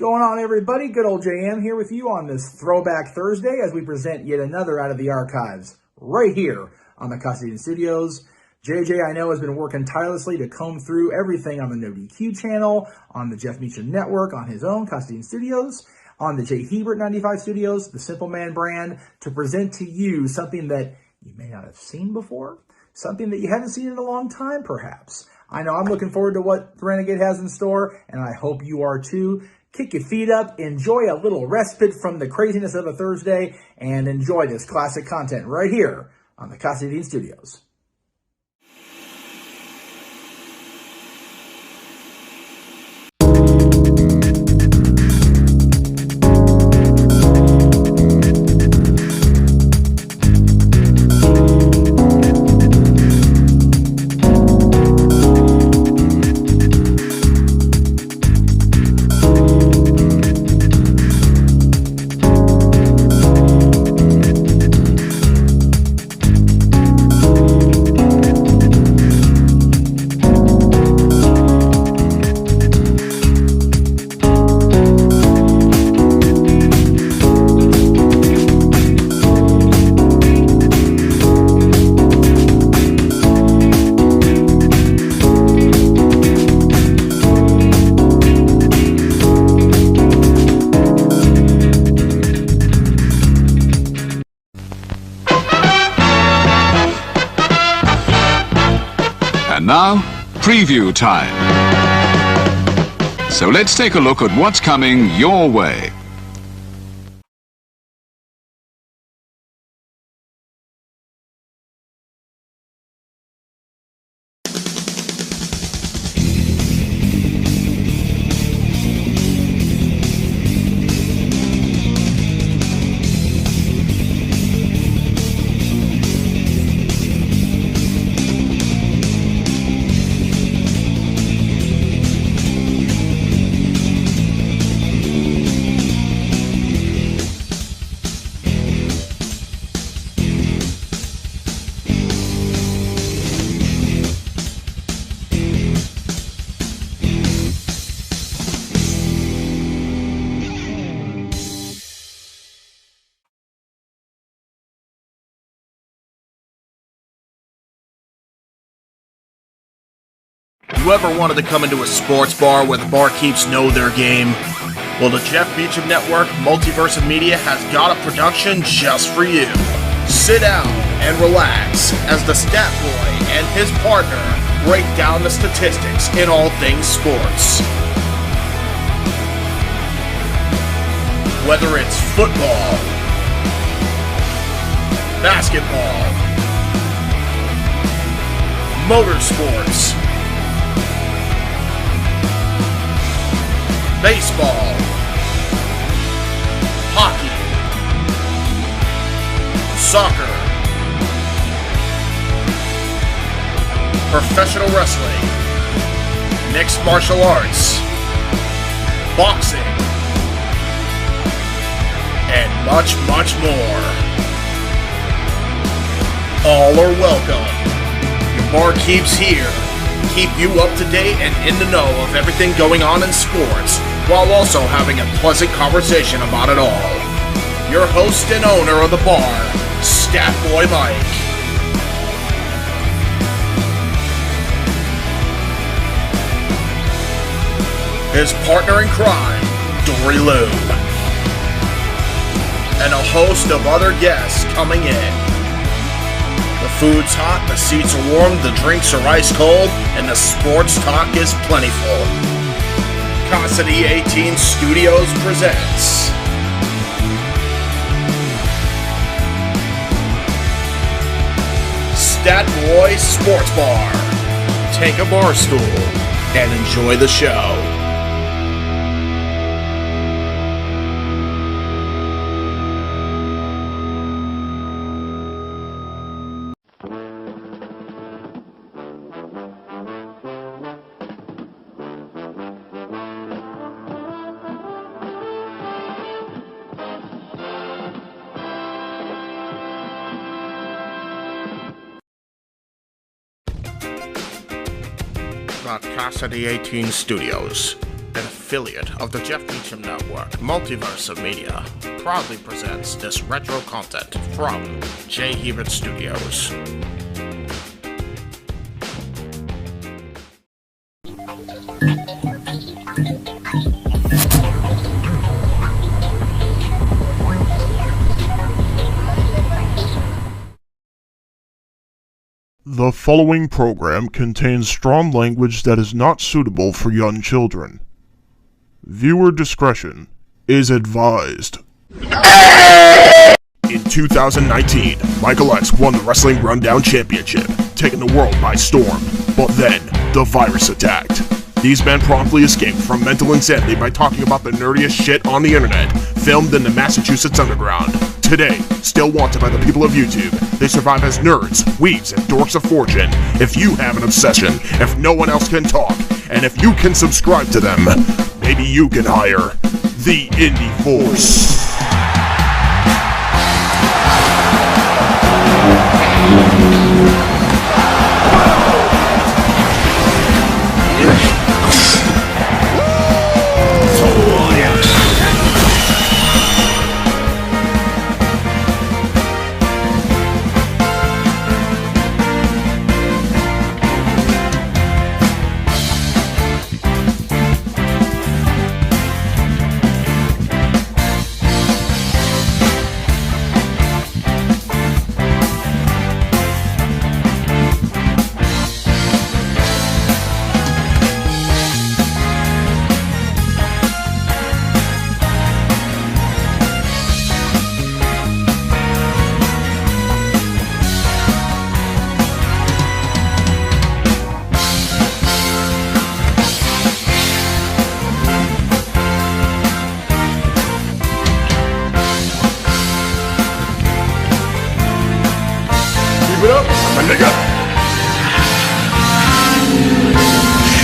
Going on, everybody? Good old JM here with you on this Throwback Thursday as we present yet another out of the archives right here on the Casa D18 Studios. JJ, I know, has been working tirelessly to comb through everything on the NoDQ channel, on the Jeff Meacham Network, on his own Casa D18 Studios, on the J. Hebert 95 Studios, the Simple Man brand, to present to you something that you may not have seen before, something that you haven't seen in a long time, perhaps. I know I'm looking forward to what the Renegade has in store, and I hope you are too. Kick your feet up, enjoy a little respite from the craziness of a Thursday, and enjoy this classic content right here on the Casa D18 Studios. Now, preview time. So let's take a look at what's coming your way. You ever wanted to come into a sports bar where the barkeeps know their game? Well, the Jeff Meacham Network, Multiverse of Media has got a production just for you. Sit down and relax as the stat boy and his partner break down the statistics in all things sports. Whether it's football, basketball, motorsports, baseball, hockey, soccer, professional wrestling, mixed martial arts, boxing, and much, much more. All are welcome. Your barkeeps here keep you up to date and in the know of everything going on in sports, while also having a pleasant conversation about it all. Your host and owner of the bar, Stat Boy Mike. His partner in crime, Dory Lou. And a host of other guests coming in. The food's hot, the seats are warm, the drinks are ice cold, and the sports talk is plentiful. Casa D18 Studios presents Stat Boy Sports Bar. Take a bar stool and enjoy the show. Casa D18 Studios, an affiliate of the Jeff Meacham Network, Multiverse of Media, proudly presents this retro content from J18 Studios. The following program contains strong language that is not suitable for young children. Viewer discretion is advised. In 2019, Michael X won the Wrestling Rundown Championship, taking the world by storm. But then, the virus attacked. These men promptly escaped from mental insanity by talking about the nerdiest shit on the internet, filmed in the Massachusetts Underground. Today, still wanted by the people of YouTube, they survive as nerds, weebs, and dorks of fortune. If you have an obsession, if no one else can talk, and if you can subscribe to them, maybe you can hire the Indy Force.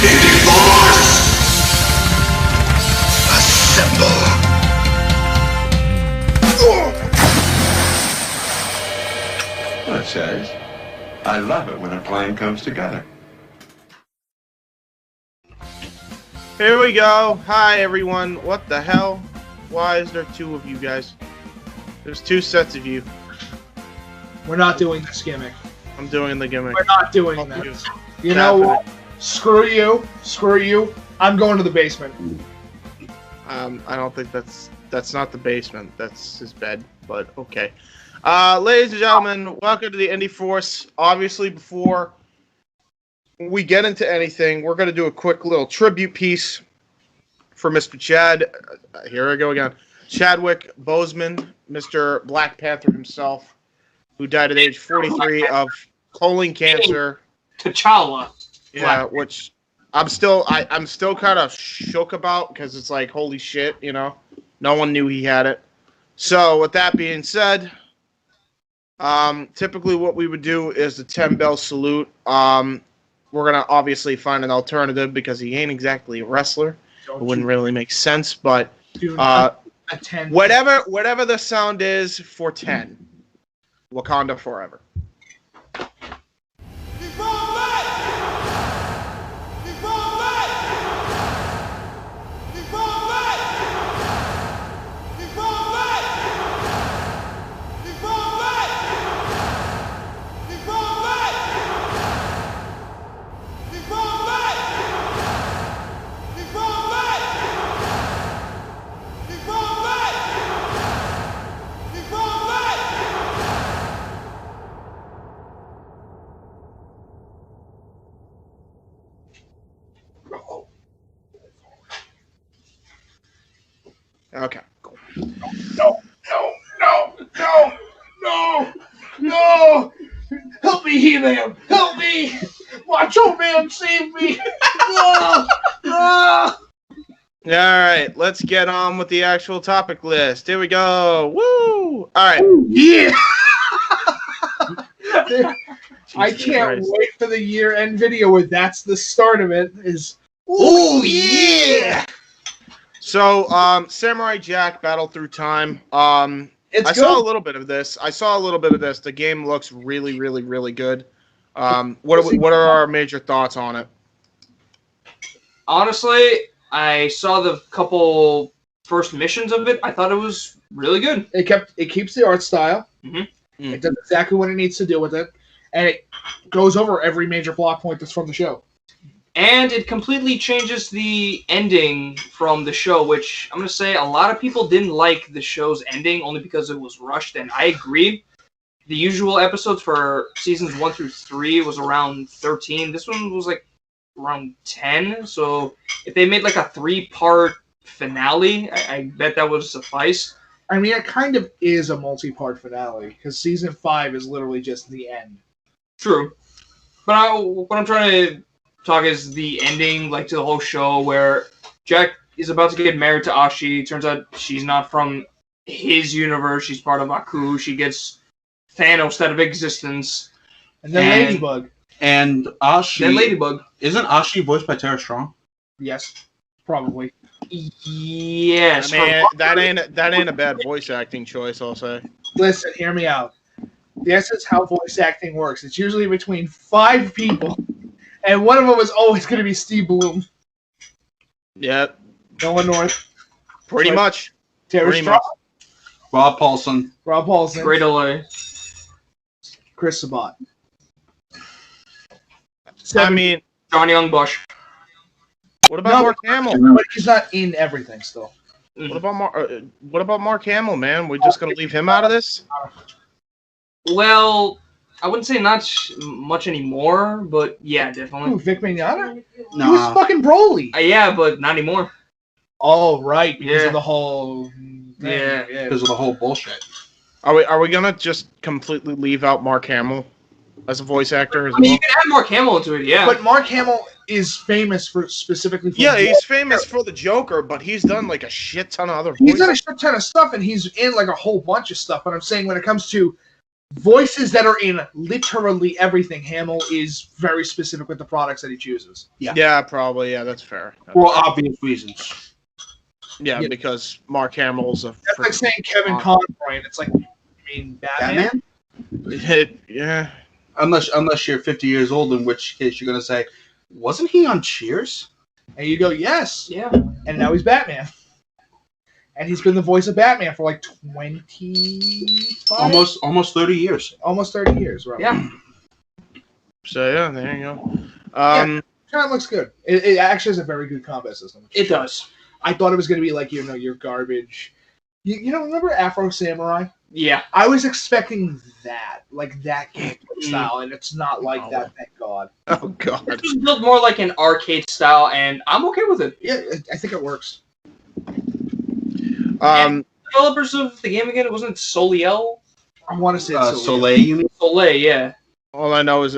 Indy Force! Assemble! Well, it says, I love it when a plan comes together. Here we go. Hi, everyone. What the hell? Why is there two of you guys? There's two sets of you. We're not doing this gimmick. I'm doing the gimmick. We're not doing this. You know what? Screw you. Screw you. I'm going to the basement. I don't think that's not the basement. That's his bed, but okay. Ladies and gentlemen, welcome to the Indy Force. Obviously, before we get into anything, we're going to do a quick little tribute piece for Mr. Chad. Here I go again. Chadwick Boseman, Mr. Black Panther himself, who died at age 43 of colon cancer. T'Challa. Yeah, which I'm still kind of shook about because it's like, holy shit, you know, no one knew he had it. So with that being said, typically what we would do is the 10-bell salute. We're gonna obviously find an alternative because he ain't exactly a wrestler. It wouldn't really make sense, but whatever the sound is for 10, Wakanda forever. Okay, cool. No! Help me, He-Man! Help me! Macho Man, save me! No! All right, let's get on with the actual topic list. Here we go. Woo! All right. Yeah! I can't wait for the year-end video where that's the start of it. Ooh, yeah! So, Samurai Jack Battle Through Time. I saw a little bit of this. The game looks really, really, really good. What are our major thoughts on it? Honestly, I saw the couple first missions of it. I thought it was really good. It keeps the art style. Mm-hmm. It does exactly what it needs to do with it, and it goes over every major plot point that's from the show. And it completely changes the ending from the show, which I'm going to say a lot of people didn't like the show's ending only because it was rushed, and I agree. The usual episodes for seasons 1 through 3 was around 13. This one was like around 10, so if they made like a 3-part finale, I bet that would suffice. I mean, it kind of is a multi-part finale, because season 5 is literally just the end. True. But what I'm trying to talk is the ending, like to the whole show, where Jack is about to get married to Ashi. Turns out she's not from his universe. She's part of Aku. She gets Thanos out of existence. And then Ladybug. And Ashi... Then Ladybug. Isn't Ashi voiced by Tara Strong? Yes, probably. Yes. I mean, that ain't a bad voice acting choice, I'll say. Listen, hear me out. This is how voice acting works. It's usually between 5 people, and one of them is always going to be Steve Bloom. Yep. Noah North. Pretty much. Tara Pretty Strong. much. Rob Paulson. Great LA. Chris Sabat. I mean, John Young Bush. What about Mark Hamill? But he's not in everything still. What about Mark Hamill, man? We're just gonna leave him out of this? Well, I wouldn't say not much anymore, but yeah, Who, definitely. Vic Mignogna? Nah. He was fucking Broly. Yeah, but not anymore. Oh, right, because Yeah. of the whole thing. Yeah. Because of the whole bullshit. Are we gonna just completely leave out Mark Hamill as a voice actor as I mean, well? you can add Mark Hamill into it, yeah. But Mark Hamill is famous for specifically for Yeah, he's famous for the Joker, but he's done like a shit ton of other voices. He's done a shit ton of stuff, and he's in like a whole bunch of stuff. But I'm saying when it comes to voices that are in literally everything, Hamill is very specific with the products that he chooses. Yeah, probably. Yeah, that's fair. For obvious reasons. Yeah, because Mark Hamill's a... That's like saying Kevin Conroy, and it's like, I mean, Batman? Yeah. Unless you're 50 years old, in which case you're going to say, wasn't he on Cheers? And you go, yes. Yeah. And now he's Batman. And he's been the voice of Batman for like 25? Almost 30 years. Almost 30 years, right? Yeah. So, yeah, there you go. Kind of looks good. It actually has a very good combat system. It does. I thought it was going to be like, your garbage. You know, remember Afro Samurai? Yeah. I was expecting that, like that gameplay style, and it's not like that, thank God. Oh, God. It was built more like an arcade style, and I'm okay with it. Yeah, I think it works. Developers of the game again, it wasn't Soliel? I want to say it's Soleil, you mean? Soleil, yeah. All I know is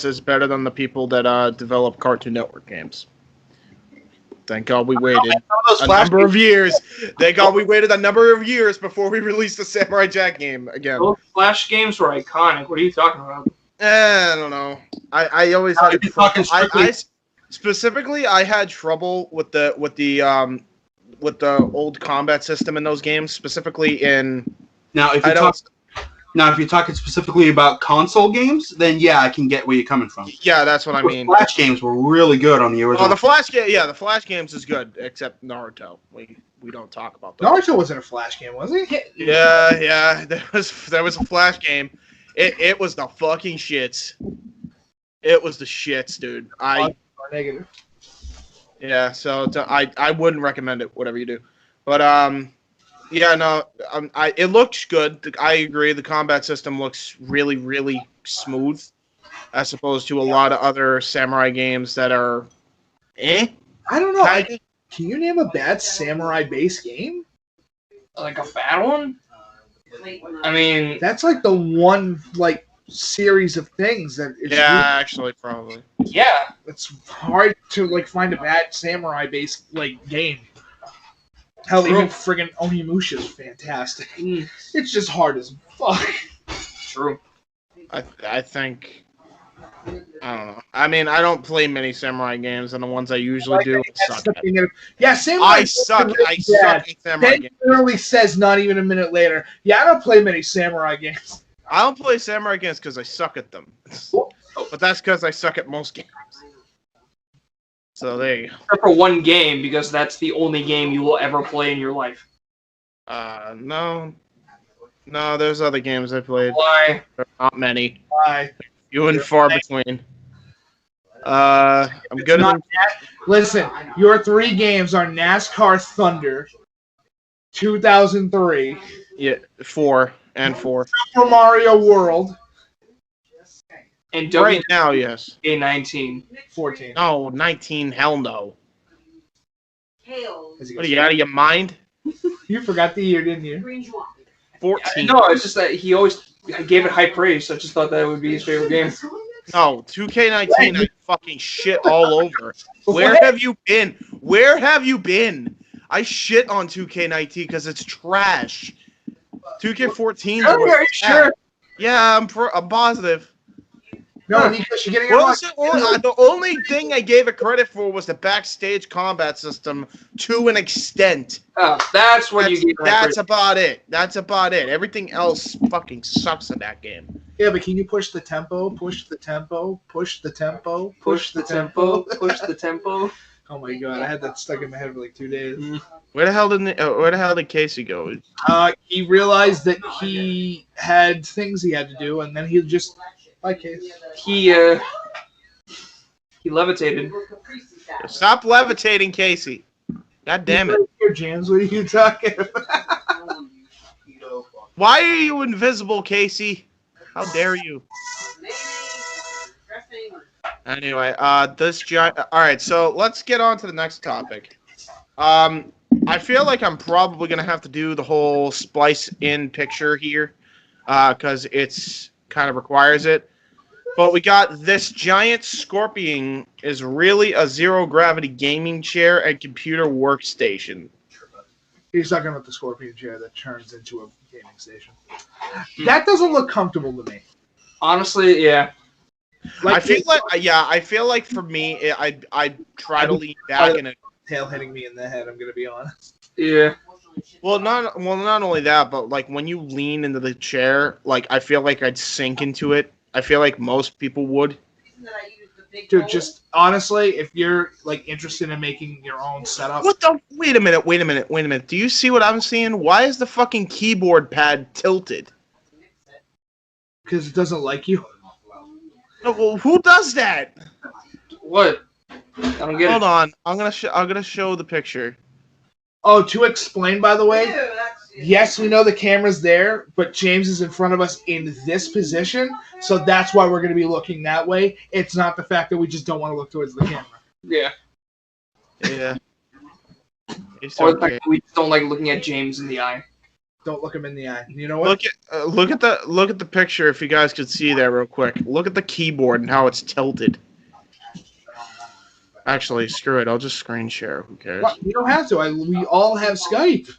it's better than the people that develop Cartoon Network games. Thank God we waited a number of years. Thank God we waited a number of years before we released the Samurai Jack game again. Those Flash games were iconic. What are you talking about? I don't know. I always had trouble. Specifically, I had trouble with the old combat system in those games. Specifically in Now, if you're talking specifically about console games, then yeah, I can get where you're coming from. Yeah, that's what I mean. Flash games were really good on the original. Oh, the Flash games is good, except Naruto. We don't talk about that. Naruto wasn't a Flash game, was he? Yeah. There was a Flash game. It was the fucking shits. It was the shits, dude. Negative. Yeah, so I wouldn't recommend it, whatever you do. But yeah, no, it looks good. I agree. The combat system looks really, really smooth, as opposed to a lot of other samurai games that are, I don't know. Can you name a bad samurai-based game? Like a bad one? I mean, that's like the one series of things that. Actually, probably. Yeah, it's hard to find a bad samurai-based game. Hell, even friggin' Onimusha is fantastic. It's just hard as fuck. True. I think... I don't know. I mean, I don't play many samurai games, and the ones I usually do, I suck at. Yeah, samurai. I suck at samurai games. Literally says not even a minute later, yeah, I don't play many samurai games. I don't play samurai games because I suck at them. But that's because I suck at most games. So there you go. Except for one game, because that's the only game you will ever play in your life. No, there's other games I played. Why? There are not many. Why? Few and far between. I'm good at Listen, your 3 games are NASCAR Thunder, 2003. Yeah, 4 and 4. Super Mario World. And Right now, yes. WA19. 14. No, 19, hell no. What What are you, out of your mind? You forgot the year, didn't you? 14. No, it's just that he always gave it high praise, so I just thought that would be his favorite game. No, 2K19, I fucking shit all over. Where have you been? Where have you been? I shit on 2K19 because it's trash. 2K14 Are you sure? Yeah, I'm positive. No, because you're getting Well, the only thing I gave it credit for was the backstage combat system to an extent. Oh, that's what you gave it That's about it. That's about it. Everything else fucking sucks in that game. Yeah, but can you push the tempo, push the tempo, push the tempo, Push the tempo, push the tempo. Oh my god, I had that stuck in my head for like 2 days. Where the hell did Casey go? He realized that he had things he had to do, and then he just... Hi, Casey. He levitated. Stop levitating, Casey. God damn it. James, what are you talking about? Why are you invisible, Casey? How dare you? Anyway, this giant... Alright, so let's get on to the next topic. I feel like I'm probably going to have to do the whole splice in picture here, because it's kind of requires it. But we got this giant scorpion is really a zero-gravity gaming chair and computer workstation. He's talking about the scorpion chair that turns into a gaming station. That doesn't look comfortable to me. Honestly, yeah. I feel like for me, I try to lean back and tail hitting me in the head. I'm gonna be honest. Yeah. Well, not only that, but like when you lean into the chair, like I feel like I'd sink into it. I feel like most people would. Dude, just honestly, if you're like interested in making your own setup. What the? Wait a minute. Do you see what I'm seeing? Why is the fucking keyboard pad tilted? Because it doesn't like you. No, well, who does that? What? I don't get Hold it. on. I'm gonna show the picture. Oh, to explain, by the way, yes, we know the camera's there, but James is in front of us in this position, so that's why we're going to be looking that way. It's not the fact that we just don't want to look towards the camera. Yeah. Yeah. It's Or the fact okay. that we just don't like looking at James in the eye. Don't look him in the eye. You know what? Look at the picture if you guys could see that real quick. Look at the keyboard and how it's tilted. Actually, screw it. I'll just screen share. Who cares? Well, you don't have to. We all have Skype.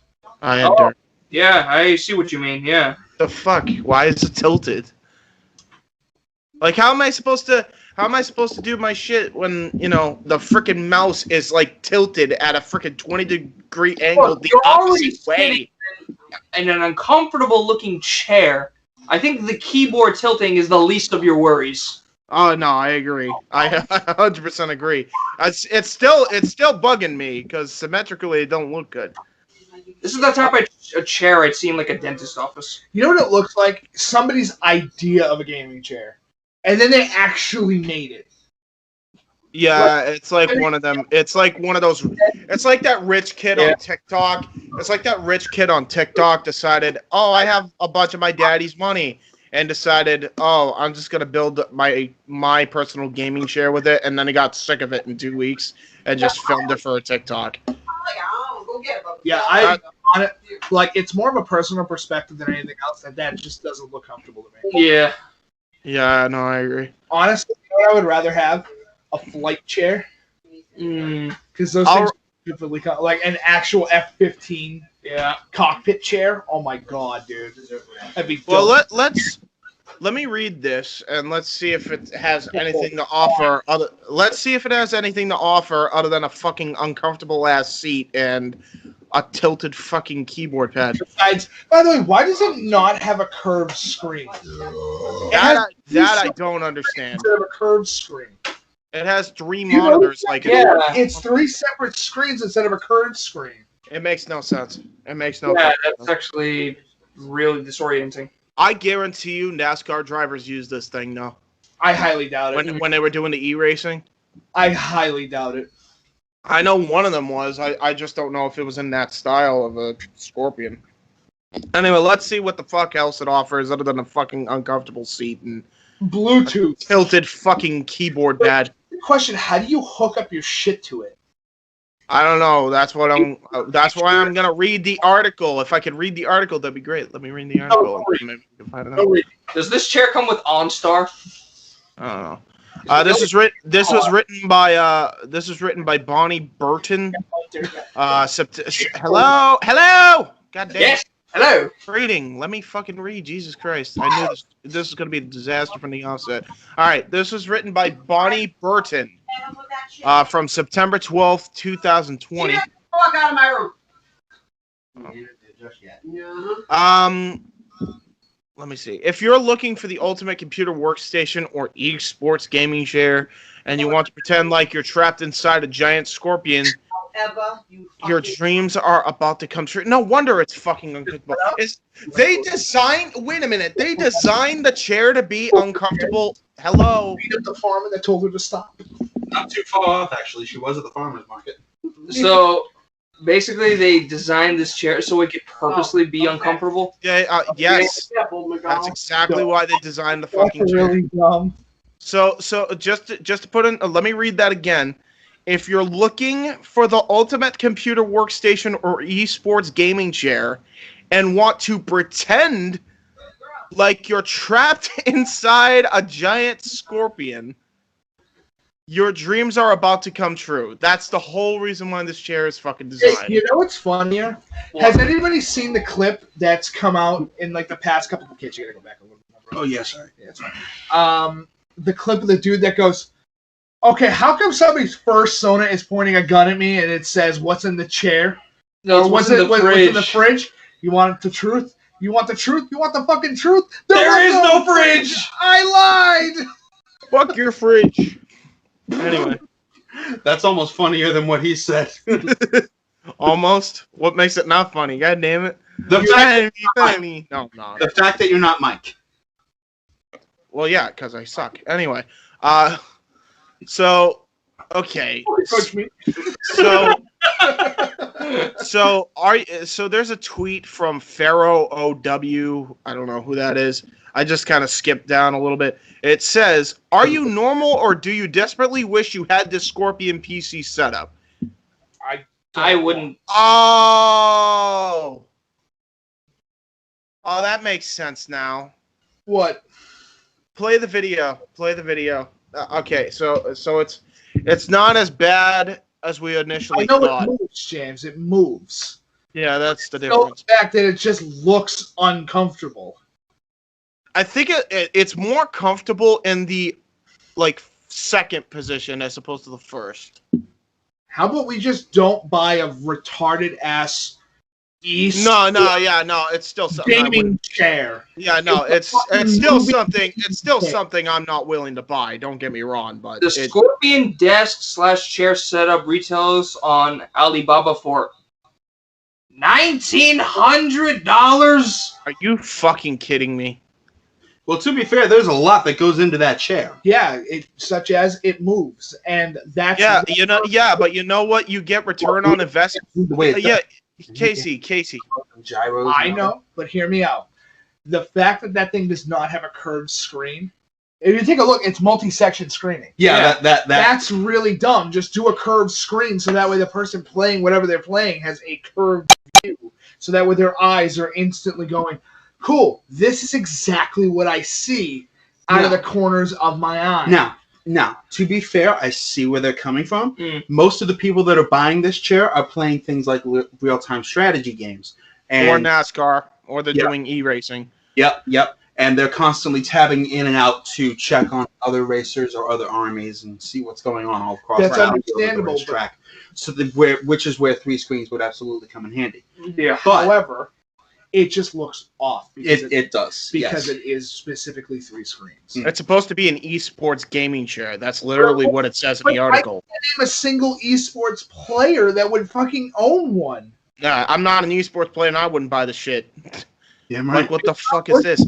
I had Yeah, I see what you mean, yeah. the fuck? Why is it tilted? Like, how am I supposed to do my shit when, you know, the freaking mouse is like tilted at a freaking 20-degree angle the you're already opposite way? In an uncomfortable looking chair. I think the keyboard tilting is the least of your worries. Oh no, I agree. I 100% agree. It's still bugging me because symmetrically it don't look good. This is the type of chair I'd see in like a dentist office. You know what it looks like? Somebody's idea of a gaming chair. And then they actually made it. Yeah, it's like one of them. It's like one of those. It's like that rich kid on TikTok. It's like that rich kid on TikTok decided, oh, I have a bunch of my daddy's money, and decided, oh, I'm just gonna build my personal gaming chair with it, and then he got sick of it in 2 weeks and just filmed it for a TikTok. Yeah, I on it. Like, it's more of a personal perspective than anything else. That just doesn't look comfortable to me. Yeah. Yeah, no, I agree. Honestly, you know what I would rather have? A flight chair. Because those things are really like an actual F-15 cockpit chair. Oh my god, dude. That'd be dope. Well, let me read this and let's see if it has anything to offer. Let's see if it has anything to offer other than a fucking uncomfortable ass seat and a tilted fucking keyboard pad. Besides, by the way, why does it not have a curved screen? That I don't understand. Instead of a curved screen. It has 3 You know, monitors. Like it's 3 separate screens instead of a curved screen. it makes no sense. It makes no. Yeah, sense. that's actually really disorienting. I guarantee you, NASCAR drivers use this thing now. I highly doubt it. When they were doing the e-racing. I highly doubt it. I know one of them was. I just don't know if it was in that style of a Scorpion. Anyway, let's see what the fuck else it offers other than a fucking uncomfortable seat and Bluetooth. tilted fucking keyboard pad. Question: how do you hook up your shit to it? I don't know. That's why I'm gonna read the article. If I could read the article, that'd be great. Let me read the article. Maybe we can find it out. Does this chair come with OnStar? I don't know. This was written by Bonnie Burton. Hello. God damn. Yes. Hello. Reading. Let me fucking read. Jesus Christ. I knew this was going to be a disaster from the offset. All right. This was written by Bonnie Burton from September 12th, 2020. Walk out of my room. Let me see. If you're looking for the ultimate computer workstation or esports gaming chair and you want to pretend like you're trapped inside a giant scorpion, your dreams are about to come true. No wonder it's fucking uncomfortable. They designed the chair to be uncomfortable. Hello. The farmer that told her to stop. Not too far off, actually. She was at the farmer's market. So, basically, they designed this chair so it could purposely be uncomfortable? Yeah, yes. That's exactly why they designed the fucking chair. Really dumb. So just to put in, let me read that again. If you're looking for the ultimate computer workstation or esports gaming chair and want to pretend like you're trapped inside a giant scorpion, your dreams are about to come true. That's the whole reason why this chair is fucking designed. Hey, you know what's funnier? Has anybody seen the clip that's come out in like the past couple of kids? You gotta go back a little bit. Oh, yes. Yeah, that's fine. The clip of the dude that goes, okay, how come somebody's first Sona is pointing a gun at me and it says, what's in the chair? No, or what's in the fridge? You want the truth? You want the truth? You want the fucking truth? There is no fridge! I lied! Fuck your fridge. Anyway. That's almost funnier than what he said. Almost? What makes it not funny? God damn it. The fact that you're not Mike. Well, yeah, because I suck. Anyway. So, okay. So there's a tweet from Pharaoh OW. I don't know who that is. I just kind of skipped down a little bit. It says, "Are you normal or do you desperately wish you had this Scorpion PC setup?" I wouldn't. Oh, that makes sense now. What? Play the video. Okay, so it's not as bad as we initially thought. It moves, James. It moves. Yeah, that's the difference. The fact that it just looks uncomfortable. I think it's more comfortable in the second position as opposed to the first. How about we just don't buy a retarded ass No, it's still something. Gaming chair. Yeah, no, it's still something. It's still something I'm not willing to buy. Don't get me wrong, but the Scorpion desk/chair setup retails on Alibaba for $1,900. Are you fucking kidding me? Well, to be fair, there's a lot that goes into that chair. Yeah, such as it moves, and that's but you know what? You get return on investment. Casey. Gyros. I know, but hear me out. The fact that thing does not have a curved screen. If you take a look, it's multi-section screening. Yeah, that's really dumb. Just do a curved screen so that way the person playing whatever they're playing has a curved view, so that way their eyes are instantly going, cool, this is exactly what I see out of the corners of my eye. Now, to be fair, I see where they're coming from. Most of the people that are buying this chair are playing things like real-time strategy games. Or NASCAR, or they're doing e-racing. Yep. And they're constantly tabbing in and out to check on other racers or other armies and see what's going on all across That's understandable. Track. So which is where 3 screens would absolutely come in handy. Yeah. However, it just looks off. It does. Because it is specifically 3 screens. It's supposed to be an esports gaming chair. That's literally what it says in the article. I can't name a single esports player that would fucking own one. Nah, I'm not an esports player, and I wouldn't buy the shit. Yeah, right. Like, what the fuck is this?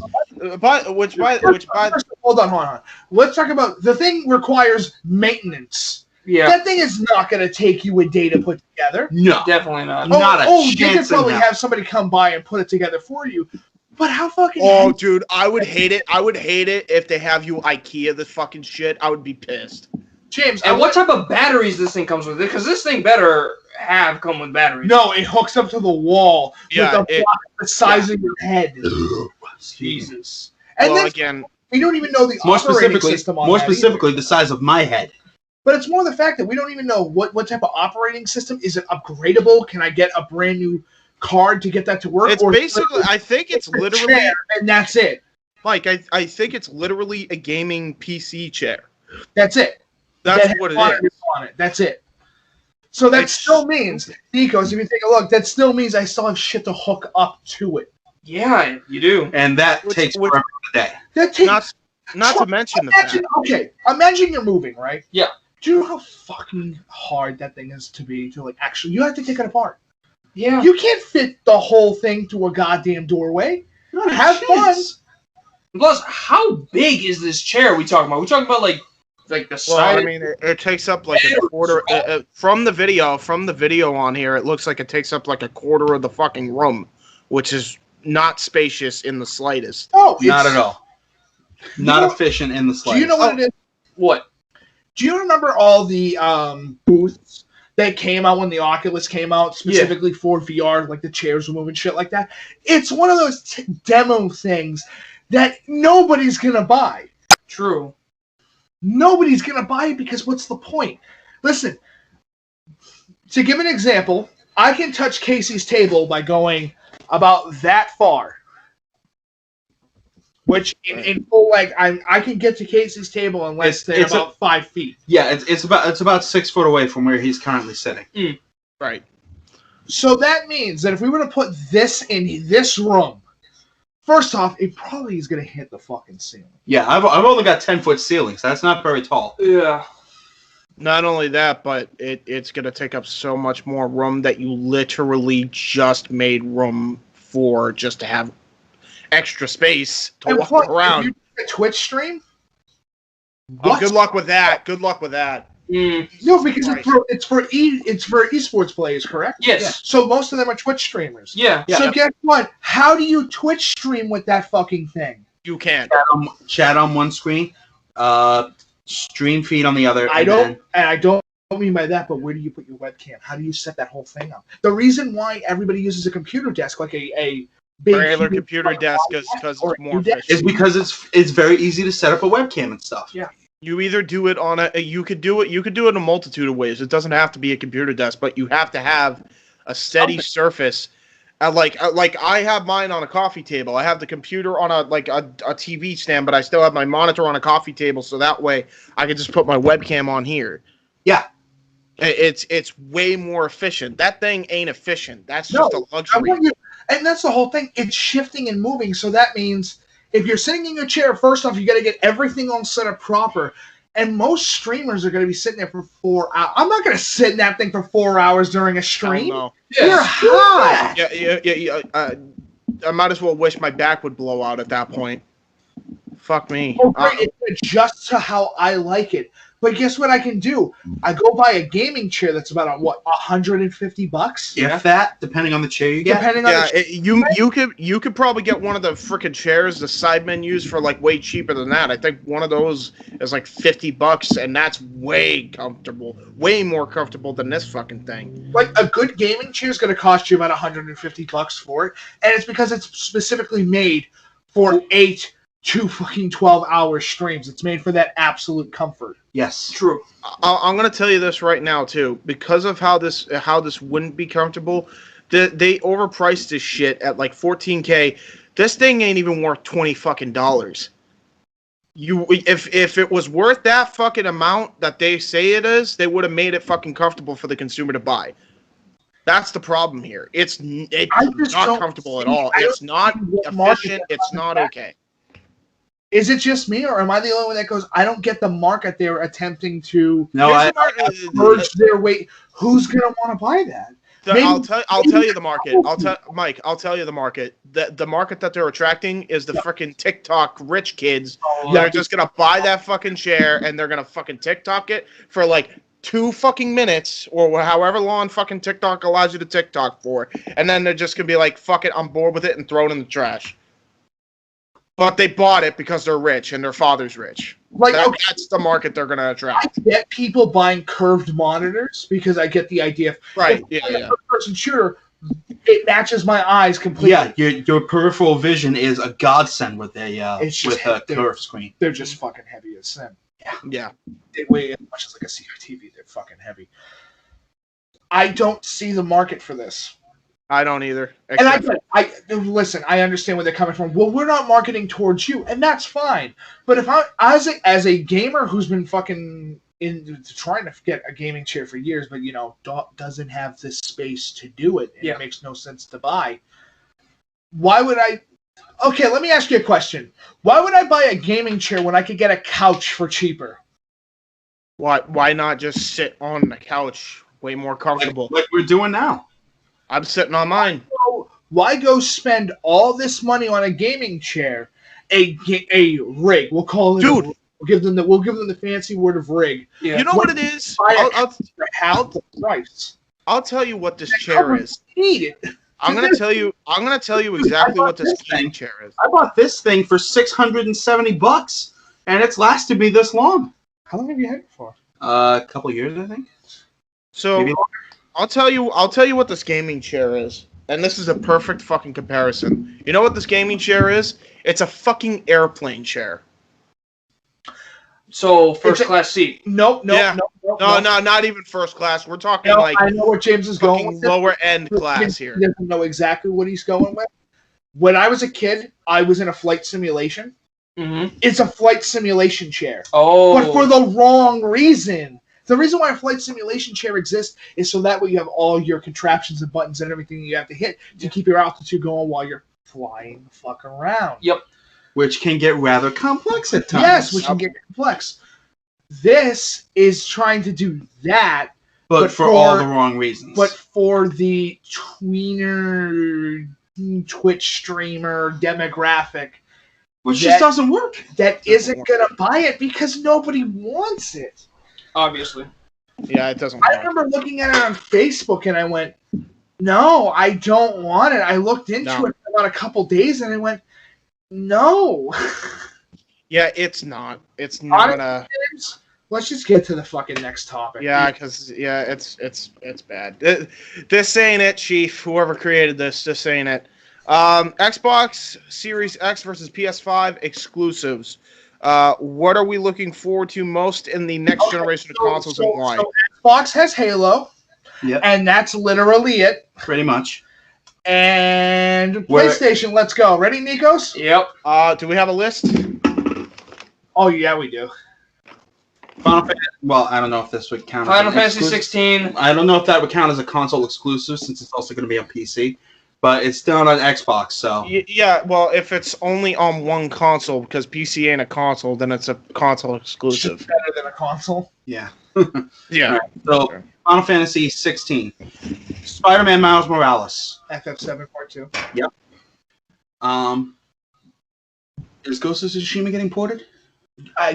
Hold on. Let's talk about the thing requires maintenance. Yeah. That thing is not going to take you a day to put together. No, definitely not. You could probably have somebody come by and put it together for you. But how fucking? Oh, dude, I would hate it. I would hate it if they have you IKEA this fucking shit. I would be pissed. James, and what type of batteries this thing comes with? Because this thing better come with batteries. No, it hooks up to the wall with the size of your head. Jesus. And well, then again, we don't even know the operating system on that specifically, the size of my head. But it's more the fact that we don't even know what type of operating system. Is it upgradable? Can I get a brand new card to get that to work? It's basically, I think it's literally, chair, and that's it. Like, I think it's literally a gaming PC chair. That's it. That's what it is. On it. That's it. So that still means, Nikos, if you take a look, that still means I still have shit to hook up to it. Yeah, you do. And that takes forever a day. That takes not to mention the fact. Okay, imagine you're moving, right? Yeah. Do you know how fucking hard that thing is to be to, like, actually, you have to take it apart. Yeah. You can't fit the whole thing through a goddamn doorway. Have fun. Plus, how big is this chair we talking about? We talking about like the size. Well, I mean, it takes up like a quarter from the video. From the video on here, it looks like it takes up like a quarter of the fucking room, which is not spacious in the slightest. Oh, not at all. Not efficient in the slightest. Do you know what it is? What? Do you remember all the booths that came out when the Oculus came out, specifically for VR, like the chairs were moving, shit like that? It's one of those demo things that nobody's going to buy. True. Nobody's going to buy it because what's the point? Listen, to give an example, I can touch Casey's table by going about that far. Which in full length, I can get to Casey's table in less than about 5 feet. Yeah, it's about 6 foot away from where he's currently sitting. Right. So that means that if we were to put this in this room, first off, it probably is going to hit the fucking ceiling. Yeah, I've only got 10-foot ceilings. That's not very tall. Yeah. Not only that, but it's going to take up so much more room that you literally just made room for just to have extra space to walk around. If you do a Twitch stream? Oh, good luck with that. Good luck with that. No, because it's for esports players, correct? Yes. Yeah. So most of them are Twitch streamers. Yeah. So guess what? How do you Twitch stream with that fucking thing? You can't. Chat on one screen, stream feed on the other. I don't mean by that, but where do you put your webcam? How do you set that whole thing up? The reason why everybody uses a computer desk, like a big regular computer desk, is because it's more efficient. Is because it's very easy to set up a webcam and stuff. Yeah. You either do it on you could do it in a multitude of ways. It doesn't have to be a computer desk, but you have to have a steady surface. Like I have mine on a coffee table. I have the computer on a TV stand, but I still have my monitor on a coffee table, so that way I can just put my webcam on here. Yeah. It's way more efficient. That thing ain't efficient. That's just a luxury. And that's the whole thing. It's shifting and moving, so that means if you're sitting in your chair, first off, you got to get everything all set up proper. And most streamers are going to be sitting there for 4 hours. I'm not going to sit in that thing for 4 hours during a stream. No. You're high. Yeah. I might as well wish my back would blow out at that point. Fuck me. Oh, great. It's just to how I like it. But guess what I can do? I go buy a gaming chair that's about $150. If that, depending on the chair you get. Depending on you could probably get one of the frickin' chairs, the side menus, for like way cheaper than that. I think one of those is like $50, and that's way comfortable, way more comfortable than this fucking thing. Like a good gaming chair is going to cost you about $150 for it, and it's because it's specifically made for 8 to fucking 12-hour streams. It's made for that absolute comfort. Yes, true. I'm gonna tell you this right now too, because of how this wouldn't be comfortable. They overpriced this shit at like $14K. This thing ain't even worth $20 fucking. If it was worth that fucking amount that they say it is, they would have made it fucking comfortable for the consumer to buy. That's the problem here. It's just not don't comfortable see- at all. I It's don't not see what market efficient. they're It's not coming okay. Is it just me, or am I the only one that goes, I don't get the market they're attempting to merge their weight? Who's going to want to buy that? I'll tell you the market. I'll tell you the market. The market that they're attracting is the freaking TikTok rich kids that are just gonna buy that fucking chair and they're gonna fucking TikTok it for like 2 fucking minutes or however long fucking TikTok allows you to TikTok for, and then they're just gonna be like, fuck it, I'm bored with it, and throw it in the trash. But they bought it because they're rich and their father's rich. That's the market they're going to attract. I get people buying curved monitors because I get the idea. Right, First-person shooter, it matches my eyes completely. Yeah, your peripheral vision is a godsend with a curved screen. They're just fucking heavy as sin. Yeah. They weigh as much as like a CRTV. They're fucking heavy. I don't see the market for this. I don't either. And I listen. I understand where they're coming from. Well, we're not marketing towards you, and that's fine. But if I, as a gamer who's been fucking trying to get a gaming chair for years, but doesn't have the space to do it, and it makes no sense to buy. Why would I? Okay, let me ask you a question. Why would I buy a gaming chair when I could get a couch for cheaper? Why not just sit on the couch? Way more comfortable. Like we're doing now. I'm sitting on mine. Why go spend all this money on a gaming chair, a rig? We'll call it. Dude, we'll give them the fancy word of rig. Yeah. You know what it is? I'll tell you what this chair is. I'm gonna tell you exactly what this gaming chair is. I bought this thing for $670, and it's lasted me this long. How long have you had it for? A couple years, I think. So. Maybe I'll tell you what this gaming chair is. And this is a perfect fucking comparison. You know what this gaming chair is? It's a fucking airplane chair. So, first class seat. Nope, No, not even first class. We're talking I know where James is going with lower end class here. He doesn't know exactly what he's going with. When I was a kid, I was in a flight simulation. Mm-hmm. It's a flight simulation chair. Oh. But for the wrong reason. The reason why a flight simulation chair exists is so that way you have all your contraptions and buttons and everything you have to hit to keep your altitude going while you're flying the fuck around. Yep. Which can get rather complex at times. Yes, which can get complex. This is trying to do that. But for all the wrong reasons. But for the tweener, Twitch streamer demographic. Which just doesn't work. That isn't going to buy it because nobody wants it. Obviously. Yeah, it doesn't. I remember looking at it on Facebook and I went, no, I don't want it. I looked into it for about a couple days and I went, no. Yeah, it's not. It's not Let's just get to the fucking next topic. Yeah, because it's bad. This ain't it, Chief. Whoever created this ain't it. Xbox Series X versus PS5 exclusives. What are we looking forward to most in the next generation of consoles and why? So Xbox has Halo. Yep. And that's literally it. Pretty much. And PlayStation, let's go. Ready, Nikos? Yep. Do we have a list? Oh, yeah, we do. Final Fantasy, well, I don't know if this would count Final Fantasy 16. I don't know if that would count as a console exclusive since it's also going to be on PC. But it's still on Xbox, so... Yeah, well, if it's only on one console, because PC ain't a console, then it's a console exclusive. It's better than a console. Yeah. Yeah. Right, so, Final Fantasy 16. Spider-Man Miles Morales. FF7 Part 2. Yep. Is Ghost of Tsushima getting ported?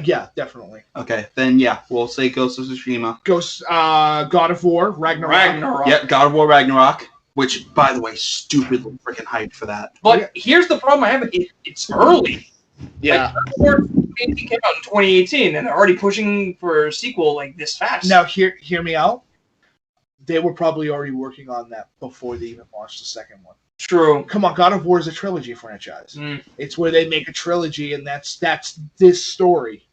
Yeah, definitely. Okay, then yeah, we'll say Ghost of Tsushima. God of War, Ragnarok. Yep, God of War, Ragnarok. Which, by the way, stupidly freaking hyped for that. But here's the problem I have. It's early. Yeah. Like, it came out in 2018, and they're already pushing for a sequel like this fast. Now, hear me out. They were probably already working on that before they even launched the second one. True. Come on, God of War is a trilogy franchise. Mm. It's where they make a trilogy, and that's this story.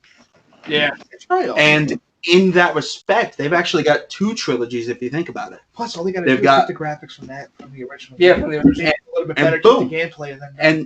Yeah. And in that respect, they've actually got 2 trilogies if you think about it. Plus, all they got to do is get the graphics from the original. Yeah, from the original. And a little bit better, boom. keep the gameplay,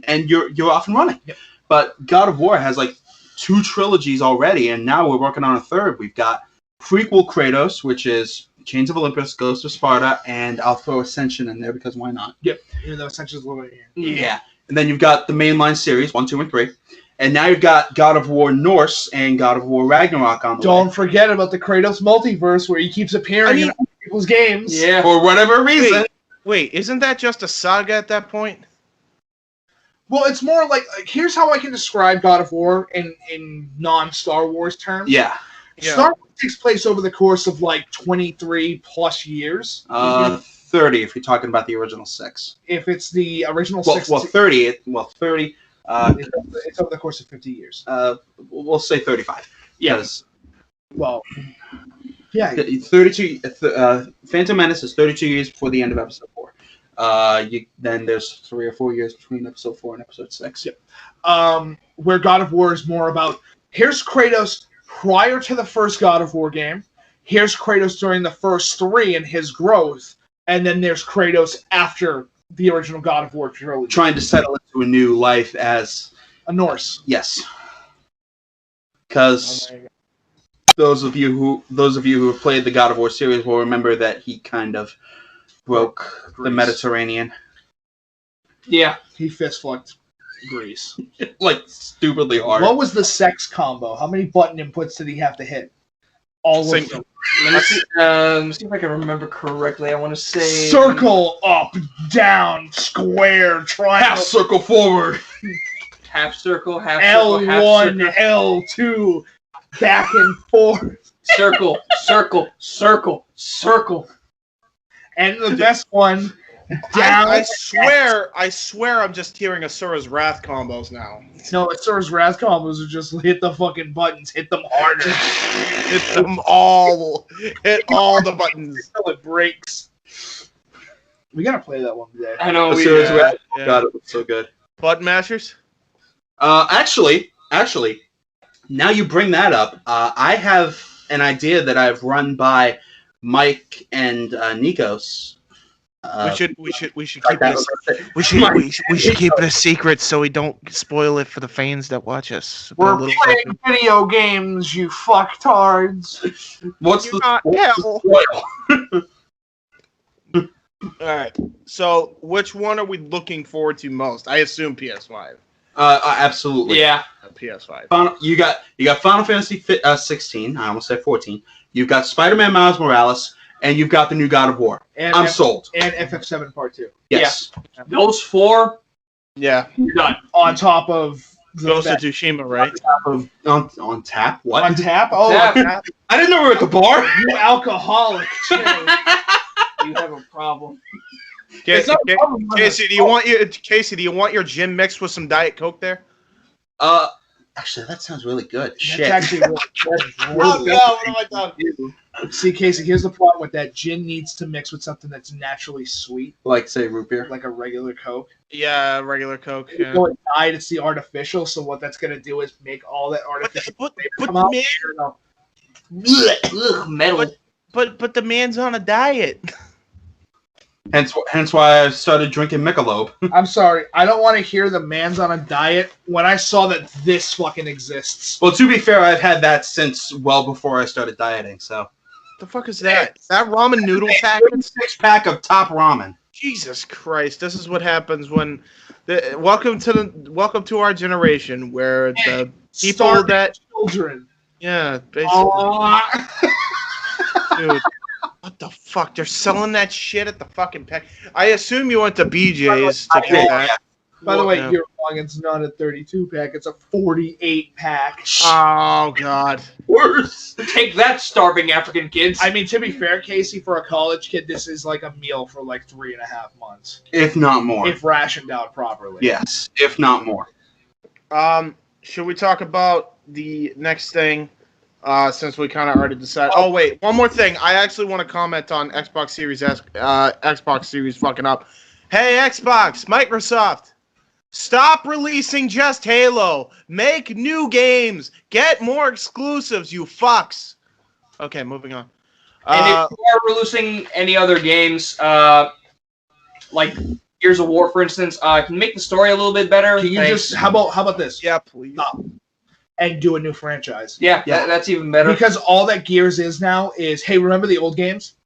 and you're off and running. Yep. But God of War has like 2 trilogies already, and now we're working on a third. We've got prequel Kratos, which is Chains of Olympus, Ghost of Sparta, and I'll throw Ascension in there because why not? Yep. Even though Ascension's a little bit here. Yeah. And then you've got the mainline series, 1, 2, and 3. And now you've got God of War Norse and God of War Ragnarok on the way. Don't forget about the Kratos multiverse where he keeps appearing in other people's games. Yeah. For whatever reason. Wait, isn't that just a saga at that point? Well, it's more like here's how I can describe God of War in non-Star Wars terms. Yeah. Star Wars takes place over the course of like 23 plus years. 30 if you're talking about the original 6. If it's the original well, 6. Well, 30. Well, 30. It's over the course of 50 years. We'll say 35. Yes. Well, yeah. 32. Phantom Menace is 32 years before the end of Episode 4. Then there's 3 or 4 years between Episode 4 and Episode 6. Yep. Where God of War is more about here's Kratos prior to the first God of War game. Here's Kratos during the first 3 and his growth, and then there's Kratos after the original God of War trilogy, trying to settle into a new life as a Norse. Yes, because those of you who have played the God of War series will remember that he kind of broke the Mediterranean. Yeah, he fist fucked Greece like stupidly hard. What was the sex combo? How many button inputs did he have to hit? All of them. Let me see if I can remember correctly. I want to say circle, up, down, square, triangle, half circle forward, half circle, half L1, circle, half circle. L2, back and forth, circle, circle, circle, circle, and the best one. Down. I swear I'm just hearing Asura's Wrath combos now. No, Asura's Wrath combos are just hit the fucking buttons, hit them harder. Hit them all. Hit all the buttons. Until it breaks. We gotta play that one today. I know. Asura's Wrath. God, it was so good. Button mashers? Actually, now you bring that up, I have an idea that I've run by Mike and Nikos. We should keep it. We should keep it a secret so we don't spoil it for the fans that watch us. We're playing video games, you fucktards. What's You're the not hell? All right. So, which one are we looking forward to most? I assume PS5. Absolutely. Yeah. PS5. You got Final Fantasy 16. I almost said 14. You've got Spider-Man Miles Morales. And you've got the new God of War. And I'm sold. And FF7 Part 2. Yes. Yeah. Those 4. Yeah. You're done. On top of Ghost of Tsushima, right? On tap? What? On tap? Oh, Tap. I didn't know we were at the bar. You alcoholic. You have a problem. Casey, do you want your gin mixed with some Diet Coke there? Actually, that sounds really good. That's Shit. actually really Oh no, what have I done? See, Casey, here's the problem with that. Gin needs to mix with something that's naturally sweet. Like, say, root beer? Like a regular Coke. Yeah, regular Coke. Yeah. So it died, it's the artificial, so what that's going to do is make all that artificial But come out. Metal. But the man's on a diet. Hence why I started drinking Michelob. I'm sorry, I don't want to hear the man's on a diet when I saw that this fucking exists. Well, to be fair, I've had that since well before I started dieting, so. The fuck is that? Is that ramen noodle packet? 6-pack of top ramen. Jesus Christ! This is what happens when. Welcome to our generation where the people Starving that children. Yeah, basically. Dude, what the fuck? They're selling that shit at the fucking pack. I assume you went to BJ's to get that. By the way, Yeah. you're wrong. It's not a 32-pack. It's a 48-pack. Oh God. Worse. Take that, starving African kids. I mean, to be fair, Casey, for a college kid, this is like a meal for like 3.5 months. If not more. If rationed out properly. Yes, if not more. Should we talk about the next thing? Since we kind of already decided. Oh wait, one more thing. I actually want to comment on Xbox Series fucking up. Hey Xbox, Microsoft, stop releasing just Halo. Make new games. Get more exclusives, you fucks. Okay, moving on. And if you are releasing any other games, like Gears of War, for instance, can you make the story a little bit better? Can you just how about this? Yeah, please. Stop. And do a new franchise. Yeah, that's even better. Because all that Gears is now is, hey, remember the old games?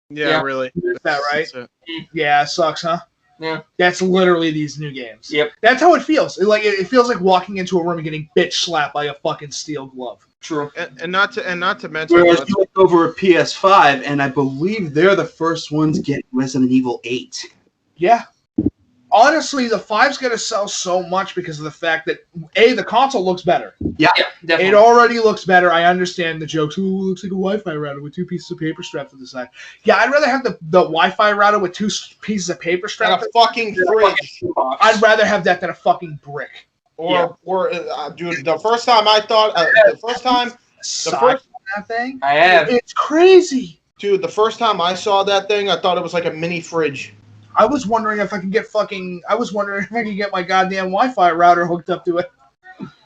Yeah, really. Is that right? That's it. Yeah, it sucks, huh? Yeah. That's literally these new games. Yep. That's how it feels. It feels like walking into a room and getting bitch slapped by a fucking steel glove. True. And not to mention, Whereas you look over a PS5, and I believe they're the first ones getting Resident Evil 8. Yeah. Honestly, the 5's going to sell so much because of the fact that, A, the console looks better. Yeah, definitely. It already looks better. I understand the jokes. Ooh, looks like a Wi-Fi router with 2 pieces of paper strapped to the side. Yeah, I'd rather have the Wi-Fi router with 2 pieces of paper strapped and a fucking fridge. I'd rather have that than a fucking brick. Dude, the first time I thought, that thing? I have. It's crazy. Dude, the first time I saw that thing, I thought it was like a mini fridge. I was wondering if I could get my goddamn Wi-Fi router hooked up to it.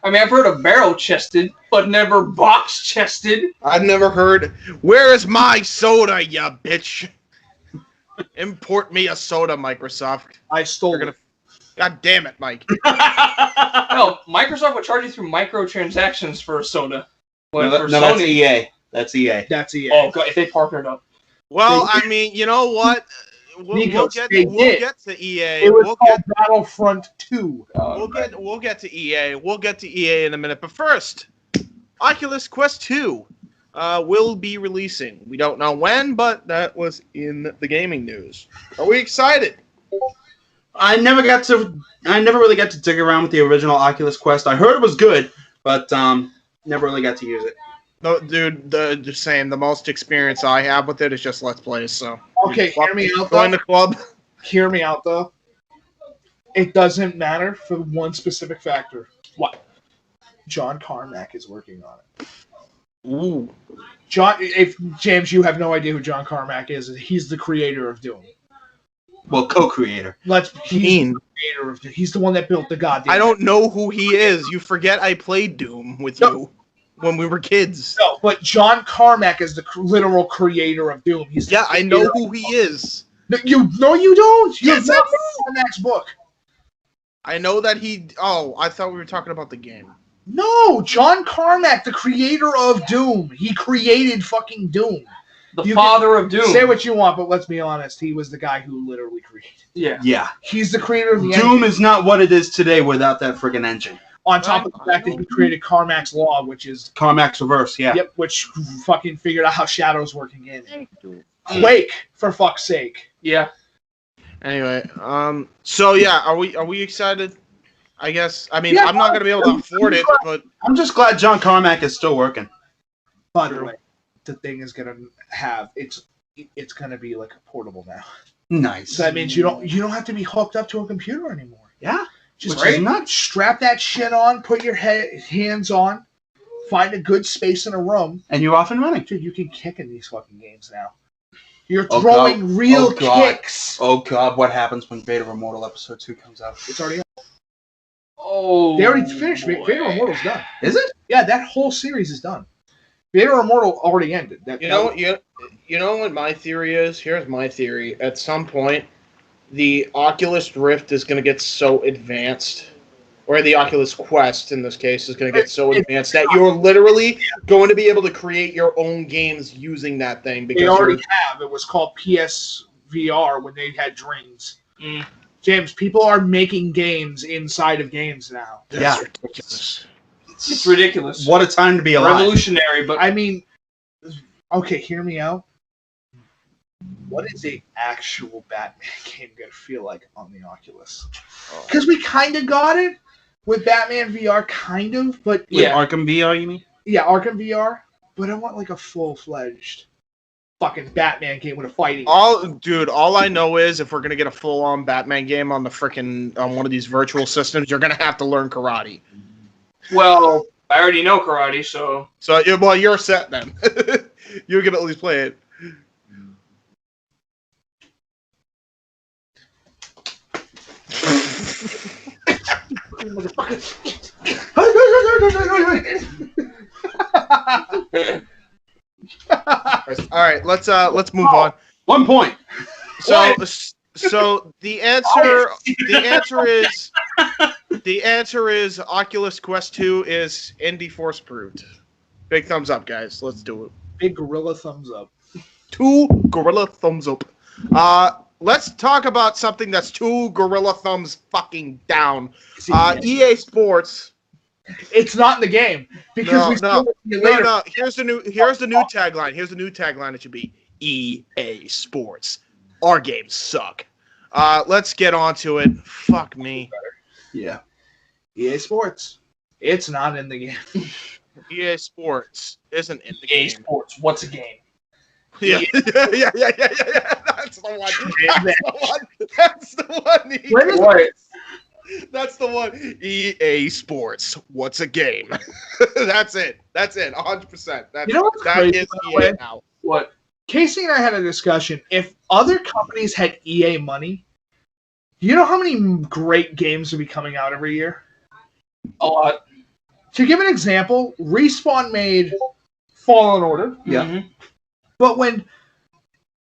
I mean, I've heard of barrel-chested, but never box-chested. I've never heard, where is my soda, ya bitch? Import me a soda, Microsoft. I stole it. God damn it, Mike. No, Microsoft would charge you through microtransactions for a soda. No, For that's Sony, EA. That's EA. That's EA. Oh, God, if they partnered up. Well, I mean, you know what? We'll get to EA. It was called Battlefront 2. We'll get to EA. We'll get to EA in a minute. But first, Oculus Quest 2 will be releasing. We don't know when, but that was in the gaming news. Are we excited? I never really got to dig around with the original Oculus Quest. I heard it was good, but never really got to use it. No, dude, the same. The most experience I have with it is just Let's Plays. So okay, hear me out. Join the club. Hear me out, though. It doesn't matter for one specific factor. What? John Carmack is working on it. Ooh. James, you have no idea who John Carmack is. He's the creator of Doom. Well, co-creator. He's the creator of Doom. He's the one that built the goddamn. I don't know who he is. You forget I played Doom with you when we were kids. No, but John Carmack is the literal creator of Doom. I know who he is. You don't. You have not read Carmack's book. I know that he. Oh, I thought we were talking about the game. No, John Carmack, the creator of Doom. He created fucking Doom. The father of Doom. Say what you want, but let's be honest. He was the guy who literally created. Yeah. He's the creator of the Doom engine. is not what it is today without that friggin' engine. On top of the fact that he created Carmack's Law, which is... Carmack's Reverse, yeah. Yep, which fucking figured out how Shadow's working in. Quake, for fuck's sake. Yeah. Anyway, so yeah, are we excited? I guess. I mean, I'm not going to be able to afford it, but... I'm just glad John Carmack is still working. By the way, the thing is going to have... It's going to be like a portable now. Nice. So that means you don't have to be hooked up to a computer anymore. Yeah. Just Right? strap that shit on, put your hands on, find a good space in a room. And you're off and running. Dude, you can kick in these fucking games now. You're throwing real kicks. Oh, God. What happens when Vader Immortal Episode 2 comes out? It's already out. Oh. They already finished. Vader Immortal's done. Is it? Yeah, that whole series is done. Vader Immortal already ended. You know what my theory is? Here's my theory. At some point, the Oculus Rift is going to get so advanced, or the Oculus Quest in this case is going to get so advanced that you're literally going to be able to create your own games using that thing. Because they already have. It was called PSVR when they had Dreams. James, people are making games inside of games now. That's ridiculous. It's ridiculous. What a time to be alive. Revolutionary, but... I mean, okay, hear me out. What is a actual Batman game going to feel like on the Oculus? Because we kind of got it with Batman VR, kind of, but... Yeah. Arkham VR, you mean? Yeah, Arkham VR. But I want like a full-fledged fucking Batman game with a fighting. All I know is if we're going to get a full-on Batman game on on one of these virtual systems, you're going to have to learn karate. Well, I already know karate, so... Well, you're set then. You can at least play it. All right, let's move on. 1 point. So the answer is Oculus Quest 2 is Indy Force approved. Big thumbs up, guys. Let's do it. Big gorilla thumbs up. 2 gorilla thumbs up. Let's talk about something that's 2 gorilla thumbs fucking down. EA Sports. It's not in the game because no. Here's the new tagline. Here's the new tagline. It should be EA Sports. Our games suck. Let's get on to it. Fuck me. Yeah. EA Sports. It's not in the game. EA Sports isn't in the EA game. Sports. What's a game? Yeah. That's the one. That's the one. That's the one. EA Sports. What's a game? That's it. 100%. You know what's crazy, EA now. What? Casey and I had a discussion. If other companies had EA money, you know how many great games would be coming out every year? A lot. To give an example, Respawn made Fallen Order. Yeah. Mm-hmm. But when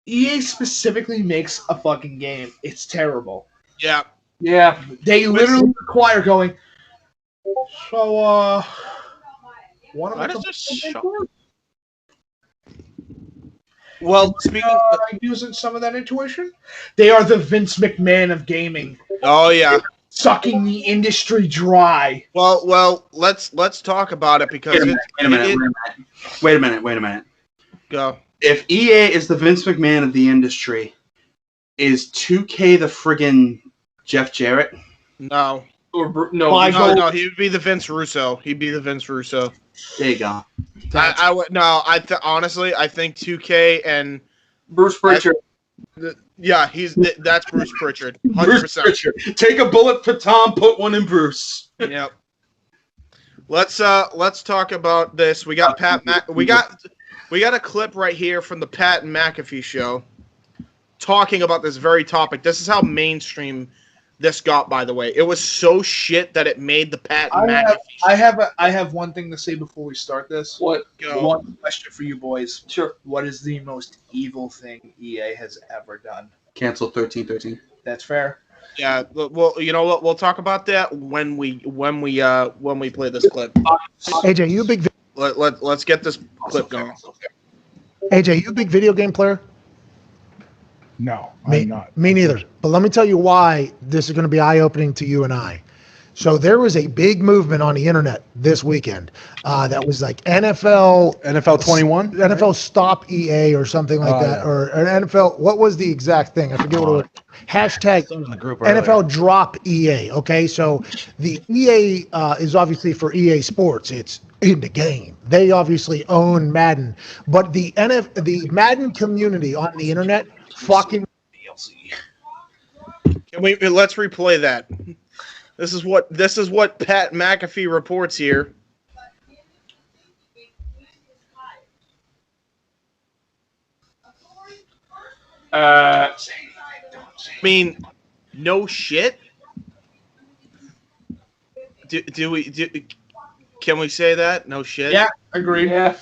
EA specifically makes a fucking game, it's terrible. Yeah. Yeah. They literally require going, so, what am I Well, speaking of using some of that intuition? They are the Vince McMahon of gaming. Oh yeah. Sucking the industry dry. Well, let's talk about it because Wait a minute. Go. If EA is the Vince McMahon of the industry, is 2K the friggin' Jeff Jarrett? No. No, he would be the Vince Russo. He'd be the Vince Russo. There you go. I would no. Honestly, I think 2K and Bruce Pritchard. That's Bruce Pritchard. 100%. Bruce Pritchard. Take a bullet for Tom. Put one in Bruce. Yep. Let's talk about this. We got we got a clip right here from the Pat McAfee show talking about this very topic. This is how mainstream this got, by the way. It was so shit that it made the Pat McAfee show. I have one thing to say before we start this. What? Go. One question for you boys. Sure. What is the most evil thing EA has ever done? Cancel 13-13. That's fair. Yeah, well, you know what? We'll talk about that when we play this clip. AJ, you a big Let's get this clip going. AJ, you a big video game player? No, I'm not. Me neither. But let me tell you why this is going to be eye-opening to you and I. So there was a big movement on the internet this weekend that was like NFL 21? NFL Stop EA or something like that. Yeah. Or an NFL, what was the exact thing? I forget what it was. Hashtag in the group NFL earlier. Drop EA. Okay, so the EA is obviously for EA Sports. It's in the game. They obviously own Madden. But the Madden community on the internet fucking... Let's replay that. This is what Pat McAfee reports here. I mean, no shit. Can we say that? No shit. Yeah, agreed. Yeah.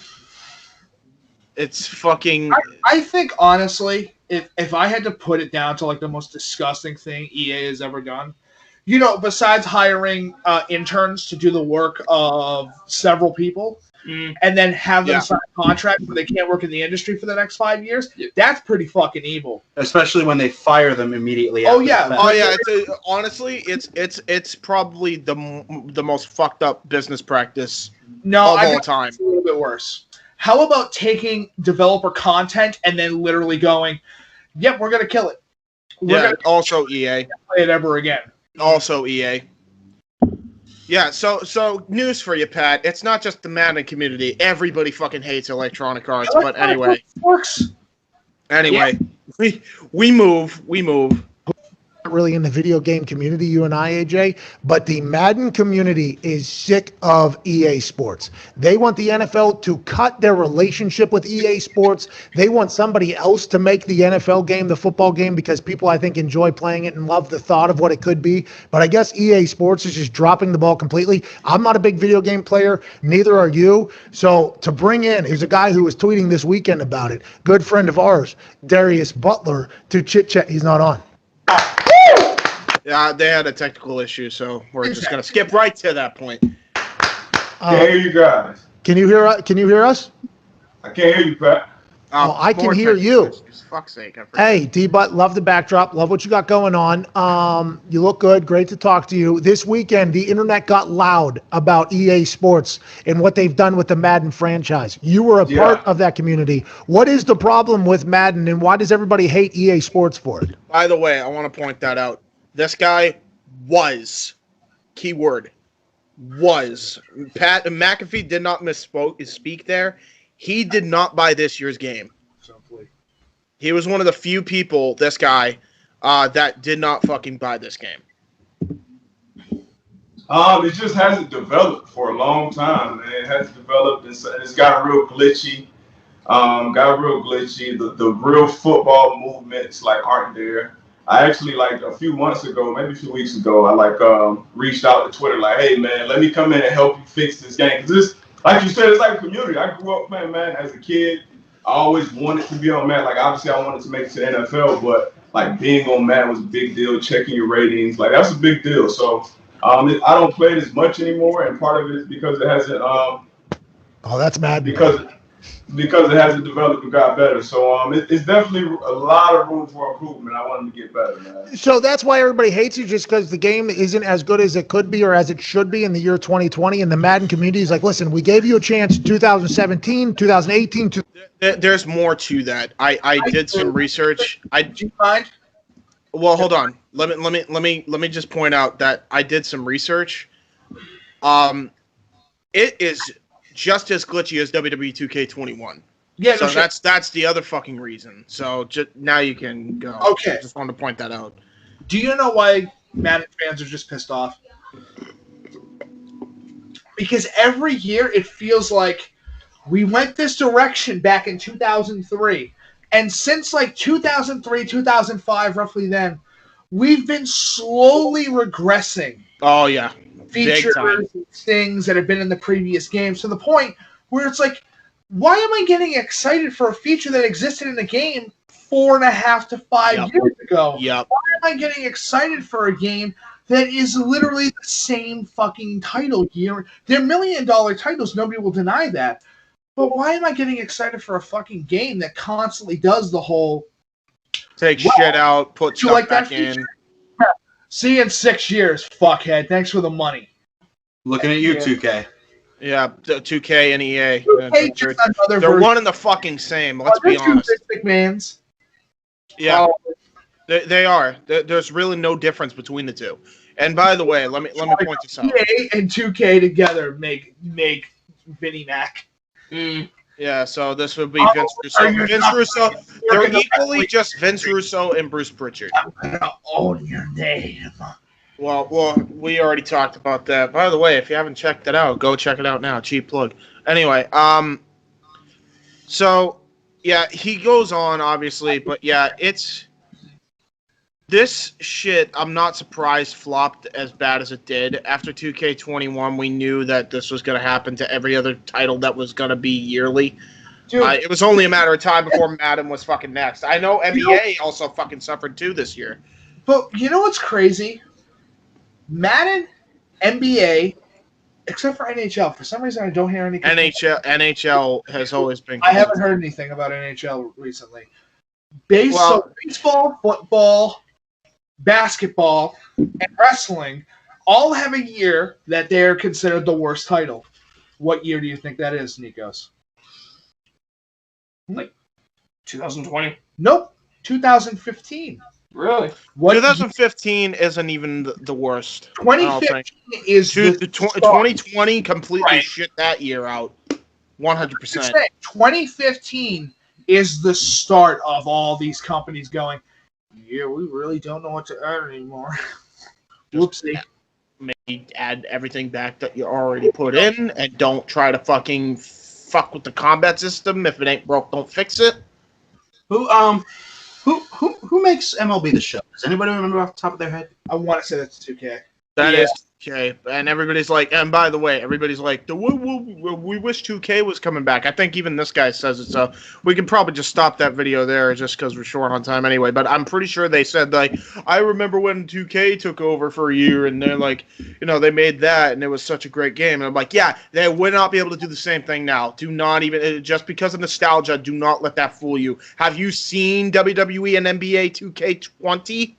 It's fucking. I think honestly, if I had to put it down to like the most disgusting thing EA has ever done, you know, besides hiring interns to do the work of several people, and then have them sign a contract where they can't work in the industry for the next 5 years, that's pretty fucking evil. Especially when they fire them immediately. Oh after yeah, the fact. Honestly, it's probably the most fucked up business practice of all time. It's a little bit worse. How about taking developer content and then literally going, "Yep, we're gonna kill it." Also EA. Play it ever again. Also EA. Yeah, so news for you, Pat. It's not just the Madden community. Everybody fucking hates Electronic Arts, but anyway. Works. Anyway, we move. Really in the video game community, you and I, AJ, but the Madden community is sick of EA Sports. They want the NFL to cut their relationship with EA Sports. They want somebody else to make the NFL game, the football game, because people, I think, enjoy playing it and love the thought of what it could be. But I guess EA Sports is just dropping the ball completely. I'm not a big video game player. Neither are you. So to bring in, there's a guy who was tweeting this weekend about it, good friend of ours, Darius Butler, to chit-chat. He's not on. Yeah, they had a technical issue, so we're just gonna skip right to that point. Can't hear you guys. Can you hear us? I can't hear you, Pat. Oh, I can more hear attention, you. Chris. Fuck's sake. I forgot. Hey, D-Butt, love the backdrop. Love what you got going on. You look good. Great to talk to you. This weekend, the internet got loud about EA Sports and what they've done with the Madden franchise. You were a part of that community. What is the problem with Madden, and why does everybody hate EA Sports for it? By the way, I want to point that out. This guy was, keyword, was. Pat McAfee did not speak there. He did not buy this year's game. He was one of the few people, this guy, that did not fucking buy this game. It just hasn't developed for a long time, man. It hasn't developed. It's got real glitchy. The real football movements aren't there. I actually a few months ago, maybe a few weeks ago, I reached out to Twitter hey man, let me come in and help you fix this game. Cause this, like you said, it's like a community. I grew up playing Madden as a kid. I always wanted to be on Madden. Obviously I wanted to make it to the NFL, but being on Madden was a big deal. Checking your ratings, that's a big deal. So I don't play it as much anymore, and part of it is because it hasn't. That's mad. Because it hasn't developed and got better. So it's definitely a lot of room for improvement. I want them to get better, man. So that's why everybody hates you, just because the game isn't as good as it could be or as it should be in the year 2020. And the Madden community is listen, we gave you a chance in 2017, 2018. There's more to that. I did some research. Did you find? Well, hold on. Let me just point out that I did some research. It is just as glitchy as WWE 2K21. Yeah, so that's the other fucking reason. So now you can go. Okay. I just wanted to point that out. Do you know why Madden fans are just pissed off? Because every year it feels like we went this direction back in 2003. And since 2003, 2005, roughly then, we've been slowly regressing. Oh, yeah. Features, things that have been in the previous games, to the point where it's why am I getting excited for a feature that existed in the game 4.5 to 5 years ago? Yep. Why am I getting excited for a game that is literally the same fucking title year? They're $1 million titles, nobody will deny that. But why am I getting excited for a fucking game that constantly does the whole take shit out, put stuff back in? See you in 6 years, fuckhead. Thanks for the money. Looking at you, 2K. Yeah, 2K and EA. 2K they're one and the fucking same. Let's be honest. McMahon's. Yeah, they are. There's really no difference between the two. And by the way, let me point this out. EA and 2K together make Vinnie Mac. Yeah, so this would be Vince Russo. Vince Russo. They're equally just Vince Russo and Bruce Pritchard. I'm gonna own your name. Well, we already talked about that. By the way, if you haven't checked it out, go check it out now. Cheap plug. Anyway, so yeah, he goes on obviously, but yeah, it's this shit. I'm not surprised flopped as bad as it did. After 2K21, we knew that this was going to happen to every other title that was going to be yearly. It was only a matter of time before Madden was fucking next. I know NBA also fucking suffered too this year. But you know what's crazy? Madden, NBA, except for NHL. For some reason, I don't hear anything. NHL has always been. I haven't heard anything about NHL recently. Baseball, football, basketball, and wrestling all have a year that they're considered the worst title. What year do you think that is, Nikos? 2020? Nope, 2015. Really? 2015 isn't even the worst. 2015 is 2020 completely shit that year out. 100%. 2015 is the start of all these companies going, yeah, we really don't know what to add anymore. Whoopsie. Maybe add everything back that you already put in, and don't try to fucking fuck with the combat system. If it ain't broke, don't fix it. Who makes MLB The Show? Does anybody remember off the top of their head? I want to say that's 2K. That is 2K, and everybody's like, and by the way, everybody's like, we wish 2K was coming back. I think even this guy says it, so we can probably just stop that video there just because we're short on time anyway. But I'm pretty sure they said, like, I remember when 2K took over for a year, and they're like, they made that, and it was such a great game. And I'm like, yeah, they would not be able to do the same thing now. Do not even, just because of nostalgia, do not let that fool you. Have you seen WWE and NBA 2K20?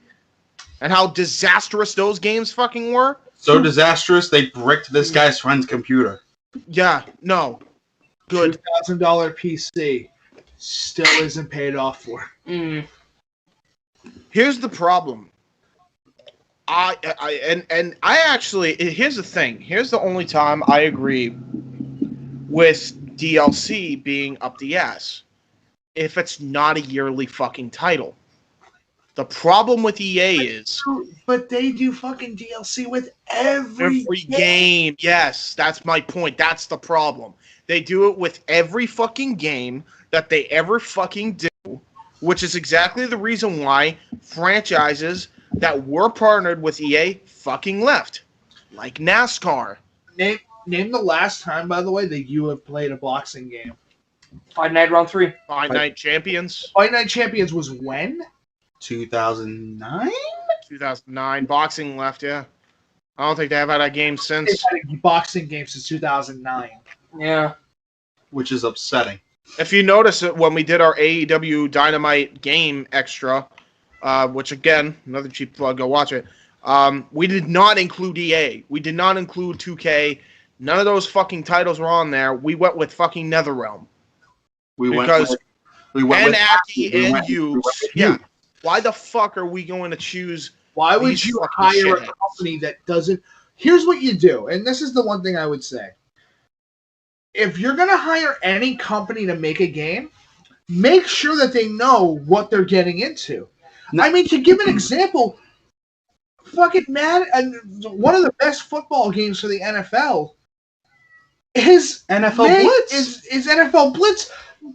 And how disastrous those games fucking were? So disastrous, they bricked this guy's friend's computer. Yeah, no. Good. $2,000 PC still isn't paid off for. Here's the problem. I actually, here's the thing. Here's the only time I agree with DLC being up the ass. If it's not a yearly fucking title. The problem with EA is... But they do fucking DLC with every game. Yes, that's my point. That's the problem. They do it with every fucking game that they ever fucking do, which is exactly the reason why franchises that were partnered with EA fucking left. Like NASCAR. Name the last time, by the way, that you have played a boxing game. Fight Night Round 3. Fight Night Champions. Fight Night Champions was when? 2009? 2009. Boxing left, yeah. I don't think they have had a game since. They've had a boxing game since 2009. Yeah. Which is upsetting. If you notice it, when we did our AEW Dynamite game extra, which again, another cheap plug, go watch it, we did not include EA. We did not include 2K. None of those fucking titles were on there. We went with fucking NetherRealm. We went with Aki and you. Yeah. Why the fuck are we going to choose? Why would you hire a company that doesn't? Here's what you do, and this is the one thing I would say. If you're going to hire any company to make a game, make sure that they know what they're getting into. I mean, to give an example, fucking one of the best football games for the NFL is NFL Blitz. Is NFL Blitz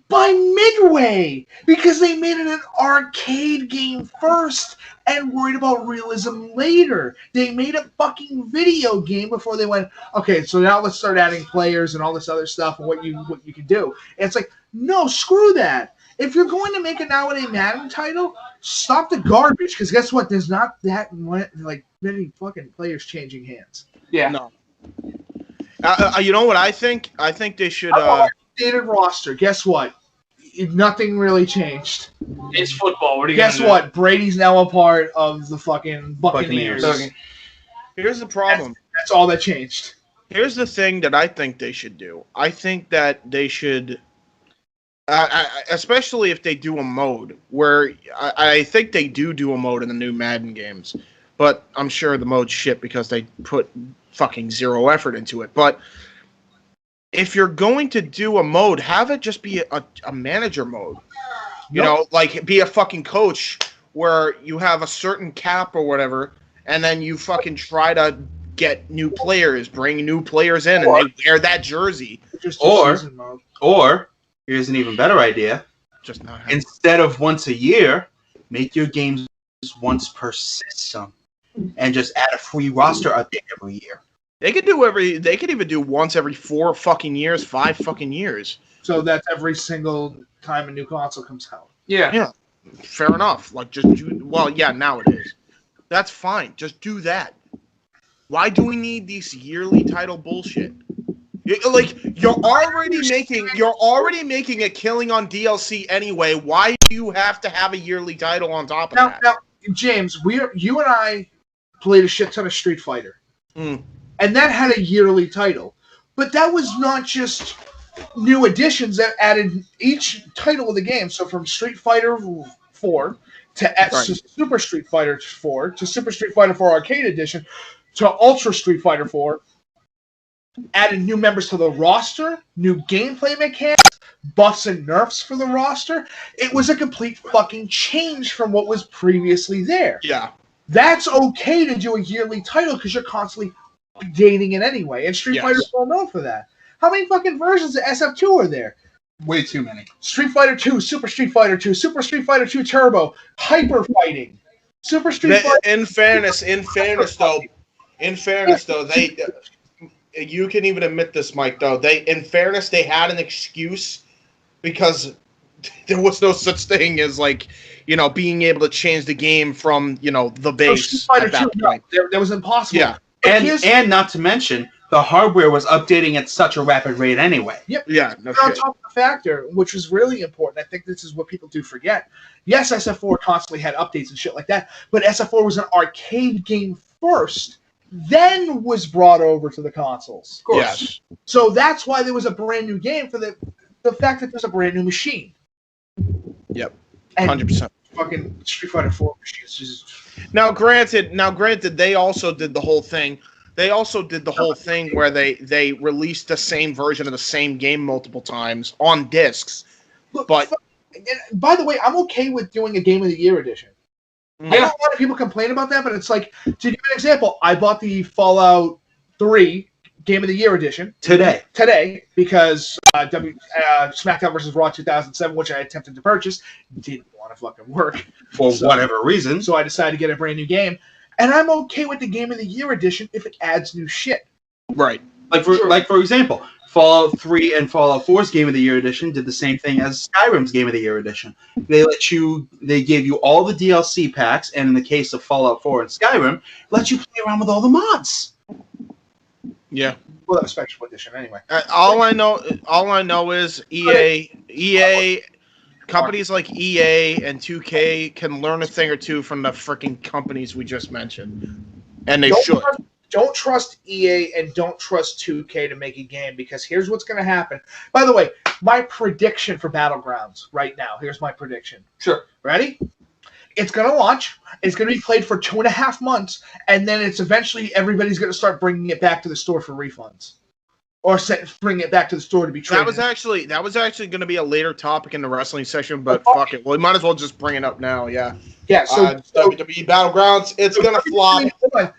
by Midway, because they made it an arcade game first and worried about realism later. They made a fucking video game before they went, okay, so now let's start adding players and all this other stuff and what you can do. And it's like, no, screw that. If you're going to make a nowadays Madden title, stop the garbage, because guess what? There's not that many fucking players changing hands. Yeah. No. You know what I think? I think they should... Updated roster. Guess what? Nothing really changed. It's football. What are you Guess gonna do? what? Brady's now a part of the fucking Buccaneers. Here's the problem. That's all that changed. Here's the thing that I think they should do. I think that they should, especially if they do a mode, where I think they do a mode in the new Madden games, but I'm sure the mode's shit because they put fucking zero effort into it. But if you're going to do a mode, have it just be a manager mode. You know, like be a fucking coach where you have a certain cap or whatever, and then you fucking try to get new players, bring new players in, and they wear that jersey. Or here's an even better idea. Just not instead of once a year, make your games once per system, and just add a free roster update every year. They could even do once every 4 fucking years, 5 fucking years. So that's every single time a new console comes out. Yeah. Yeah. Fair enough. Like now it is. That's fine. Just do that. Why do we need these yearly title bullshit? You're already making a killing on DLC anyway. Why do you have to have a yearly title on top of that? Now, James, you and I played a shit ton of Street Fighter. And that had a yearly title. But that was not just new additions that added each title of the game. So from Street Fighter 4 to Super Street Fighter 4 to Super Street Fighter 4 Arcade Edition to Ultra Street Fighter 4, added new members to the roster, new gameplay mechanics, buffs and nerfs for the roster. It was a complete fucking change from what was previously there. Yeah. That's okay to do a yearly title because you're constantly updating it anyway. And Street Fighter's well known for that. How many fucking versions of SF2 are there? Way too many. Street Fighter 2, Super Street Fighter 2, Super Street Fighter 2 Turbo, Hyper Fighting, Super Street Fighter. In fairness, though, In fairness, though, you can even admit this, Mike. Though in fairness, they had an excuse because there was no such thing as being able to change the game from the base at that point. That was impossible. Yeah, and not to mention the hardware was updating at such a rapid rate anyway. Yep. Yeah. No on shit. top of the factor, which was really important, I think this is what people do forget. Yes, SF4 constantly had updates and shit like that, but SF4 was an arcade game first, then was brought over to the consoles. Of course. Yes. So that's why there was a brand new game for the fact that there's a brand new machine. Yep. And 100%. Fucking Street Fighter 4 machines. Just... Now, granted, they also did the whole thing. They also did the whole thing where they released the same version of the same game multiple times on discs. Look, but by the way, I'm okay with doing a Game of the Year edition. I know a lot of people complain about that, but it's like, to give you an example, I bought the Fallout 3 Game of the Year edition today because SmackDown vs. Raw 2007, which I attempted to purchase, didn't want to fucking work for whatever reason. So I decided to get a brand new game, and I'm okay with the Game of the Year edition if it adds new shit. Right. Like for example, Fallout 3 and Fallout 4's Game of the Year edition did the same thing as Skyrim's Game of the Year edition. They gave you all the DLC packs, and in the case of Fallout 4 and Skyrim, let you play around with all the mods. Yeah. Well, that was special edition anyway. All I know is EA, companies like EA and 2K can learn a thing or two from the freaking companies we just mentioned, and they should. Don't trust EA and don't trust 2K to make a game, because here's what's going to happen. By the way, my prediction for Battlegrounds right now. Here's my prediction. Sure. Ready? It's going to launch. It's going to be played for 2.5 months, and then it's eventually everybody's going to start bringing it back to the store for refunds, or bring it back to the store to be traded. That was actually going to be a later topic in the wrestling session, but fuck it. Well, we might as well just bring it up now. Yeah. Yeah. So WWE Battlegrounds, it's going to flop.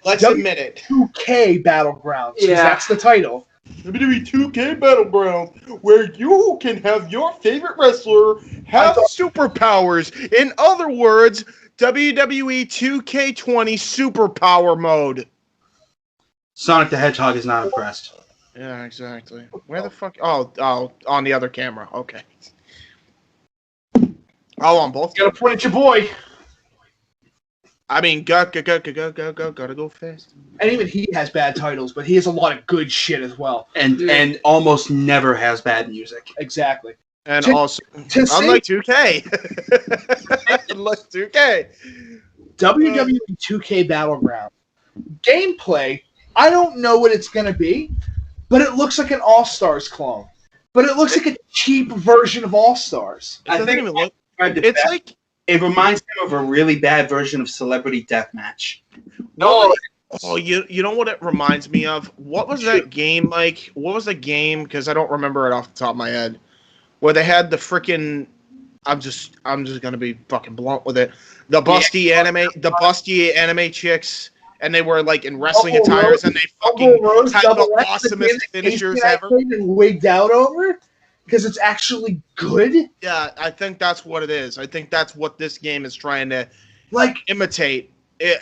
Let's admit it. 2K Battlegrounds. Yeah. That's the title. WWE 2K Battlegrounds, where you can have your favorite wrestler have superpowers. In other words, WWE 2K20 Superpower Mode. Sonic the Hedgehog is not impressed. Yeah, exactly. Where the fuck? Oh, on the other camera. Okay. Oh, on both. You gotta point at your boy. I mean, gotta go fast. And even he has bad titles, but he has a lot of good shit as well. And almost never has bad music. Exactly. And also, unlike 2K. Unlike 2K. WWE 2K Battleground. Gameplay, I don't know what it's going to be, but it looks like an All-Stars clone. But it looks like a cheap version of All-Stars. I think it's like... It reminds me of a really bad version of Celebrity Deathmatch. No. Oh, you know what it reminds me of? What was that game like? What was the game? Because I don't remember it off the top of my head. Where they had the freaking... I'm just gonna be fucking blunt with it. The busty anime chicks, and they were like in wrestling attires, and they fucking had the awesomest finishers ever. And wigged out over, because it's actually good. Yeah, I think that's what it is. I think that's what this game is trying to imitate.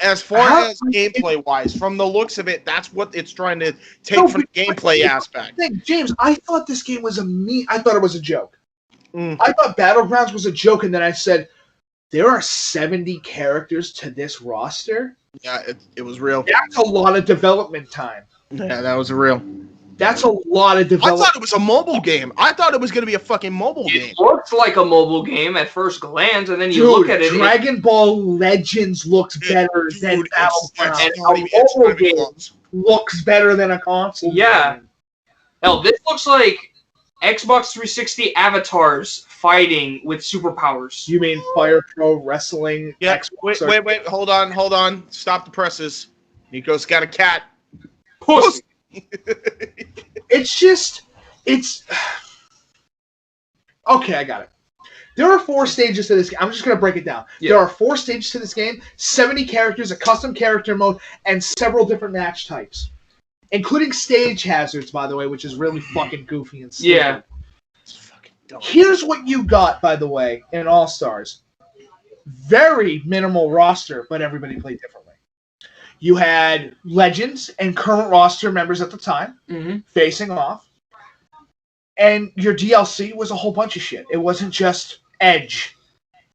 As far as gameplay wise, from the looks of it, that's what it's trying to take from the gameplay aspect. James, I thought this game was I thought it was a joke. I thought Battlegrounds was a joke, and then I said, there are 70 characters to this roster? Yeah, it was real. That's a lot of development time. Yeah, that was real. That's a lot of development. I thought it was a mobile game. I thought it was going to be a fucking mobile game. It looks like a mobile game at first glance, and then you look at it. Dragon Ball Legends looks better than Battlegrounds. And a mobile game looks better than a console. Yeah. game. Hell, this looks like Xbox 360 avatars fighting with superpowers. You mean Fire Pro Wrestling? Yeah. Xbox Wait. Hold on. Stop the presses. Nico's got a cat. Pussy. It's okay, I got it. There are 4 stages to this game. I'm just going to break it down. Yeah. There are 4 stages to this game, 70 characters, a custom character mode, and several different match types. Including stage hazards, by the way, which is really fucking goofy and stupid. Yeah. It's fucking dumb. Here's what you got, by the way, in All-Stars. Very minimal roster, but everybody played differently. You had legends and current roster members at the time facing off. And your DLC was a whole bunch of shit. It wasn't just Edge.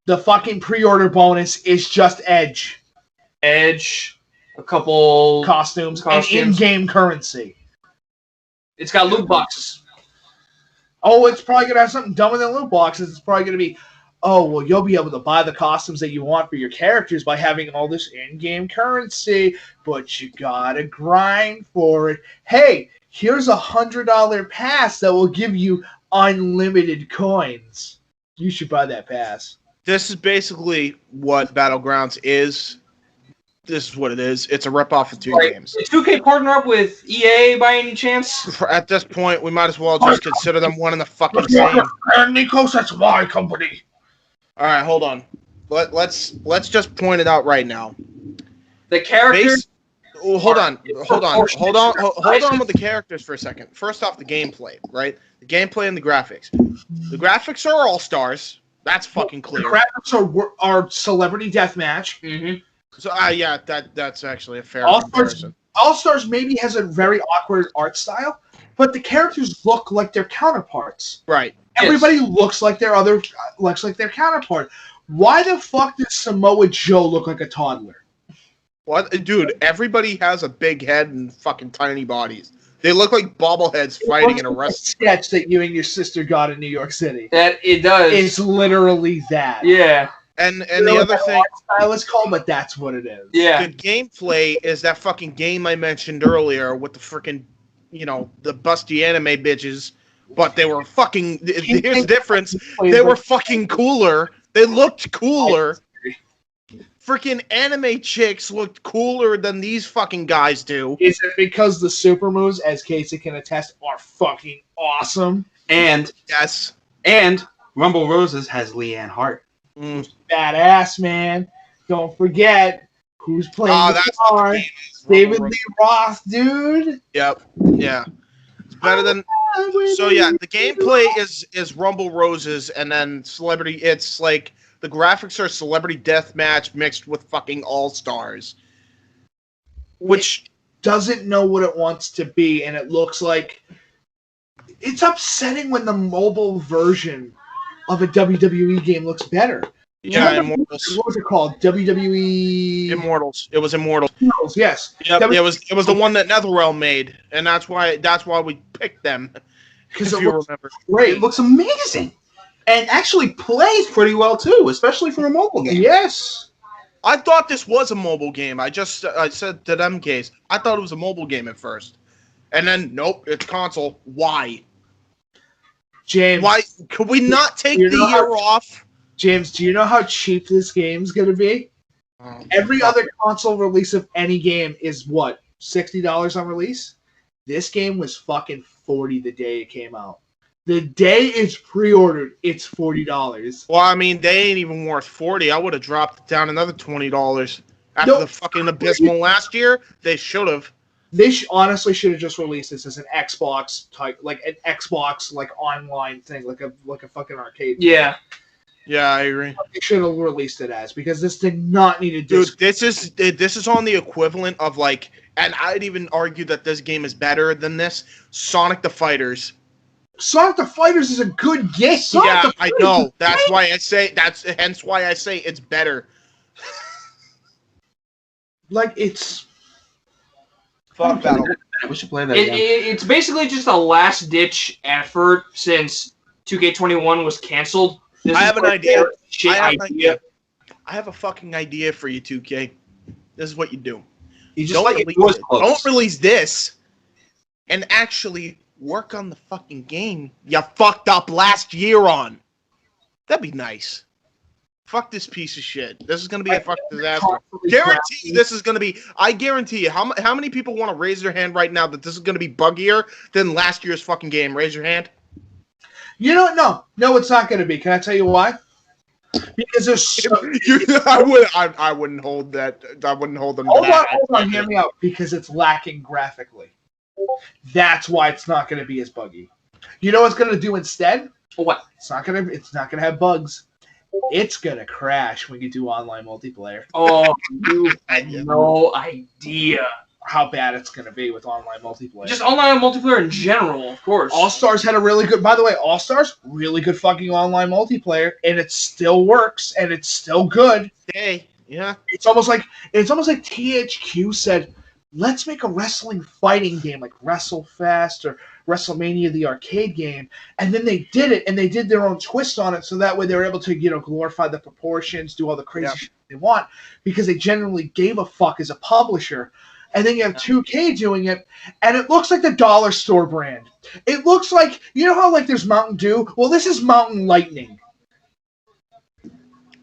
The fucking pre-order bonus is just Edge. Edge, a couple costumes. And in-game currency. It's got loot boxes. Oh, it's probably going to have something dumber than loot boxes. It's probably going to be, oh, well, you'll be able to buy the costumes that you want for your characters by having all this in-game currency, but you got to grind for it. Hey, here's a $100 pass that will give you unlimited coins. You should buy that pass. This is basically what Battlegrounds is. This is what it is. It's a ripoff of two games. Did 2K partner up with EA by any chance? At this point, we might as well just consider them one and the fucking same. And Nikos, that's my company. All right, hold on. Let's just point it out right now. The characters. Hold on with the characters for a second. First off, the gameplay, right? The gameplay and the graphics. The graphics are all stars. That's fucking clear. The graphics are celebrity deathmatch. Mm-hmm. So yeah, that's actually a fair comparison. All-Stars maybe has a very awkward art style, but the characters look like their counterparts. Right. Everybody looks like their counterpart. Why the fuck does Samoa Joe look like a toddler? What, dude? Everybody has a big head and fucking tiny bodies. They look like bobbleheads fighting in a wrestling sketch that you and your sister got in New York City. That it does. It's literally that. Yeah. And the other thing, style is called, but that's what it is. Yeah. The gameplay is that fucking game I mentioned earlier with the freaking, the busty anime bitches. But they were fucking. Here's the difference. They were fucking cooler. They looked cooler. Freaking anime chicks looked cooler than these fucking guys do. Is it because the super moves, as Casey can attest, are fucking awesome? And yes. And Rumble Roses has Leanne Hart. Badass, man. Don't forget who's playing the guitar. David Lee Roth, dude. Yep. Yeah. It's better than. So yeah, the gameplay is Rumble Roses, and then celebrity. It's like the graphics are celebrity deathmatch mixed with fucking all stars, which doesn't know what it wants to be, and it looks like it's upsetting when the mobile version of a WWE game looks better. Yeah, Immortals. What was it called? WWE Immortals. It was Immortals. Immortals, yes. Yep, it was the one that NetherRealm made, and that's why we picked them. Because if you remember, great. It looks amazing, and actually plays pretty well too, especially for a mobile game. Yes. I thought this was a mobile game. I said to them, case I thought it was a mobile game at first, and then nope, it's console. Why? James, why could we not take the year off? James, do you know how cheap this game's going to be? Every other console release of any game is what? $60 on release? This game was fucking $40 the day it came out. The day it's pre-ordered, it's $40. Well, I mean, they ain't even worth $40. I would have dropped it down another $20 after the fucking abysmal last year. They should have. They honestly should have just released this as an Xbox type, like an Xbox like online thing, like a fucking arcade. Yeah. Yeah, I agree. They should have released it as, because this did not need a disc. Dude, this is on the equivalent of like, and I'd even argue that this game is better than this, Sonic the Fighters. Sonic the Fighters is a good game. Yeah, I know. That's why I say hence why I say it's better. Like it's fuck battle. We should play that. It's basically just a last ditch effort since 2K21 was canceled. I have an idea. I have a fucking idea for you, 2K. This is what you do. You just don't release this, and actually work on the fucking game you fucked up last year on. That'd be nice. Fuck this piece of shit. This is gonna be a fucking disaster. Guarantee this is gonna be. I guarantee you. How many people want to raise their hand right now that this is gonna be buggier than last year's fucking game? Raise your hand. You know, no, it's not going to be. Can I tell you why? Because there's so... I wouldn't hold that. I wouldn't hold them. Hold on, hear me out. Because it's lacking graphically. That's why it's not going to be as buggy. You know what's going to do instead? What? It's not going to have bugs. it's gonna crash when you do online multiplayer. Oh, you had no idea how bad it's gonna be with online multiplayer. Just online multiplayer in general, of course. All Stars had a really good. By the way, All Stars really good fucking online multiplayer, and it still works, and it's still good. Hey, yeah. It's almost like THQ said, let's make a wrestling fighting game like WrestleFest or WrestleMania, the arcade game, and then they did it, and they did their own twist on it, so that way they were able to, glorify the proportions, do all the crazy shit they want, because they genuinely gave a fuck as a publisher. And then you have 2K doing it, and it looks like the dollar store brand. It looks like, you know how like there's Mountain Dew? Well, this is Mountain Lightning.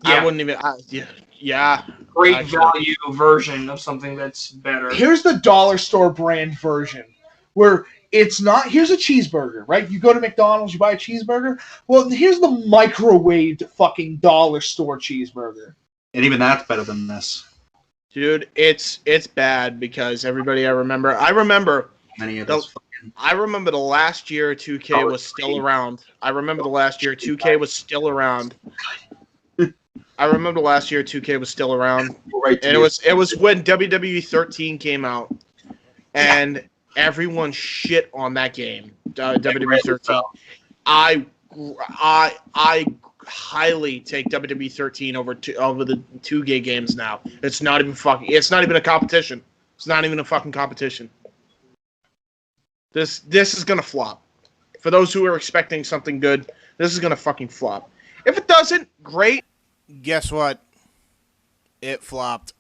I wouldn't even. Yeah. Great value version of something that's better. Here's the dollar store brand version, where it's not. Here's a cheeseburger, right? You go to McDonald's, you buy a cheeseburger. Well, here's the microwaved fucking dollar store cheeseburger. And even that's better than this. Dude, it's bad because everybody I remember the last year 2K was still around. I remember the last year 2K was still around. And it was when WWE 13 came out, and everyone shit on that game, WWE 13. I highly take WWE 13 over the 2K games now. It's not even a competition. It's not even a fucking competition. This is gonna flop. For those who are expecting something good, this is gonna fucking flop. If it doesn't, great. Guess what? It flopped.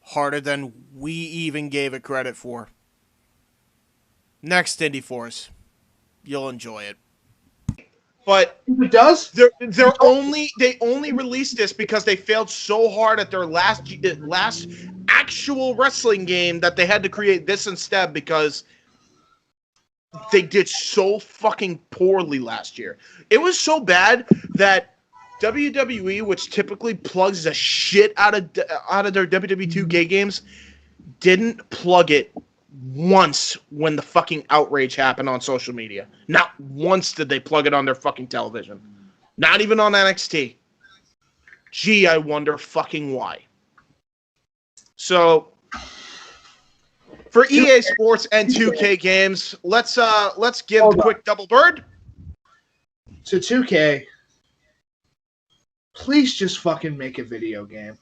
Harder than we even gave it credit for. Next Indy Force. You'll enjoy it. But it does. They only released this because they failed so hard at their last actual wrestling game that they had to create this instead because they did so fucking poorly last year. It was so bad that WWE, which typically plugs the shit out of their WWE 2K games, didn't plug it once when the fucking outrage happened on social media. Not once did they plug it on their fucking television. Not even on NXT. Gee, I wonder fucking why. So, for EA Sports and 2K games, let's give the quick double bird. So 2K, please just fucking make a video game.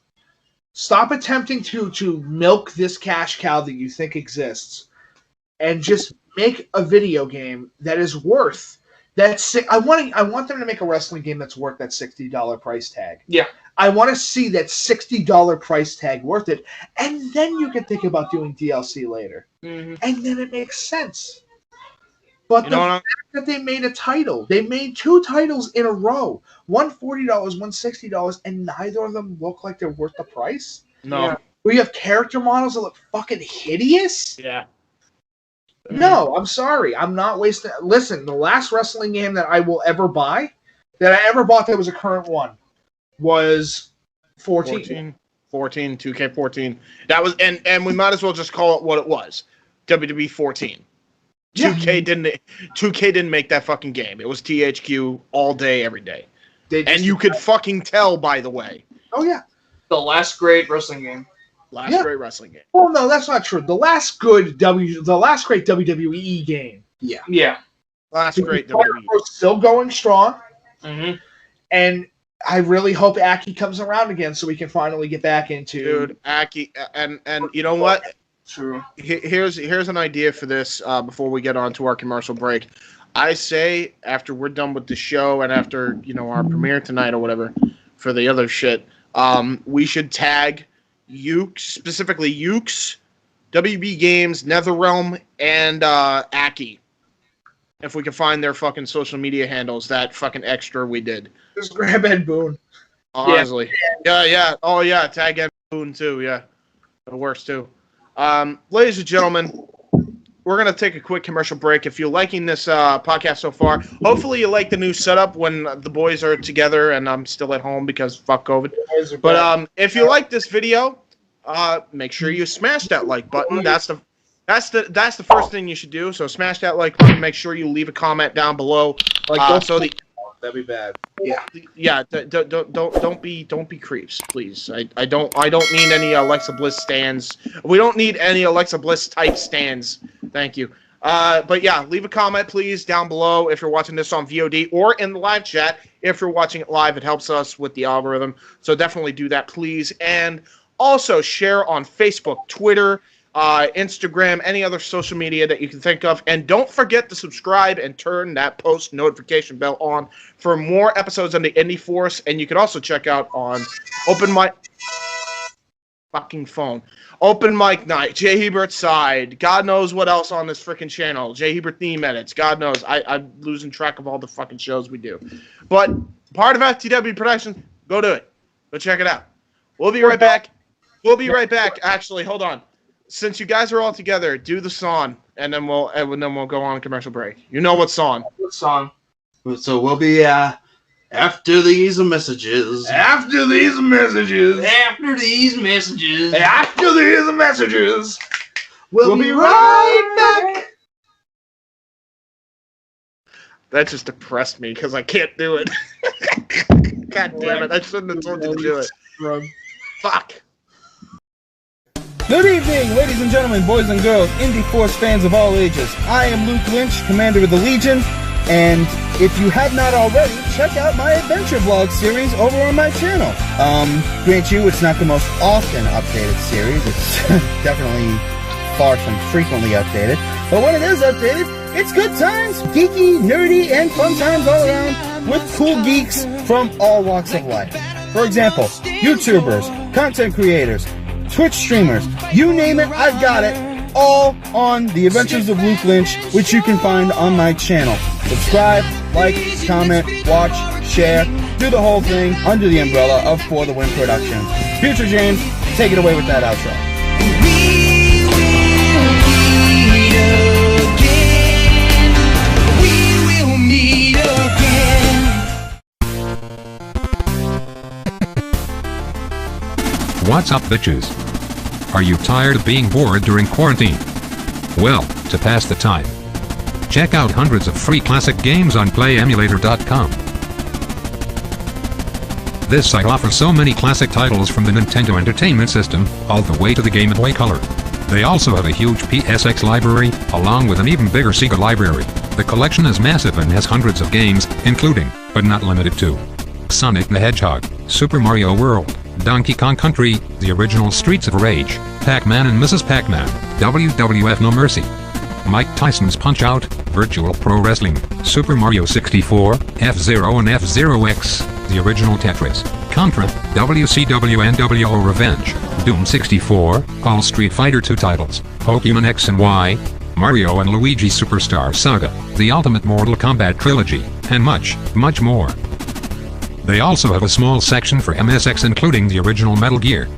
Stop attempting to milk this cash cow that you think exists, and just make a video game that is worth that. I want them to make a wrestling game that's worth that $60 price tag. Yeah, I want to see that $60 price tag worth it, and then you can think about doing DLC later, and then it makes sense. But the fact that they made a title, they made 2 titles in a row, one $40, one $60, and neither of them look like they're worth the price. No. Yeah. We have character models that look fucking hideous. Yeah. No, I'm sorry. I'm not wasting. Listen, the last wrestling game that I will ever buy, that I ever bought that was a current one, was 14. 2K14. That was, and we might as well just call it what it was. WWE 14. 2K didn't make that fucking game. It was THQ all day, every day. And you could fucking tell, by the way. Oh, yeah. The last great wrestling game. Great wrestling game. Well, no, that's not true. The last great WWE game. Yeah. Yeah. Last great WWE. Still going strong. Mm-hmm. And I really hope Aki comes around again so we can finally get back into... Dude, Aki, and you know what? True. Here's an idea for this before we get on to our commercial break. I say after we're done with the show and after our premiere tonight or whatever for the other shit, we should tag Ukes, specifically Ukes, WB Games, NetherRealm, and Aki. If we can find their fucking social media handles, that fucking extra we did. Just grab Ed Boon. Honestly. Yeah. Oh yeah, tag Ed Boon too. Yeah, it works too. Ladies and gentlemen, we're going to take a quick commercial break. If you're liking this podcast so far, hopefully you like the new setup when the boys are together and I'm still at home because fuck COVID. But if you like this video, make sure you smash that like button. That's the first thing you should do. So smash that like button. Make sure you leave a comment down below. So That'd be bad. Yeah. Don't be creeps, please. I don't need any Alexa Bliss stands. We don't need any Alexa Bliss type stands. Thank you. But yeah, leave a comment, please, down below if you're watching this on VOD or in the live chat. If you're watching it live, it helps us with the algorithm. So definitely do that, please. And also share on Facebook, Twitter, Instagram, any other social media that you can think of. And don't forget to subscribe and turn that post notification bell on for more episodes on the Indy Force. And you can also check out on Open Mic... Fucking phone. Open Mic Night, Jay Hebert's Side, God knows what else on this freaking channel, Jay Hebert Theme Edits, God knows, I'm losing track of all the fucking shows we do. But part of FTW Productions, go do it. Go check it out. We'll be right back. Actually, hold on. Since you guys are all together, do the song, and then we'll go on a commercial break. You know what song? What song? So we'll be after these messages. After these messages. We'll be right back. That just depressed me because I can't do it. God damn it! I shouldn't have told you to do it. Fuck. Good evening, ladies and gentlemen, boys and girls, Indy Force fans of all ages. I am Luke Lynch, Commander of the Legion, and if you have not already, check out my adventure vlog series over on my channel. Grant you, it's not the most often updated series. It's definitely far from frequently updated. But when it is updated, it's good times, geeky, nerdy, and fun times all around with cool geeks from all walks of life. For example, YouTubers, content creators, Twitch streamers, you name it, I've got it, all on The Adventures of Luke Lynch, which you can find on my channel. Subscribe, like, comment, watch, share, do the whole thing under the umbrella of For the Win Productions. Future James, take it away with that outro. What's up, bitches? Are you tired of being bored during quarantine? Well, to pass the time, check out hundreds of free classic games on PlayEmulator.com. This site offers so many classic titles from the Nintendo Entertainment System, all the way to the Game Boy Color. They also have a huge PSX library, along with an even bigger Sega library. The collection is massive and has hundreds of games, including, but not limited to, Sonic the Hedgehog, Super Mario World, Donkey Kong Country, the original Streets of Rage, Pac-Man and Mrs. Pac-Man, WWF No Mercy, Mike Tyson's Punch-Out, Virtual Pro Wrestling, Super Mario 64, F-Zero and F-Zero X, the original Tetris, Contra, WCW NWO Revenge, Doom 64, all Street Fighter II titles, Pokemon X and Y, Mario and Luigi Superstar Saga, the Ultimate Mortal Kombat Trilogy, and much, much more. They also have a small section for MSX including the original Metal Gear.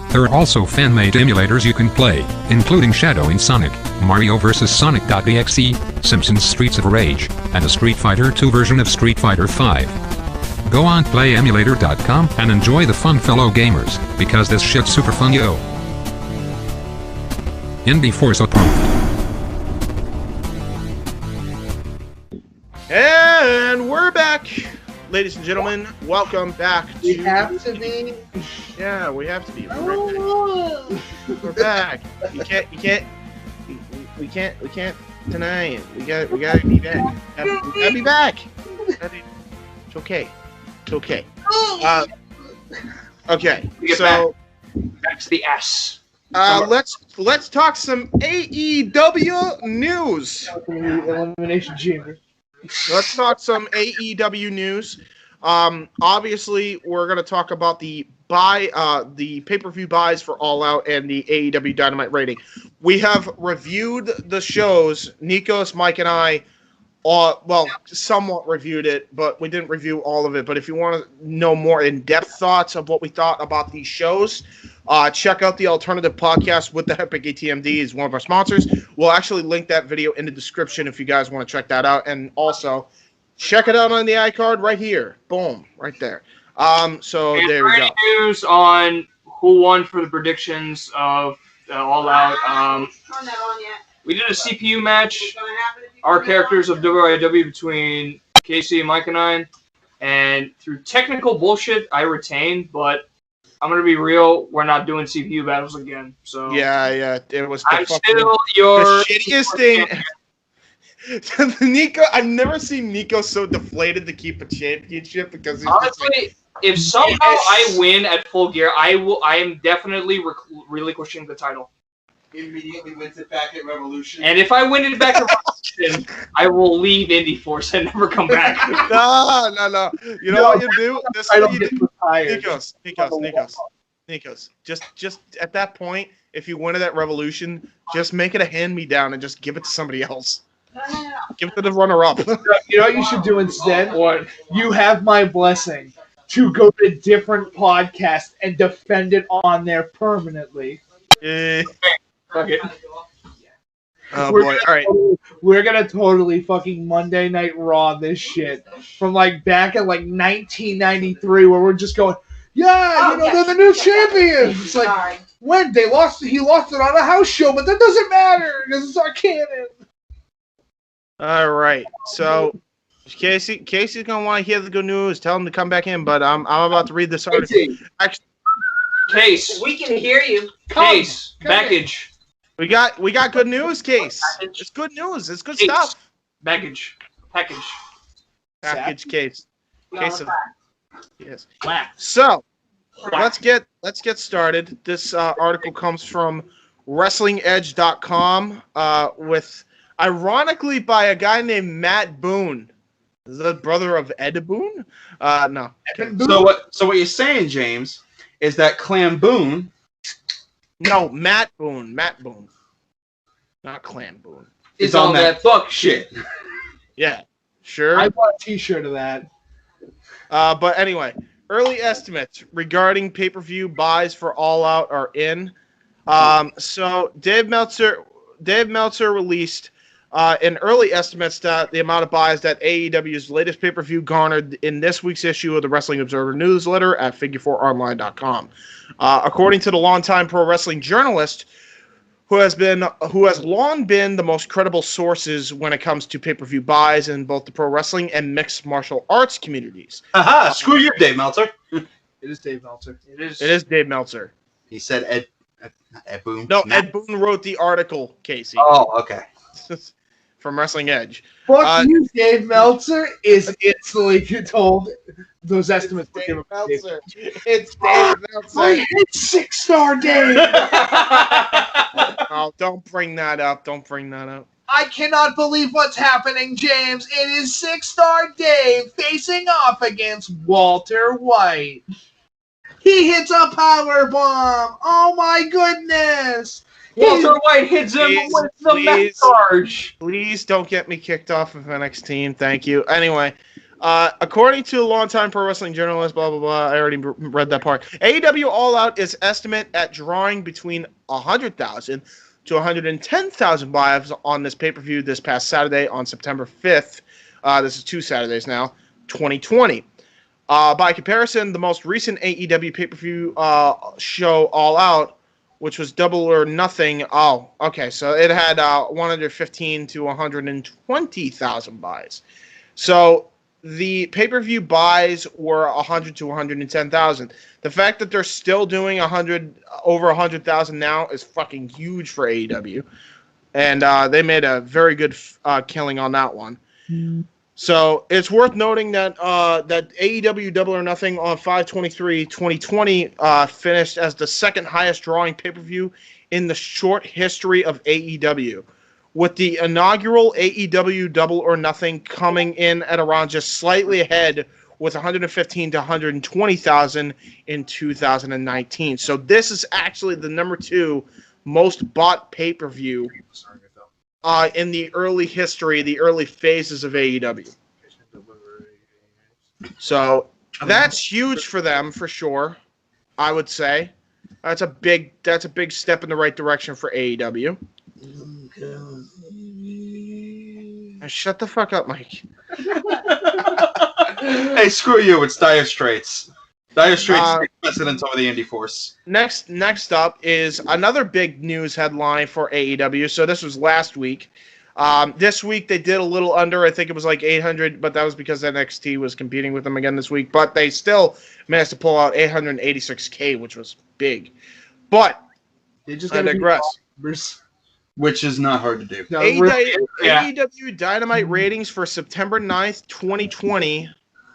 There are also fan-made emulators you can play, including Shadowing Sonic, Mario vs. Sonic.exe, Simpsons Streets of Rage, and a Street Fighter II version of Street Fighter V. Go on PlayEmulator.com and enjoy the fun, fellow gamers, because this shit's super fun, yo. Indy Force approved. And we're back. Ladies and gentlemen, welcome back to... We have to be? Yeah, we have to be. We're back. We can't deny it. We gotta be back. We gotta be back. It's okay. It's okay. Okay, so... That's the S. Let's talk some AEW news. Elimination Chamber. Let's talk some AEW news. Obviously, we're going to talk about the pay-per-view buys for All Out and the AEW Dynamite rating. We have reviewed the shows. Nikos, Mike, and I, somewhat reviewed it, but we didn't review all of it. But if you want to know more in-depth thoughts of what we thought about these shows, check out the Alternative Podcast with the Epic ATMD is one of our sponsors. We'll actually link that video in the description if you guys want to check that out. And also, check it out on the iCard right here. Boom, right there. So there we go. News on who won for the predictions of All Out. We did a CPU match. Our characters of WIW between Casey, Mike, and I. And through technical bullshit, I retained, but I'm going to be real, we're not doing CPU battles again. So Yeah, it was I'm still your the shittiest thing. Nico, I've never seen Nico so deflated to keep a championship because he's honestly, if somehow I win at Full Gear, I am definitely relinquishing the title. Immediately wins it back at Revolution. And if I win it back at Revolution, I will leave Indy Force and never come back. No. You know what you do? This is what you do. Nikos. Just at that point, if you win it at Revolution, just make it a hand-me-down and just give it to somebody else. No. Give it to the runner-up. You know what you should do instead? What? You have my blessing to go to a different podcast and defend it on there permanently. Fuck it. Oh boy! All right, we're gonna totally fucking Monday Night Raw this shit from like back at like 1993, where we're just going, they're the new champions. It's like when they lost, he lost it on a house show, but that doesn't matter because it's our canon. All right, so Casey's gonna want to hear the good news. Tell him to come back in, but I'm about to read this article. Actually, Case, we can hear you. Case, baggage. We got good news, Case. It's good news. It's good stuff. Package. Case. Yes. Wow. So let's get started. This article comes from WrestlingEdge.com with, ironically, by a guy named Matt Boone. Is that the brother of Ed Boone? No. So what you're saying, James, is that Clam Boone? No, Matt Boone. Not Clam Boone. It's all that fuck shit. Yeah, sure. I bought a t-shirt of that. But anyway, early estimates regarding pay-per-view buys for All Out are in. So Dave Meltzer released in early estimates that the amount of buys that AEW's latest pay-per-view garnered in this week's issue of the Wrestling Observer newsletter at Figure4Online.com. According to the longtime pro wrestling journalist, who has long been the most credible sources when it comes to pay-per-view buys in both the pro wrestling and mixed martial arts communities. Haha! Screw you, Dave Meltzer. It is Dave Meltzer. It is Dave Meltzer. He said Ed Boone. No, Ed Boone wrote the article, Casey. Oh, okay. From Wrestling Edge. Fuck you, Dave Meltzer is instantly told those estimates. Dave Meltzer. It's Dave Meltzer. I hate 6-star Dave. Oh, don't bring that up. I cannot believe what's happening, James. It is 6-star Dave facing off against Walter White. He hits a power bomb. Oh my goodness. Walter White hits him with the mech charge. Please don't get me kicked off of NXT. Thank you. Anyway, according to a longtime pro wrestling journalist, blah, blah, blah, I already read that part. AEW All Out is estimate at drawing between 100,000 to 110,000 buys on this pay-per-view this past Saturday on September 5th. This is 2 Saturdays now, 2020. By comparison, the most recent AEW pay-per-view show, All Out, which was Double or Nothing. Oh, okay. So it had 115 to 120,000 buys. So the pay-per-view buys were 100 to 110,000. The fact that they're still doing over 100,000 now is fucking huge for AEW, and they made a very good killing on that one. So it's worth noting that that AEW Double or Nothing on 5/23/2020 finished as the second highest drawing pay-per-view in the short history of AEW, with the inaugural AEW Double or Nothing coming in at around just slightly ahead with 115 to 120,000 in 2019. So this is actually the number 2 most bought pay-per-view in the early history, the early phases of AEW. So that's huge for them for sure. I would say that's a big step in the right direction for AEW. Shut the fuck up, Mike. Hey, screw you! It's Dire Straits. Dire Straits takes precedence over the Indy Force. Next up is another big news headline for AEW. So this was last week. This week they did a little under. I think it was like 800, but that was because NXT was competing with them again this week. But they still managed to pull out 886K, which was big. But they just I digress. Which is not hard to do. No, AEW Dynamite ratings for September 9th, 2020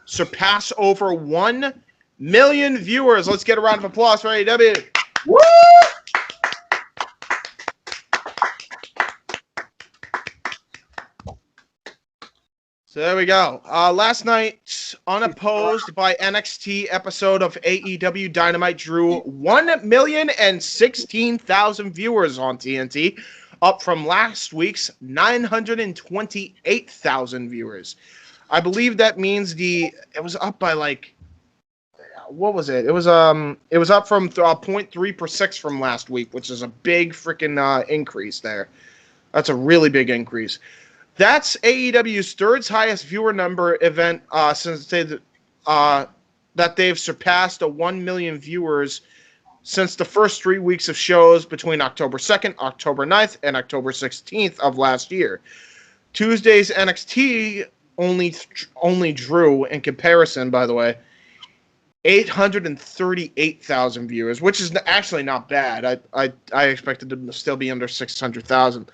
surpass over 1 million viewers. Let's get a round of applause for AEW. Woo! So there we go. Last night, unopposed by NXT episode of AEW Dynamite drew 1,016,000 viewers on TNT, up from last week's 928,000 viewers. I believe that means it was up by like, what was it? It was up from 0.3% from last week, which is a big freaking increase there. That's a really big increase. That's AEW's third highest viewer number event since that they've surpassed 1 million viewers since the first 3 weeks of shows between October 2nd, October 9th, and October 16th of last year. Tuesday's NXT only drew, in comparison, by the way, 838,000 viewers, which is actually not bad. I expected them to still be under 600,000.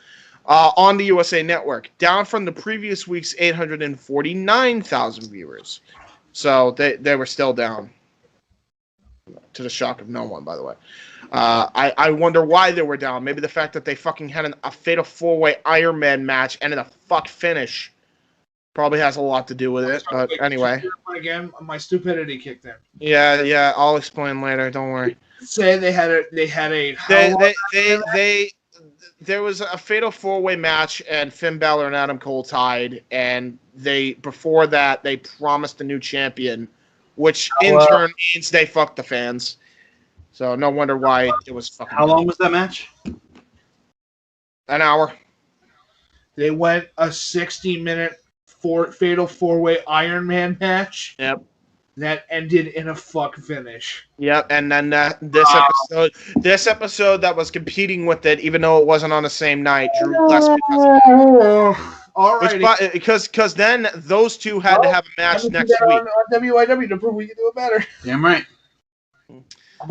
On the USA Network, down from the previous week's 849,000 viewers. So they were still down, to the shock of no one, by the way. I wonder why they were down. Maybe the fact that they fucking had a fatal 4-way Iron Man match and in a fuck finish probably has a lot to do with it. But anyway. Again, my stupidity kicked in. Yeah, I'll explain later. Don't worry. Say they had a there was a fatal 4-way match, and Finn Balor and Adam Cole tied, and before that they promised a new champion, which in turn means they fucked the fans. So no wonder why it was fucking. How long was that match? An hour. They went a 60-minute fatal 4-way Iron Man match. Yep. That ended in a fuck finish. Yep, and then this episode that was competing with it, even though it wasn't on the same night, drew less because then those two had to have a match next week. On WIW to prove we can do it better. Damn right.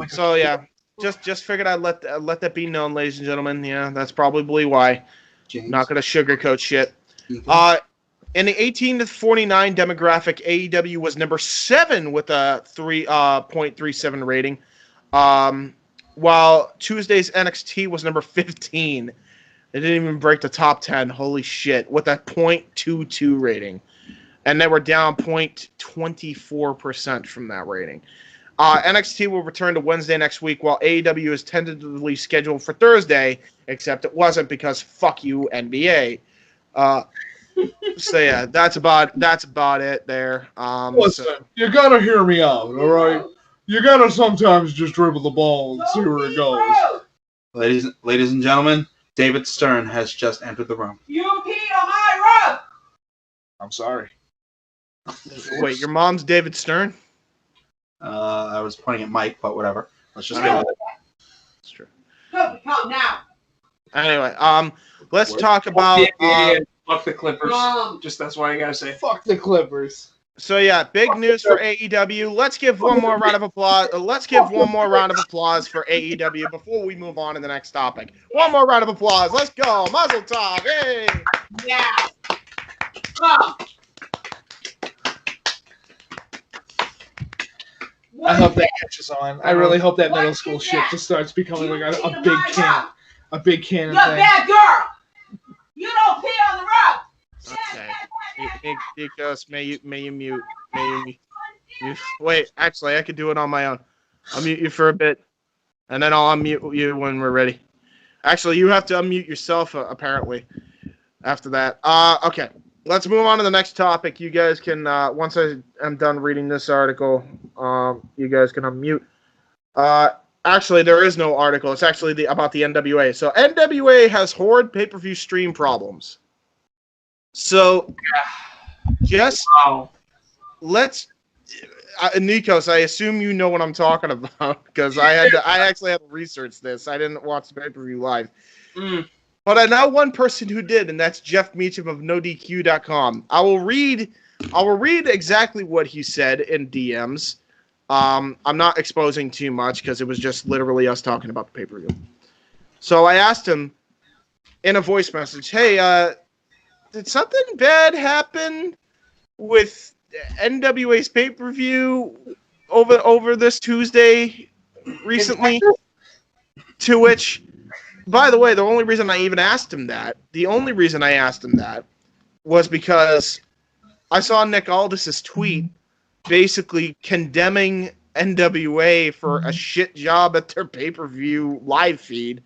So yeah, just figured I'd let that be known, ladies and gentlemen. Yeah, that's probably why. James. Not gonna sugarcoat shit. In the 18 to 49 demographic, AEW was number 7 with a 3.37 rating, while Tuesday's NXT was number 15. They didn't even break the top 10. Holy shit, with a 0.22 rating, and they were down 0.24% from that rating. NXT will return to Wednesday next week, while AEW is tentatively scheduled for Thursday, except it wasn't because fuck you, NBA. So yeah, that's about it there. Listen, you gotta hear me out, all right? You gotta sometimes just dribble the ball and see where it goes. Ladies and gentlemen, David Stern has just entered the room. You peed on my rug! I'm sorry. Wait, your mom's David Stern? I was pointing at Mike, but whatever. Let's just go with it. That's true. Come now. Anyway, let's talk about. Fuck the Clippers. Just that's why I gotta say. Fuck the Clippers. So yeah, big news for AEW. Let's give one more round of applause. For AEW before we move on to the next topic. One more round of applause. Let's go. Mazel tov. Hey. Yeah. Oh. I hope that catches on. I really hope that middle school shit just starts becoming like a big canon You're a thing. bad girl. You don't pee on the rug. Okay. Nikos, may you mute. Wait, actually, I could do it on my own. I'll mute you for a bit, and then I'll unmute you when we're ready. Actually, you have to unmute yourself, apparently, after that. Okay. Let's move on to the next topic. You guys can, once I am done reading this article, you guys can unmute. Actually, there is no article. It's actually about the NWA. So NWA has horde pay-per-view stream problems. So, let's... Nikos, I assume you know what I'm talking about, because I actually had to research this. I didn't watch the pay-per-view live. But I know one person who did, and that's Jeff Meacham of NoDQ.com. I will read exactly what he said in DMs. I'm not exposing too much because it was just literally us talking about the pay-per-view. So I asked him in a voice message, hey, did something bad happen with NWA's pay-per-view over this Tuesday recently? To which, by the way, the only reason I asked him that was because I saw Nick Aldis's tweet basically condemning NWA for a shit job at their pay-per-view live feed.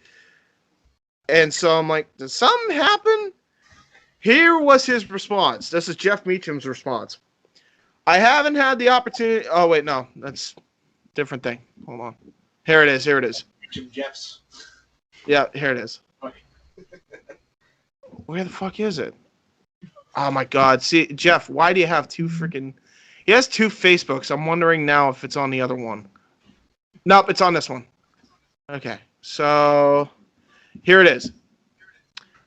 And so I'm like, did something happen? Here was his response. This is Jeff Meacham's response. I haven't had the opportunity. Oh, wait, no. That's a different thing. Hold on. Here it is. Meacham Jeff's. Yeah, here it is. Where the fuck is it? Oh, my God. See, Jeff, why do you have two freaking... He has two Facebooks. I'm wondering now if it's on the other one. Nope, it's on this one. Okay, so... Here it is.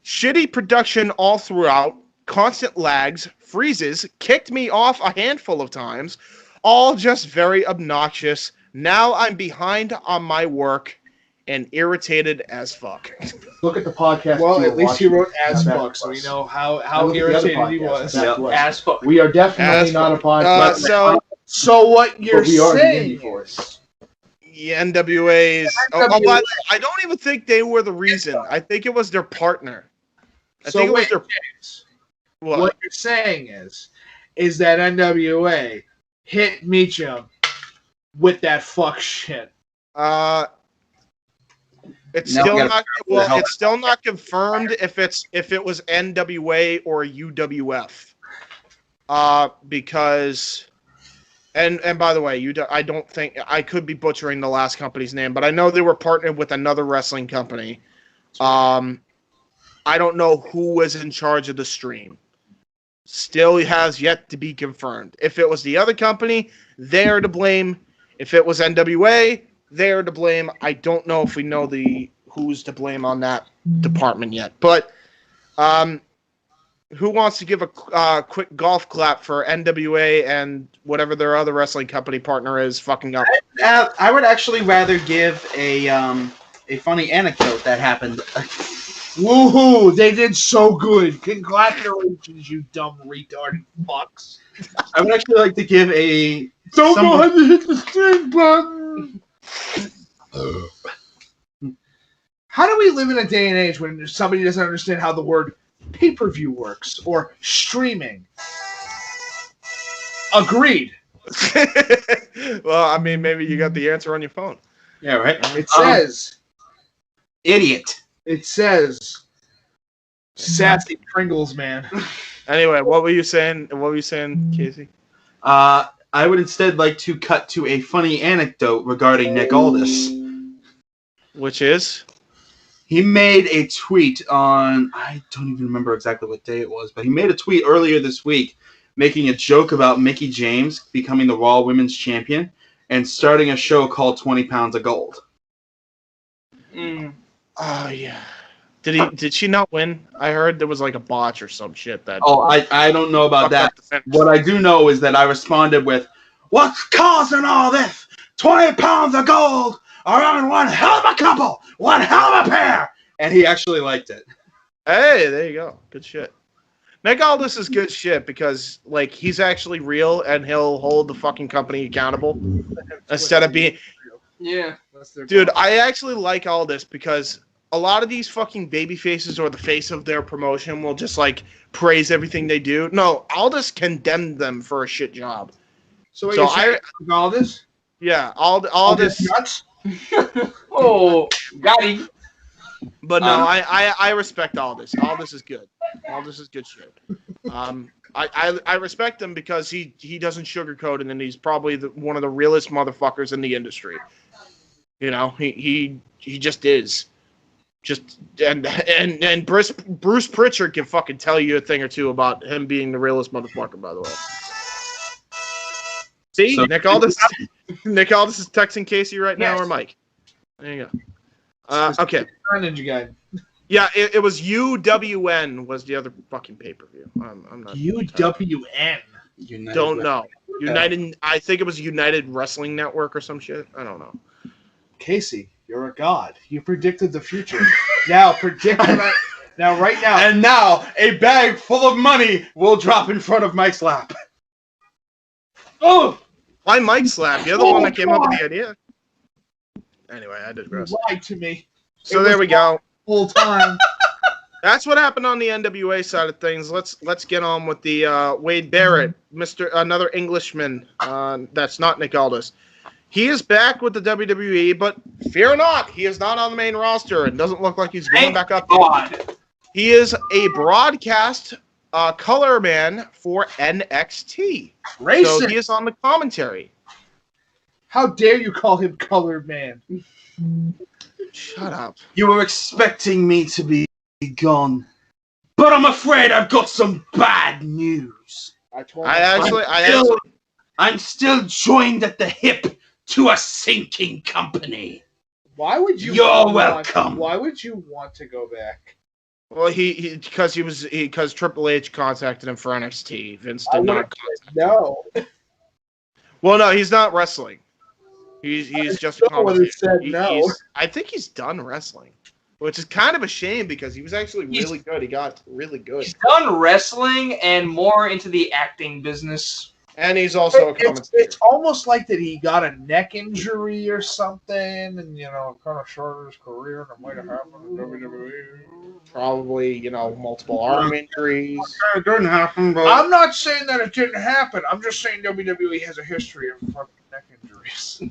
Shitty production all throughout, constant lags, freezes, kicked me off a handful of times, all just very obnoxious. Now I'm behind on my work and irritated as fuck. Look at the podcast. Well, at least he wrote as fuck, so we know how irritated he was. As fuck. We are definitely not a podcast. So what you're saying is... The NWA's... by the way, I don't even think they were the reason. I think it was their partner. I think it was their... James, what you're saying is that NWA hit Meacham with that fuck shit. It's still not confirmed if it was NWA or UWF. Because and by the way, I don't think I could be butchering the last company's name, but I know they were partnered with another wrestling company. I don't know who was in charge of the stream. Still has yet to be confirmed. If it was the other company, they're to blame. If it was NWA, they're to blame. I don't know if we know who's to blame on that department yet. But who wants to give a quick golf clap for NWA and whatever their other wrestling company partner is fucking up? I would actually rather give a funny anecdote that happened. Woohoo! They did so good. Congratulations, you dumb retarded fucks. I would actually like to give a... Don't know how to hit the stream button! How do we live in a day and age when somebody doesn't understand how the word pay-per-view works or streaming? Agreed. Well, I mean, maybe you got the answer on your phone. Yeah, right. It says... Idiot. It says... Sassy Pringles, man. Anyway, what were you saying? Casey? I would instead like to cut to a funny anecdote regarding Nick Aldis. Which is? He made a tweet on, I don't even remember exactly what day it was, but he made a tweet earlier this week making a joke about Mickie James becoming the Raw Women's Champion and starting a show called 20 Pounds of Gold. Oh, yeah. Did she not win? I heard there was like a botch or some shit that... Oh, I don't know about that. What I do know is that I responded with, "What's causing all this? 20 pounds of gold around one hell of a couple, one hell of a pair." And he actually liked it. Hey, there you go. Good shit. Nick Aldis is good shit because, like, he's actually real and he'll hold the fucking company accountable instead of being... Yeah. Dude, I actually like Aldis because a lot of these fucking baby faces or the face of their promotion will just, like, praise everything they do. No, Aldis condemned them for a shit job. So you're saying Aldis? Yeah, Aldis... nuts? Oh, got him. But no, I respect Aldis. Aldis is good. Aldis is good shit. I respect him because he doesn't sugarcoat it, and he's probably one of the realest motherfuckers in the industry. You know, he just is. Just and Bruce Pritchard can fucking tell you a thing or two about him being the realest motherfucker, by the way. See, so, Nick Aldis is texting Casey right now, or Mike. There you go. Okay. Ninja guy. Yeah, it was UWN was the other fucking pay-per-view. I'm not. UWN. Don't know. United. I think it was United Wrestling Network or some shit. I don't know. Casey, you're a god. You predicted the future. Now predict right now. And now a bag full of money will drop in front of Mike's lap. Oh, why Mike's lap? You're the one that came up with the idea. Anyway, I digress. You lied to me. So there we go. Full time. That's what happened on the NWA side of things. Let's get on with the Wade Barrett, another Englishman. That's not Nick Aldis. He is back with the WWE, but fear not, he is not on the main roster and doesn't look like he's going back up. He is a broadcast color man for NXT. Racist. So he is on the commentary. How dare you call him colored man? Shut up. You were expecting me to be gone, but I'm afraid I've got some bad news. I'm still joined at the hip to a sinking company. Why would you? You're welcome. Why would you want to go back? Well, because Triple H contacted him for NXT. Vince did not contact him. No. Well, no, he's not wrestling. He's just a commentator. I think he's done wrestling, which is kind of a shame because he was actually really good. He got really good. He's done wrestling and more into the acting business. And he's also a commentator. It's almost like that he got a neck injury or something, and kind of shortened his career. And it might have happened in WWE. Probably, multiple arm injuries. It didn't happen, but I'm not saying that it didn't happen. I'm just saying WWE has a history of fucking neck injuries.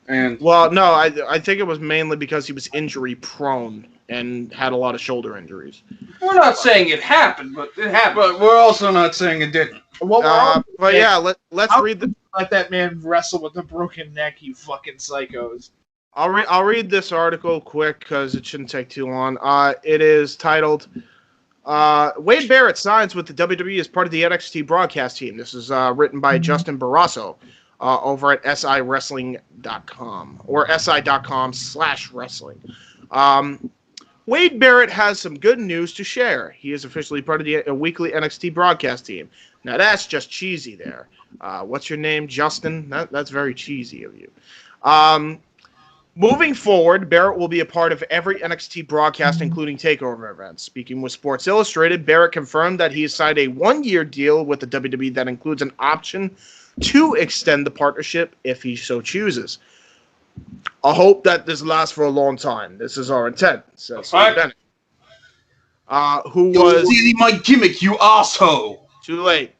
And well, no, I think it was mainly because he was injury prone and had a lot of shoulder injuries. We're not saying it happened, but it happened. But we're also not saying it didn't. But yeah, let's read the. Let that man wrestle with a broken neck, you fucking psychos. I'll read this article quick because it shouldn't take too long. It is titled Wade Barrett signs with the WWE as part of the NXT broadcast team. This is written by Justin Barrasso over at siwrestling.com or si.com/wrestling. Wade Barrett has some good news to share. He is officially part of the weekly NXT broadcast team. Now that's just cheesy there. What's your name, Justin? That's very cheesy of you. Moving forward, Barrett will be a part of every NXT broadcast, including takeover events. Speaking with Sports Illustrated, Barrett confirmed that he has signed a one-year deal with the WWE that includes an option to extend the partnership if he so chooses. I hope that this lasts for a long time. This is our intent, says Bennett. You're stealing my gimmick, you asshole! Too late.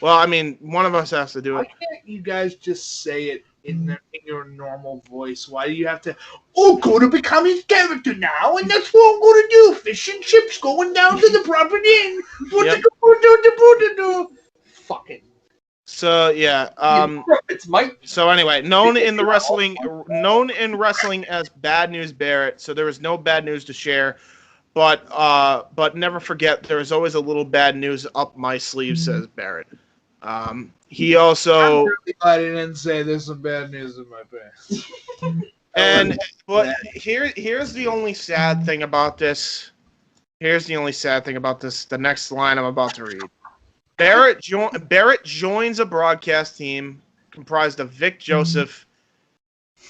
Well, I mean, one of us has to do it. Why can't you guys just say it in your normal voice? Why do you have to, going to become his character now, and that's what I'm going to do. Fish and chips going down to the proper inn. Fucking. So yeah, it's Mike. So anyway, known in wrestling as Bad News Barrett. So there is no bad news to share, but never forget there is always a little bad news up my sleeve, says Barrett. He also. I'm really glad he didn't say there's some bad news in my pants. Here's the only sad thing about this. The next line I'm about to read. Barrett joins a broadcast team comprised of Vic Joseph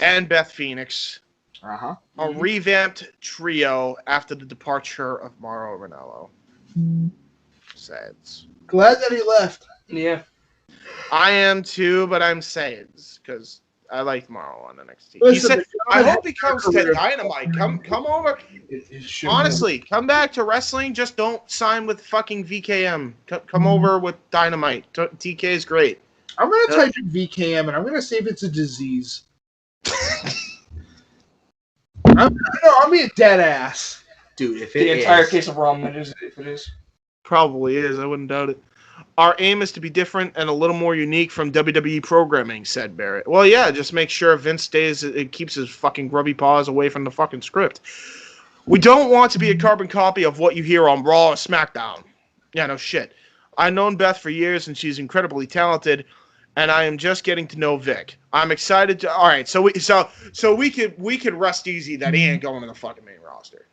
and Beth Phoenix. A revamped trio after the departure of Mauro Ranallo. Sads. Glad that he left. Yeah. I am too, but I'm sad because I liked Mauro on NXT. Listen, he said, I hope he comes to Dynamite. Come over. Honestly, come back to wrestling. Just don't sign with fucking VKM. Come over with Dynamite. TK is great. I'm going to type in VKM, and I'm going to see if it's a disease. I'm being dead ass. Dude, if the entire case of ramen is, if it is. Probably is. I wouldn't doubt it. Our aim is to be different and a little more unique from WWE programming, said Barrett. Well, yeah, just make sure Vince keeps his fucking grubby paws away from the fucking script. We don't want to be a carbon copy of what you hear on Raw or SmackDown. Yeah, no shit. I've known Beth for years, and she's incredibly talented, and I am just getting to know Vic. I'm excited to. All right, so we could rest easy that he ain't going to the fucking main roster.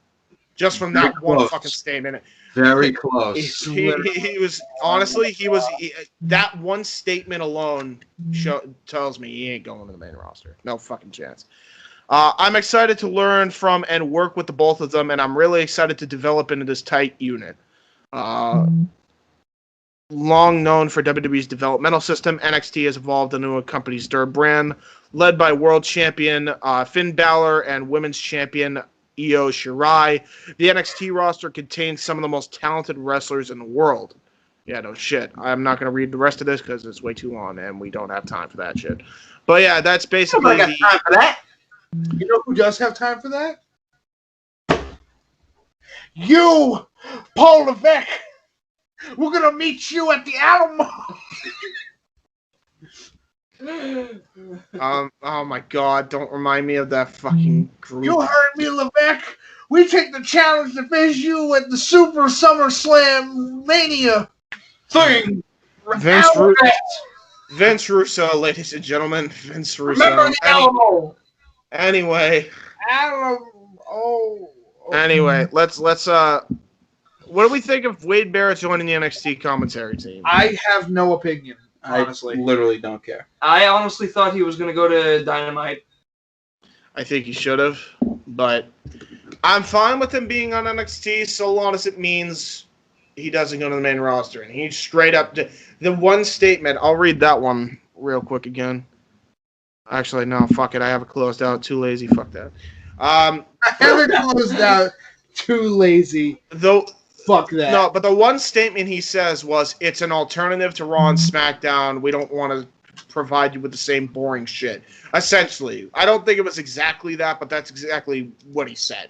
just from that Very one close. fucking statement. Very close. He was honestly that one statement alone tells me he ain't going to the main roster. No fucking chance. I'm excited to learn from and work with the both of them, and I'm really excited to develop into this tight unit. Long known for WWE's developmental system, NXT has evolved into a company's third brand, led by world champion Finn Balor and women's champion Io Shirai. The NXT roster contains some of the most talented wrestlers in the world. Yeah, no shit. I'm not going to read the rest of this because it's way too long, and we don't have time for that shit. But yeah, that's basically time for that. You know who does have time for that? You, Paul Levesque. We're gonna meet you at the Alamo. Oh my god, don't remind me of that fucking group. You heard me, Levesque. We take the challenge to face you at the Super SummerSlam Mania thing. Vince Russo, ladies and gentlemen. Vince Russo. Remember the Alamo. Anyway. Alamo. Anyway, let's what do we think of Wade Barrett joining the NXT commentary team? I have no opinion, honestly. I literally don't care. I honestly thought he was going to go to Dynamite. I think he should have, but I'm fine with him being on NXT so long as it means he doesn't go to the main roster. And he straight up the one statement. I'll read that one real quick again. Actually, no, fuck it. I have it closed out. Too lazy. Fuck that. I have it closed out. Too lazy. Though. Fuck that. No, but the one statement he says was, it's an alternative to Raw and SmackDown. We don't want to provide you with the same boring shit. Essentially. I don't think it was exactly that, but that's exactly what he said.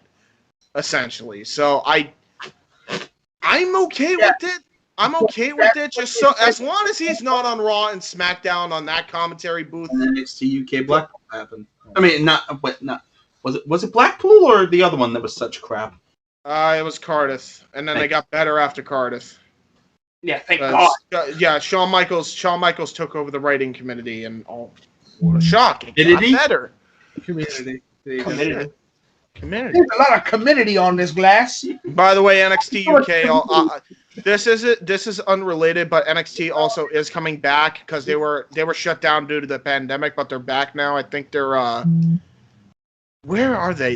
Essentially. So I'm okay with it. I'm okay with it. Just so as long as he's not on Raw and SmackDown on that commentary booth. NXT UK Blackpool happened. I mean, not was it Blackpool or the other one that was such crap? It was Cardiff, and then they got better after Cardiff. Yeah, thank God. Yeah, Shawn Michaels took over the writing committee, and what a shock! It got better. Community. Community. There's a lot of community on this glass. By the way, NXT UK. This is unrelated, but NXT also is coming back because they were shut down due to the pandemic, but they're back now. I think they're where are they?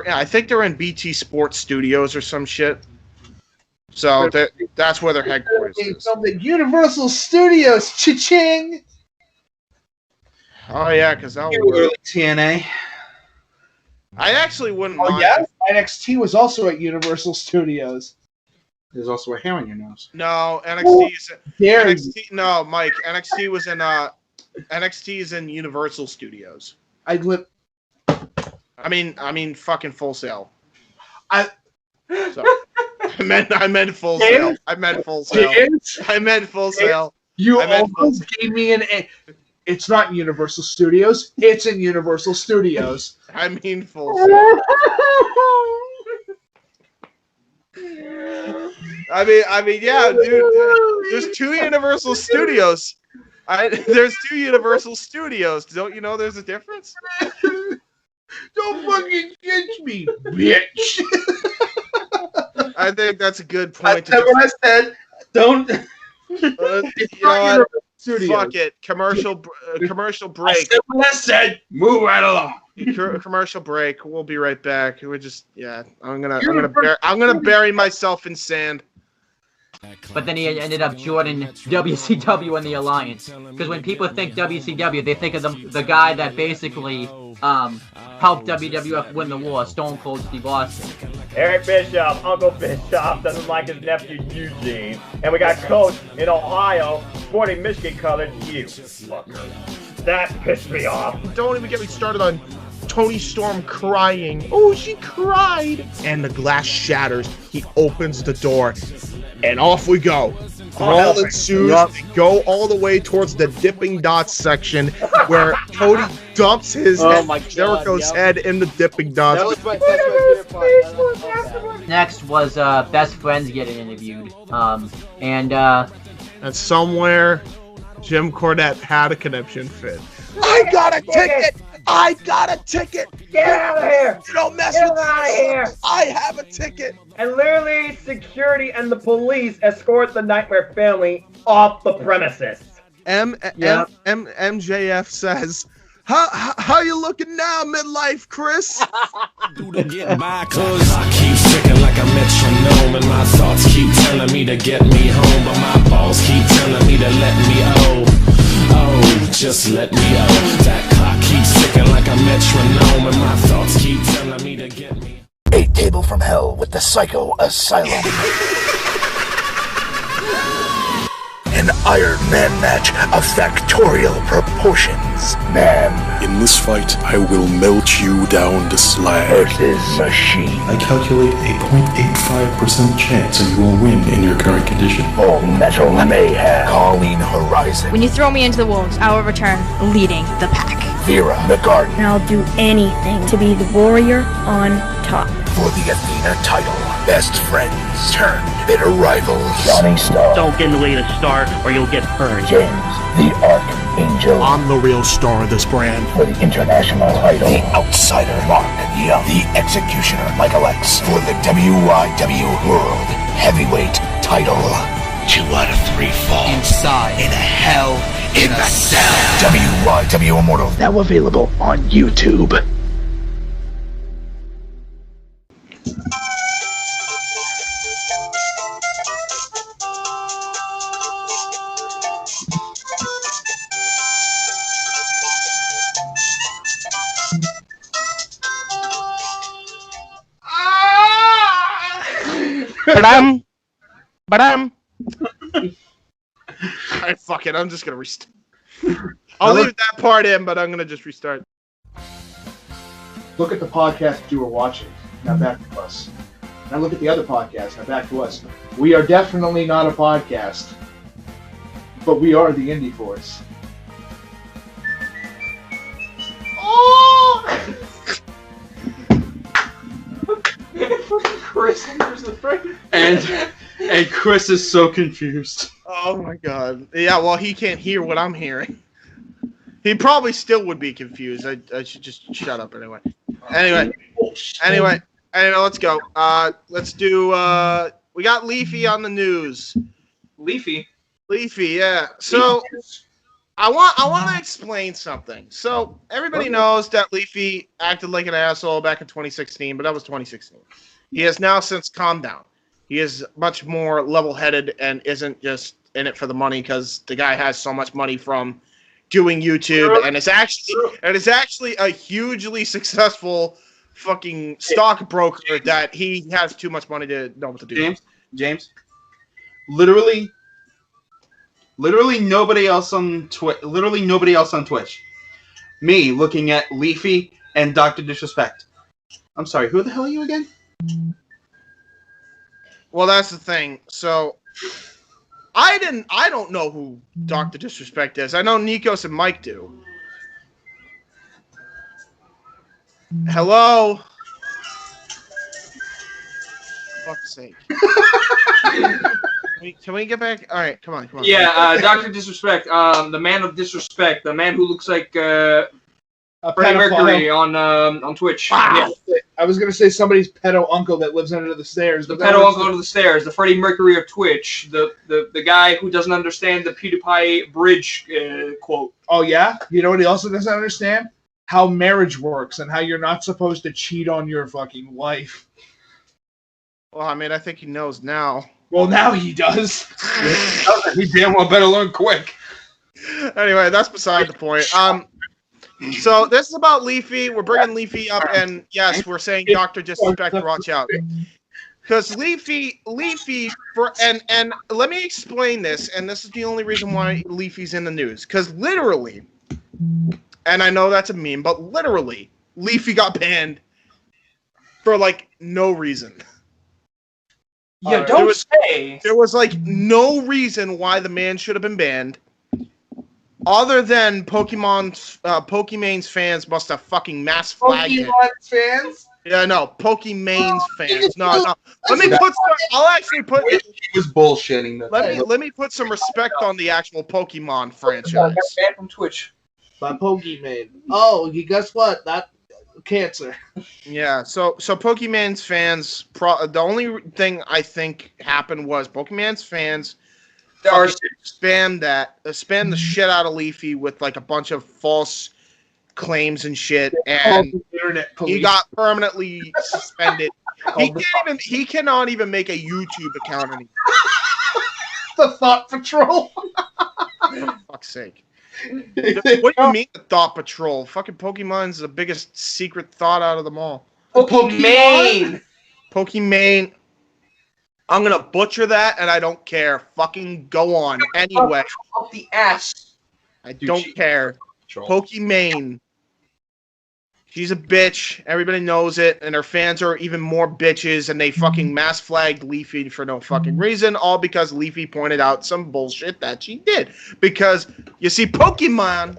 I think they're in BT Sports Studios or some shit. So that's where their headquarters is. From the Universal Studios, cha-ching! Oh yeah, because that early TNA. I actually wouldn't mind. Yeah, NXT was also at Universal Studios. There's also a hair on your nose. No, NXT. No, Mike. NXT was in NXT is in Universal Studios. I mean, fucking Full Sail. I meant Full Sail. I meant Full Sail. You almost gave me an A. It's not in Universal Studios. It's in Universal Studios. I mean Full Sail. I mean, yeah, dude. There's two Universal Studios. There's two Universal Studios. Don't you know there's a difference? Don't fucking catch me, bitch. I think that's a good point. That's what I said. Don't. Fuck it. Commercial break. I said what I said. Move right along. Commercial break. We'll be right back. We're just I'm gonna bury myself in sand. But then he ended up joining WCW and the Alliance. Because when people think WCW, they think of the guy that basically helped WWF win the war, Stone Cold Steve Austin. Eric Bischoff, Uncle Bischoff, doesn't like his nephew Eugene. And we got Coach in Ohio, sporting Michigan-colored you, fucker. That pissed me off. Don't even get me started on Tony Storm crying. Oh, she cried. And the glass shatters. He opens the door. And off we go. Brawl ensues. They go all the way towards the Dipping Dots section where Cody dumps his Jericho's head in the Dipping Dots. Next was Best Friends getting interviewed. And somewhere Jim Cornette had a connection fit. I got a ticket I got a ticket. Get out of here. You don't mess Get with out of here. I have a ticket. And literally, security and the police escort the Nightmare family off the premises. MJF says, how you looking now, midlife, Chris? To get by, cause I keep ticking like a metronome, and my thoughts keep telling me to get me home, but my balls keep telling me to let me just let me That clock keeps ticking like a metronome, and my thoughts keep telling me to get me. A table from hell with the Psycho Asylum. An Iron Man match of factorial proportions. Man. In this fight, I will melt you down to slag. Versus machine. I calculate a 0.85% chance that you will win in your current condition. All metal mayhem. Colleen Horizon. When you throw me into the wolves, I will return leading the pack. Vera the Garden. And I'll do anything to be the warrior on top. For the Athena title. Best friends turned bitter rivals. Johnny Star. Don't get in the way to start or you'll get burned. James the Archangel. I'm the real star of this brand. For the international title. The Outsider Mark Young. The Executioner Michael X. For the WYW World Heavyweight title. 2 out of 3 fall. Inside. In a hell in a cell. WYW Immortal. Now available on YouTube. Alright, fuck it. I'm just gonna restart. I'll leave that part in, but I'm gonna just restart. Look at the podcast that you were watching. Now back to us. Now look at the other podcast. Now back to us. We are definitely not a podcast, but we are the Indy Force. Oh! Chris enters the frame. And Chris is so confused. Oh my god. Yeah, well, he can't hear what I'm hearing. He probably still would be confused. I should just shut up anyway. Anyway, let's go. Let's do, we got Leafy on the news. Leafy, yeah. So, I want to explain something. So, everybody knows that Leafy acted like an asshole back in 2016, but that was 2016. He has now since calmed down. He is much more level-headed and isn't just in it for the money because the guy has so much money from doing YouTube and is actually a hugely successful fucking stockbroker that he has too much money to know what to do. James, literally nobody else on Twitch. Me looking at Leafy and Dr. Disrespect. I'm sorry, who the hell are you again? Well, that's the thing. So, I don't know who Dr. Disrespect is. I know Nikos and Mike do. Hello? Fuck's sake. Can we get back? All right, come on. Yeah, Dr. Disrespect, the man of disrespect, the man who looks like Freddie Mercury on Twitch. Wow. Yeah. I was gonna say somebody's pedo uncle that lives under the stairs. The pedo uncle under the stairs, the Freddie Mercury of Twitch, the guy who doesn't understand the PewDiePie bridge quote. Oh yeah, you know what he also doesn't understand? How marriage works and how you're not supposed to cheat on your fucking wife. Well, I mean, I think he knows now. Well, now he does. He damn well better learn quick. Anyway, that's beside the point. So this is about Leafy. We're bringing Leafy up, and yes, we're saying Dr. Disrespect, watch out. Because Leafy, and let me explain this, and this is the only reason why Leafy's in the news. Because literally, and I know that's a meme, but literally, Leafy got banned for, like, no reason. Yeah, don't say. There was, like, no reason why the man should have been banned. Other than Pokemon's fans must have fucking mass flagged him. Pokemon fans? Yeah, no, Pokemon's fans. No. Let me put some. I'll actually put. He was bullshitting. Let me put some respect on the actual Pokemon franchise. Banned from Twitch. by Pokimane. Oh, you guess what? That cancer. Yeah, so Pokemon's fans, the only thing I think happened was Pokemon's fans spam the shit out of Leafy with like a bunch of false claims and shit, and he got permanently suspended. He cannot even make a YouTube account anymore. The Thought Patrol. Fuck's sake. What do you mean the Thought Patrol? Fucking Pokemon's the biggest secret thought out of them all. Pokimane. I'm gonna butcher that, and I don't care. Fucking go on. Anyway. Up the ass. I don't care. Pokimane. She's a bitch. Everybody knows it, and her fans are even more bitches, and they fucking mass flagged Leafy for no fucking reason, all because Leafy pointed out some bullshit that she did. Because, you see, Pokimane,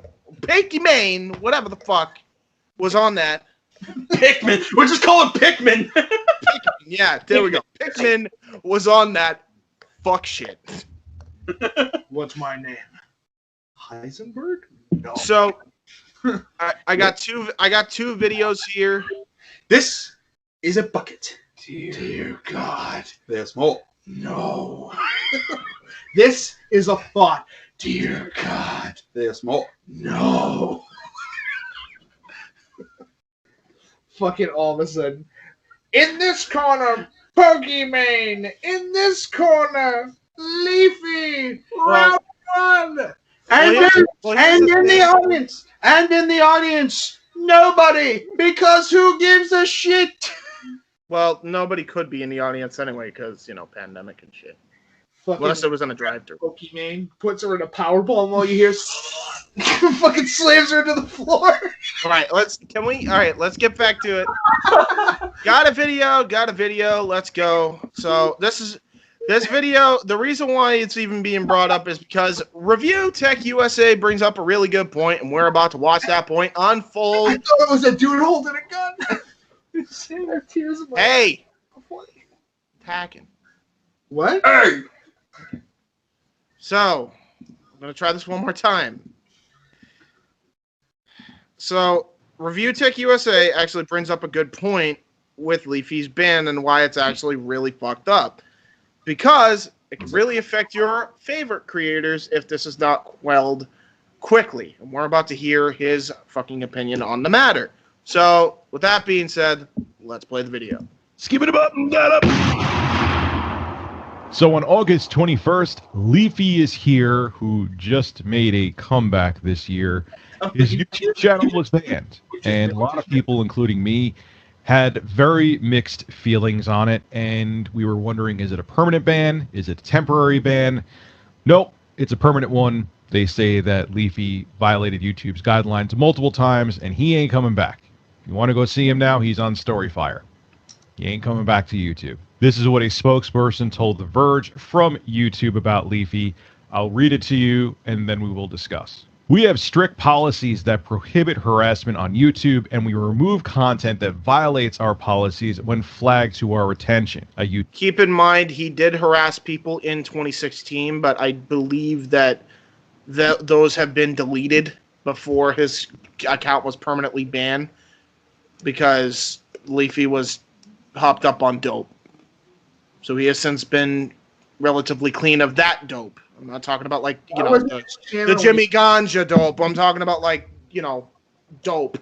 whatever the fuck, was on that. Pikmin. We'll just call him Pikmin. Yeah, there we go. Pikmin was on that fuck shit. What's my name? Heisenberg? No. So... I got two videos here. This is a bucket. Dear God. There's more. No. This is a thought. Dear God. There's more. No. Fucking all of a sudden. In this corner, Pokimane. In this corner, Leafy. Round one. And in the audience, nobody, because who gives a shit? Well, nobody could be in the audience anyway, because, pandemic and shit. Unless it was on a drive-thru. Pokimane puts her in a powerbomb, all you hear is fucking slams her to the floor. All right, let's get back to it. Got a video, let's go. So this video, the reason why it's even being brought up is because Review Tech USA brings up a really good point, and we're about to watch that point unfold. I thought it was a dude holding a gun. Tears in my Hey! Attacking. What? Hey! So, I'm going to try this one more time. So, Review Tech USA actually brings up a good point with Leafy's ban and why it's actually really fucked up. Because it can really affect your favorite creators if this is not quelled quickly. And we're about to hear his fucking opinion on the matter. So, with that being said, let's play the video. Skip it up and get up. So on August 21st, Leafy is here, who just made a comeback this year. His YouTube channel was banned, and a lot of people, including me, had very mixed feelings on it, and we were wondering, is it a permanent ban? Is it a temporary ban? Nope, it's a permanent one. They say that Leafy violated YouTube's guidelines multiple times, and he ain't coming back. If you want to go see him now, he's on Storyfire. He ain't coming back to YouTube. This is what a spokesperson told The Verge from YouTube about Leafy. I'll read it to you, and then we will discuss. We have strict policies that prohibit harassment on YouTube, and we remove content that violates our policies when flagged to our attention. Keep in mind, he did harass people in 2016, but I believe that those have been deleted before his account was permanently banned because Leafy was hopped up on dope. So he has since been relatively clean of that dope. I'm not talking about the Jimmy Ganja dope. I'm talking about dope.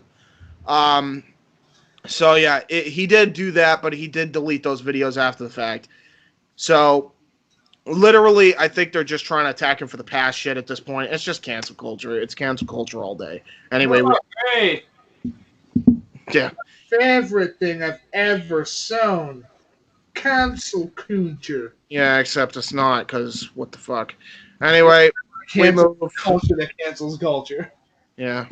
So yeah, he did do that, but he did delete those videos after the fact. So literally, I think they're just trying to attack him for the past shit at this point. It's just cancel culture. It's cancel culture all day. Anyway, yeah. Favorite thing I've ever sewn. Cancel culture. Yeah, except it's not, because what the fuck. Anyway, cancel culture that cancels culture. Yeah.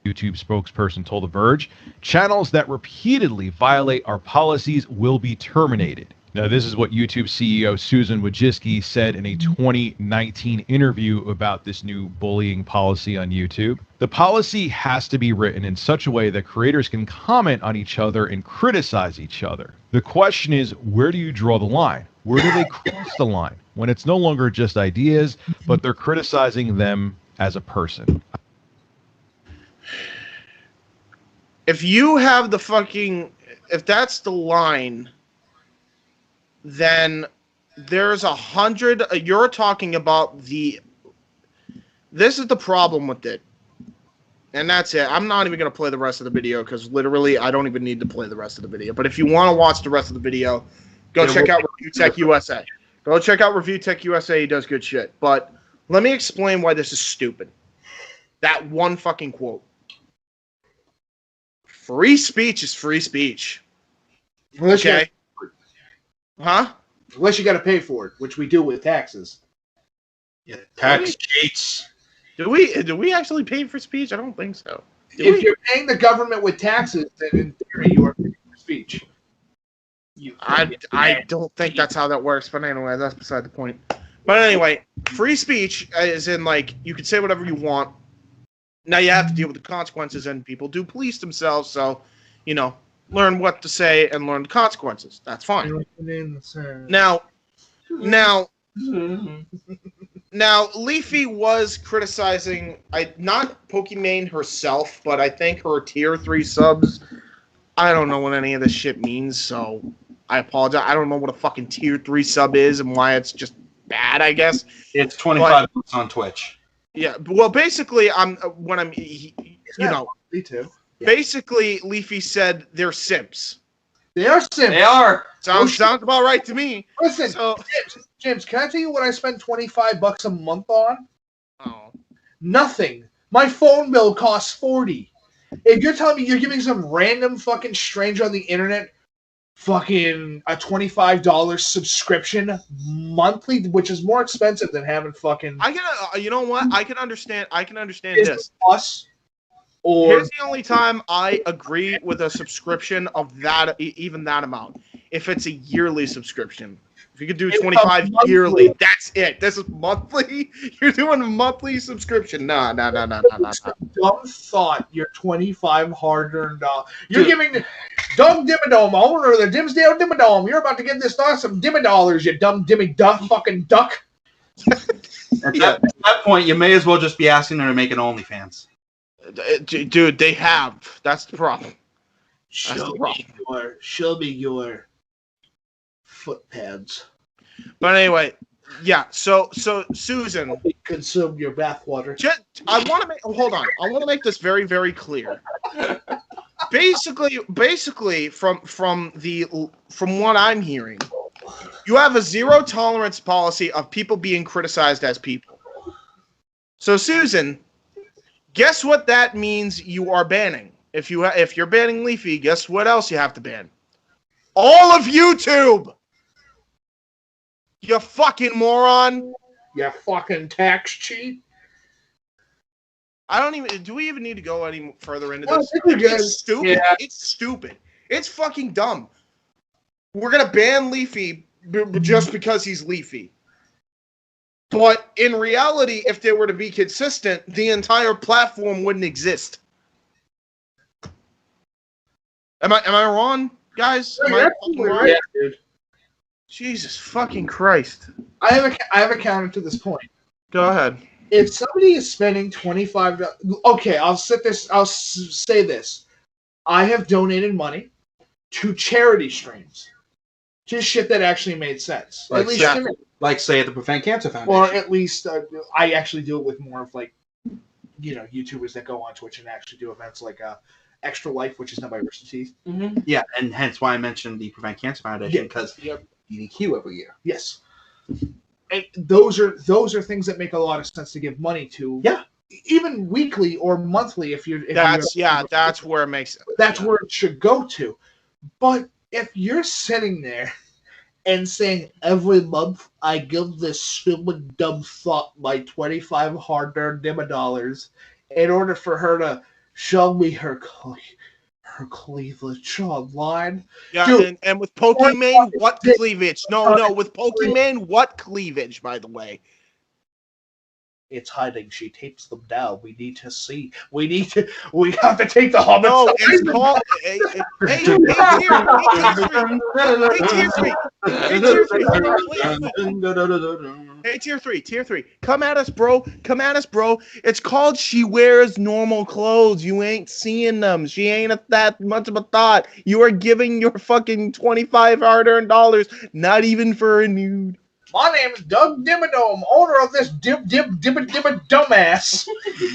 YouTube spokesperson told The Verge, channels that repeatedly violate our policies will be terminated. Now, this is what YouTube CEO Susan Wojcicki said in a 2019 interview about this new bullying policy on YouTube. The policy has to be written in such a way that creators can comment on each other and criticize each other. The question is, where do you draw the line? Where do they cross the line? When it's no longer just ideas, but they're criticizing them as a person. If you have the fucking, if that's the line, then there's 100. You're talking about the. This is the problem with it, and that's it. I'm not even gonna play the rest of the video because literally I don't even need to play the rest of the video. But if you want to watch the rest of the video, go check out Review Tech USA. Go check out Review Tech USA. He does good shit. But let me explain why this is stupid. That one fucking quote. Free speech is free speech. Okay. Huh? Unless you got to pay for it, which we do with taxes. Yeah, tax cheats. Do we actually pay for speech? I don't think so. If you're paying the government with taxes, then in theory you are paying for speech. I don't think that's how that works, but anyway, that's beside the point. But anyway, free speech is in like you can say whatever you want. Now you have to deal with the consequences, and people do police themselves, so, you know, learn what to say and learn the consequences. That's fine. Now, Leafy was criticizing, not Pokimane herself, but I think her tier 3 subs. I don't know what any of this shit means, so I apologize. I don't know what a fucking tier 3 sub is and why it's just bad, I guess. It's 25 bucks on Twitch. Yeah, well, basically, me too. Basically, Leafy said they're simps. They are simps. They are. Sounds about right to me. Listen, James, can I tell you what I spend $25 a month on? Oh. Nothing. My phone bill costs $40. If you're telling me you're giving some random fucking stranger on the internet fucking a $25 subscription monthly, which is more expensive than having fucking. You know what? I can understand Is this. Plus, or here's the only time I agree with a subscription of that, even that amount. If it's a yearly subscription, if you could do 25 yearly, that's it. This is monthly. You're doing a monthly subscription. No. Dumb thought. You're 25 hard-earned dollars. You're giving Doug Dimmadome, owner of the Dimsdale Dimmadome. You're about to get this awesome Dimmadollars, you dumb dimmy duck fucking duck. At that point, you may as well just be asking them to make an OnlyFans. Dude, they have. That's the problem. Show me your foot pads. But anyway, yeah. So Susan, consume your bathwater. I want to make. Hold on. I want to make this very, very clear. Basically, from what I'm hearing, you have a zero tolerance policy of people being criticized as people. So Susan, guess what that means you are banning? If you're banning Leafy, guess what else you have to ban? All of YouTube! You fucking moron! You fucking tax cheat! Do we even need to go any further into this? It's stupid. Yeah. It's stupid. It's fucking dumb. We're gonna ban Leafy just because he's Leafy. But in reality, if they were to be consistent, the entire platform wouldn't exist. Am I wrong, guys? Am I fucking wrong? Yeah, dude. Jesus fucking Christ! I have a counter to this point. Go ahead. If somebody is spending $25, okay, I'll say this. I have donated money to charity streams. Just shit that actually made sense. Like, at least to me. Like say at the Prevent Cancer Foundation. Or at least I actually do it with more of like, YouTubers that go on Twitch and actually do events like Extra Life, which is done by Rooster Teeth. Mm-hmm. Yeah, and hence why I mentioned the Prevent Cancer Foundation, because DDQ every year. Yes. And those are things that make a lot of sense to give money to. Yeah. Even weekly or monthly if you're that's where it makes sense. That's where it should go to. But if you're sitting there and saying every month I give this stupid dumb thought my 25 hard-earned $dollars in order for her to show me her cleavage online. Yeah, Dude, and with Pokimane, what cleavage? No, with Pokimane, what cleavage, by the way? It's hiding. She tapes them down. We need to see. We have to take the Hobbit. No, it's called. Hey, tier three. Come at us, bro. Come at us, bro. It's called She Wears Normal Clothes. You ain't seeing them. She ain't that much of a thought. You are giving your fucking $25 hard-earned dollars, not even for a nude. My name is Doug Dimmadome, owner of this dumbass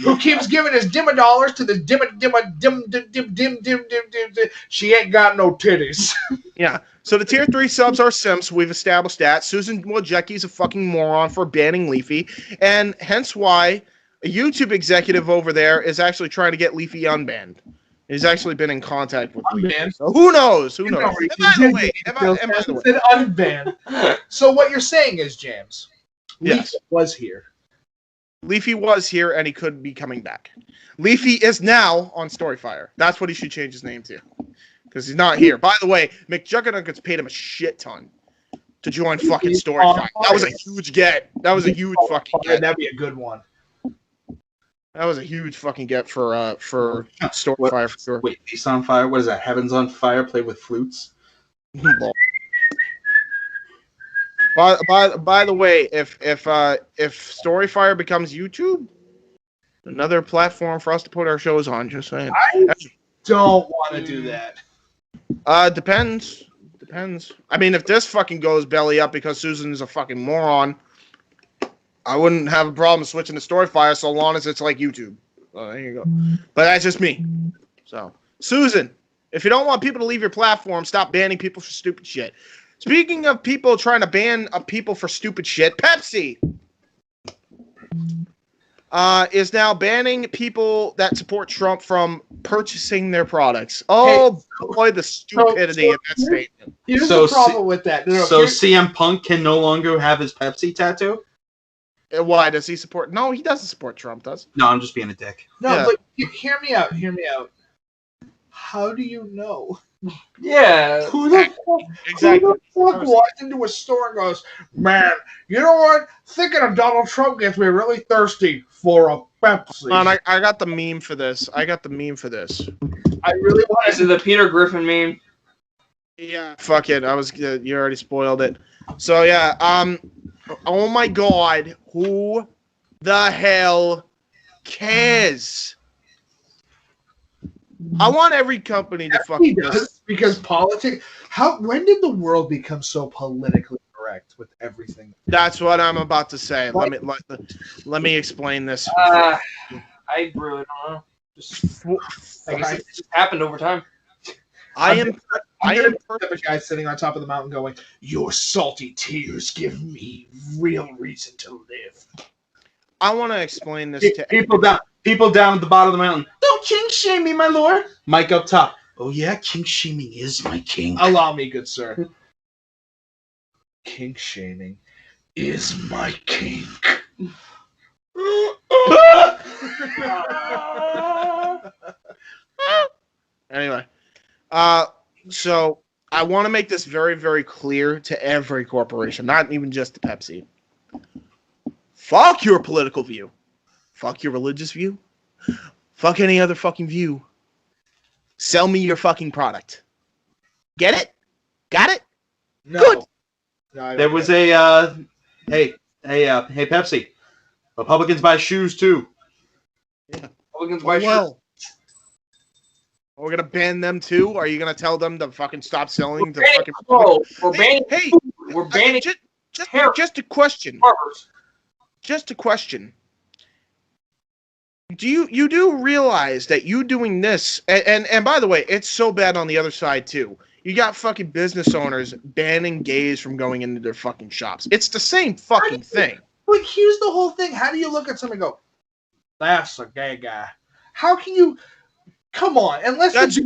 who keeps giving his dollars to the dim. She ain't got no titties. Yeah. So the tier 3 subs are simps. We've established that. Susan Wojcicki's a fucking moron for banning Leafy, and hence why a YouTube executive over there is actually trying to get Leafy unbanned. He's actually been in contact with Leafy. So who knows? Who knows? And by the way, unbanned. So what you're saying is, James, Leafy was here. Leafy was here, and he could be coming back. Leafy is now on Storyfire. That's what he should change his name to, because he's not here. By the way, McJuggernuggets paid him a shit ton to join fucking Storyfire. That was a huge get. That was a huge fucking get. That'd be a good one. That was a huge fucking get for Storyfire for sure. Wait, Beast on Fire? What is that? Heaven's on Fire? Played with flutes? By the way, if Storyfire becomes YouTube, another platform for us to put our shows on. Just saying. I don't want to do that. Depends. I mean, if this fucking goes belly up because Susan is a fucking moron, I wouldn't have a problem switching to Storyfire so long as it's like YouTube. There you go. But that's just me. So, Susan, if you don't want people to leave your platform, stop banning people for stupid shit. Speaking of people trying to ban people for stupid shit, Pepsi is now banning people that support Trump from purchasing their products. Oh, boy, the stupidity in that statement. Here's the problem with that. CM Punk can no longer have his Pepsi tattoo? Why does he support? No, he doesn't support Trump. Does? No, I'm just being a dick. No, but hear me out. How do you know? Yeah. Who the fuck walks into a store and goes, man, you know what? Thinking of Donald Trump gets me really thirsty for a Pepsi. I got the meme for this. I really want This is the Peter Griffin meme. Yeah. Fuck it. You already spoiled it. So yeah. Oh my God. Who the hell cares? I want every company to fucking does, because politics. When did the world become so politically correct with everything? That's what I'm about to say. Let me explain this. I really don't know. I guess it just happened over time. I am a guy sitting on top of the mountain going, "Your salty tears give me real reason to live." I want to explain this to people down at the bottom of the mountain. Don't king shame me, my lord. Mike up top. Oh yeah, king shaming is my king. Allow me, good sir. King shaming is my kink. Anyway, so I want to make this very, very clear to every corporation, not even just to Pepsi. Fuck your political view. Fuck your religious view. Fuck any other fucking view. Sell me your fucking product. Get it? Got it? No. Good. No, there was a hey Pepsi. Republicans buy shoes too. Yeah. Republicans buy shoes. We're gonna ban them too? Are you gonna tell them to fucking stop selling the fucking? We're banning. Hey, we're banning. Just a question. Just a question. Do you do realize that you doing this? And by the way, it's so bad on the other side too. You got fucking business owners banning gays from going into their fucking shops. It's the same fucking thing. Like, here's the whole thing. How do you look at someone and go, "That's a gay guy"? How can you? Come on, unless that's the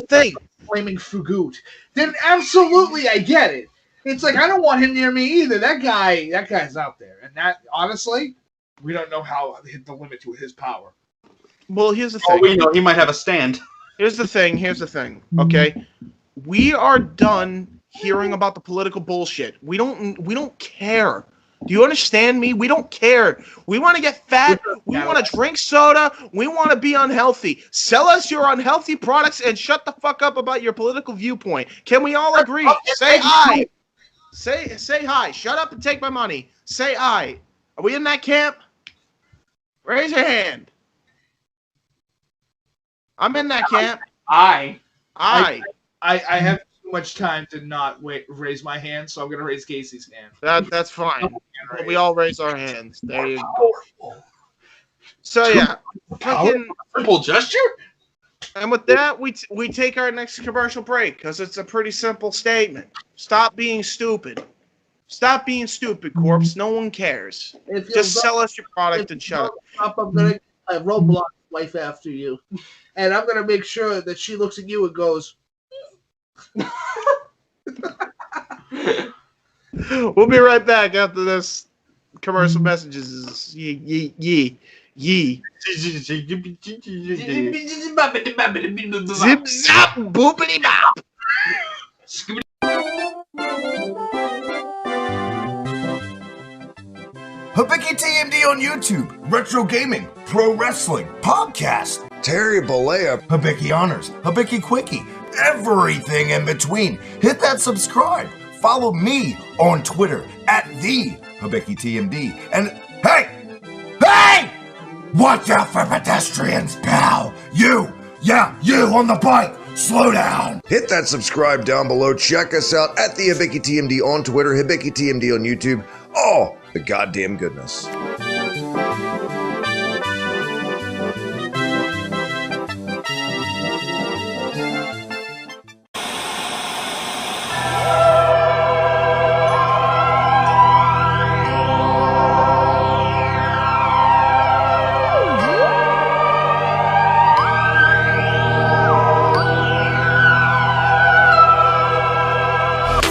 thing. Flaming Fugut. Then absolutely, I get it. It's like I don't want him near me either. That guy's out there, and that honestly, we don't know how the limit to his power. Well, here's the thing. We know he might have a stand. Here's the thing. Okay, we are done hearing about the political bullshit. We don't care. Do you understand me? We don't care. We want to get fat. We want to drink soda. We want to be unhealthy. Sell us your unhealthy products and shut the fuck up about your political viewpoint. Can we all agree? Say aye. Say hi. Shut up and take my money. Say aye. Are we in that camp? Raise your hand. I'm in that camp. Aye. Aye. I have too much time to not raise my hand, so I'm going to raise Casey's hand. That's fine. We all raise our hands. There you go. So yeah, triple gesture. And with that, we take our next commercial break because it's a pretty simple statement. Stop being stupid. Stop being stupid, Corpse. No one cares. Just sell us your product and shut up. I'm going to Roblox wife after you, and I'm going to make sure that she looks at you and goes. We'll be right back after this commercial messages. Yee. Zip zap boopity bop. Hibiki TMD on YouTube, retro gaming, pro wrestling, podcast, Terry Bollea, Hibiki Honors, Hibiki Quickie, everything in between. Hit that subscribe. Follow me on Twitter at the Hibiki TMD. And hey! Watch out for pedestrians, pal! You on the bike! Slow down! Hit that subscribe down below. Check us out at the Hibiki TMD on Twitter, Hibiki TMD on YouTube. Oh, the goddamn goodness.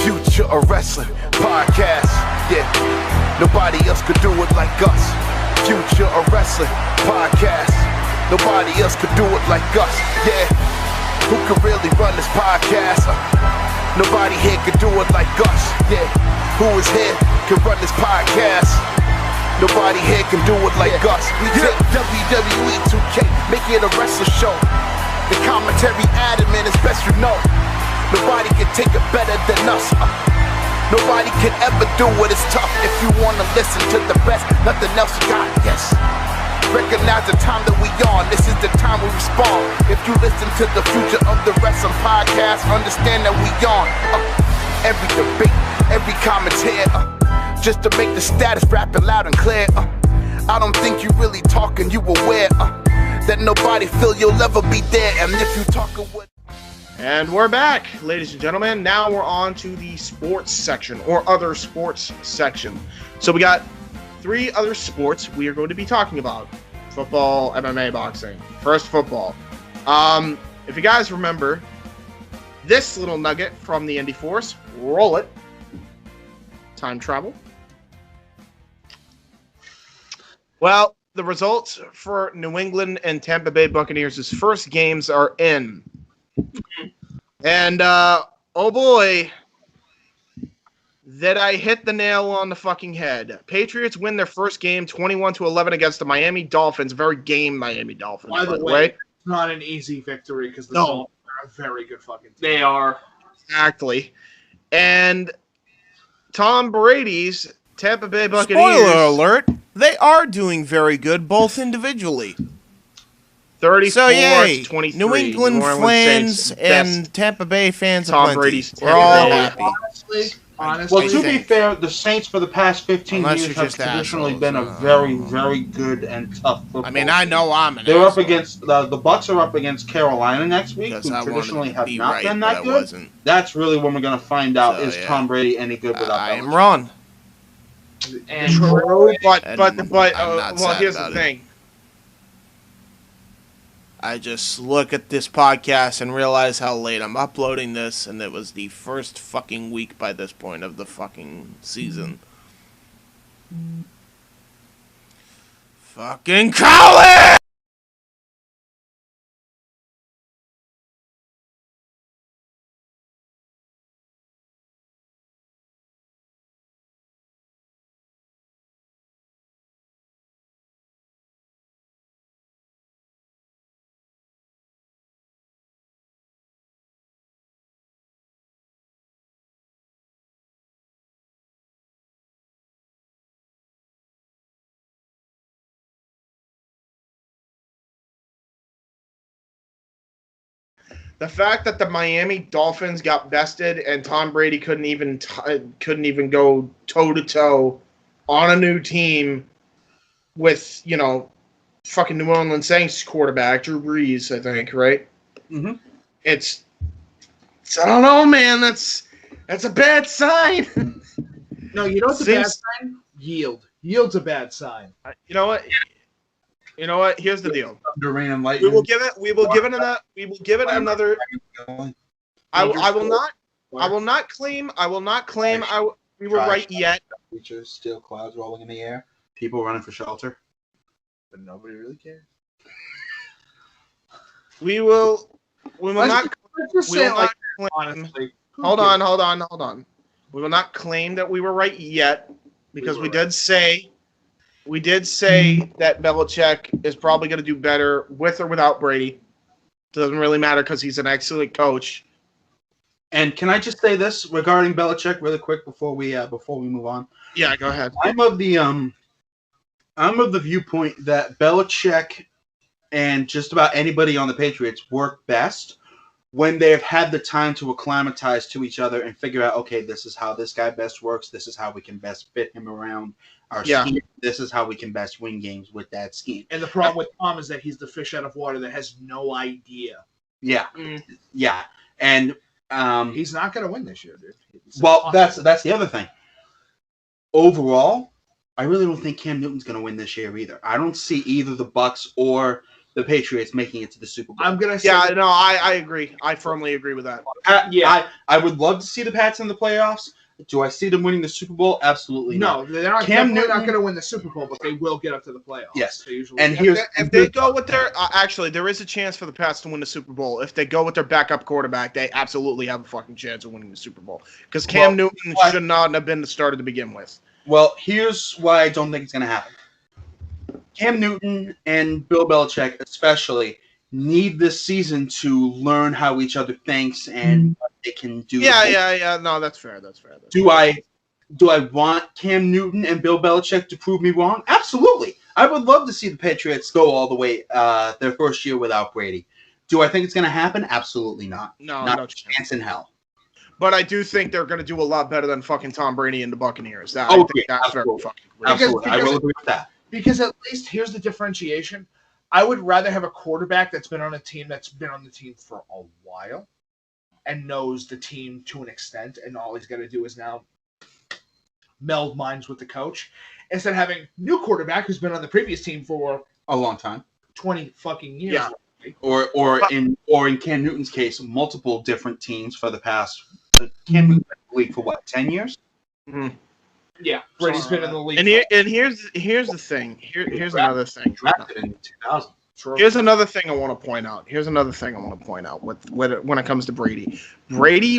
Future of Wrestling Podcast, yeah. Nobody else could do it like us. Future of Wrestling Podcast. Nobody else could do it like us, yeah. Who could really run this podcast? Nobody here could do it like us, yeah. Who is here can run this podcast? Nobody here can do it like us. We take WWE 2K, make it a wrestling show. The commentary added, man, it's best you know. Nobody can take it better than us. Nobody can ever do it. It's tough if you want to listen to the best. Nothing else you got, yes. Recognize the time that we on. This is the time we respond. If you listen to the Future of the Wrestling Podcast, understand that we on. Every debate, every commentary, just to make the status rapping loud and clear. I don't think you really talking, you aware that nobody feel you'll ever be there. And if you talking with... And we're back, ladies and gentlemen. Now we're on to the sports section, or other sports section. So we got 3 other sports we are going to be talking about. Football, MMA, boxing. First, football. If you guys remember this little nugget from the Indy Force, roll it. Time travel. Well, the results for New England and Tampa Bay Buccaneers' first games are in. And, oh boy, that I hit the nail on the fucking head. Patriots win their first game 21-11 against the Miami Dolphins. Very game Miami Dolphins, By the way, it's not an easy victory because the Dolphins are a very good fucking team. They are. Exactly. And Tom Brady's Tampa Bay Buccaneers. Spoiler alert, they are doing very good, both individually. 34-23. New England fans and Tampa Bay fans Tom aplenty. Brady's We're all happy. Honestly, Well, to be fair, the Saints for the past 15 Unless years you're have just traditionally assholes, been a very, very good and tough football I mean, I know I'm an They're up asshole. against the Bucks are up against Carolina next week, Because who I wanted traditionally to have be not right, been but that I good. wasn't. That's really when we're going to find out So, is yeah. Tom Brady any good without I am Belichick. wrong. And True, but I'm well, not sad here's the about it. thing. I just look at this podcast and realize how late I'm uploading this, and it was the first fucking week by this point of the fucking season. Fucking college! The fact that the Miami Dolphins got bested and Tom Brady couldn't even go toe-to-toe on a new team with, fucking New Orleans Saints quarterback, Drew Brees, I think, right? Mm-hmm. It's I don't know, man. That's a bad sign. No, you know what's a bad sign? Yield. Yield's a bad sign. You know what? Here's the deal. We will give it another. I will not claim we were right yet. Features, steel clouds rolling in the air, people running for shelter, but nobody really cares. We will not honestly. Hold on. We will not claim that we were right yet because we did say that Belichick is probably going to do better with or without Brady. Doesn't really matter because he's an excellent coach. And can I just say this regarding Belichick really quick before we move on? Yeah, go ahead. I'm of the viewpoint that Belichick and just about anybody on the Patriots work best when they've had the time to acclimatize to each other and figure out, okay, this is how this guy best works. This is how we can best fit him around our scheme. This is how we can best win games with that scheme. And the problem with Tom is that he's the fish out of water that has no idea. Yeah. Yeah. And he's not going to win this year, dude. That's the other thing. Overall, I really don't think Cam Newton's going to win this year either. I don't see either the Bucs or the Patriots making it to the Super Bowl. I'm gonna say I agree. I firmly agree with that. I would love to see the Pats in the playoffs. Do I see them winning the Super Bowl? Absolutely not. No, they're not. Cam Newton not going to win the Super Bowl, but they will get up to the playoffs. Yes, and if they go with their actually, there is a chance for the Pats to win the Super Bowl. If they go with their backup quarterback, they absolutely have a fucking chance of winning the Super Bowl because Cam Newton should not have been the starter to begin with. Well, here's why I don't think it's going to happen. Cam Newton and Bill Belichick especially need this season to learn how each other thinks and what they can do. Yeah. No, that's fair. Do I want Cam Newton and Bill Belichick to prove me wrong? Absolutely. I would love to see the Patriots go all the way their first year without Brady. Do I think it's going to happen? Absolutely not. Not a chance in hell. But I do think they're going to do a lot better than fucking Tom Brady and the Buccaneers. That's very fucking great. Absolutely. I will agree with that. Because at least here's the differentiation. I would rather have a quarterback that's been on a team for a while and knows the team to an extent, and all he's got to do is now meld minds with the coach, instead of having a new quarterback who's been on the previous team for a long time, 20 fucking years. Yeah. Or in Cam Newton's case, multiple different teams for the past. Cam Newton's been in the league for what, 10 years? Mm-hmm. Yeah, Brady's been in the league. And here's the thing. Here's another thing. Drafted in 2000. Here's another thing I want to point out. When it comes to Brady. Brady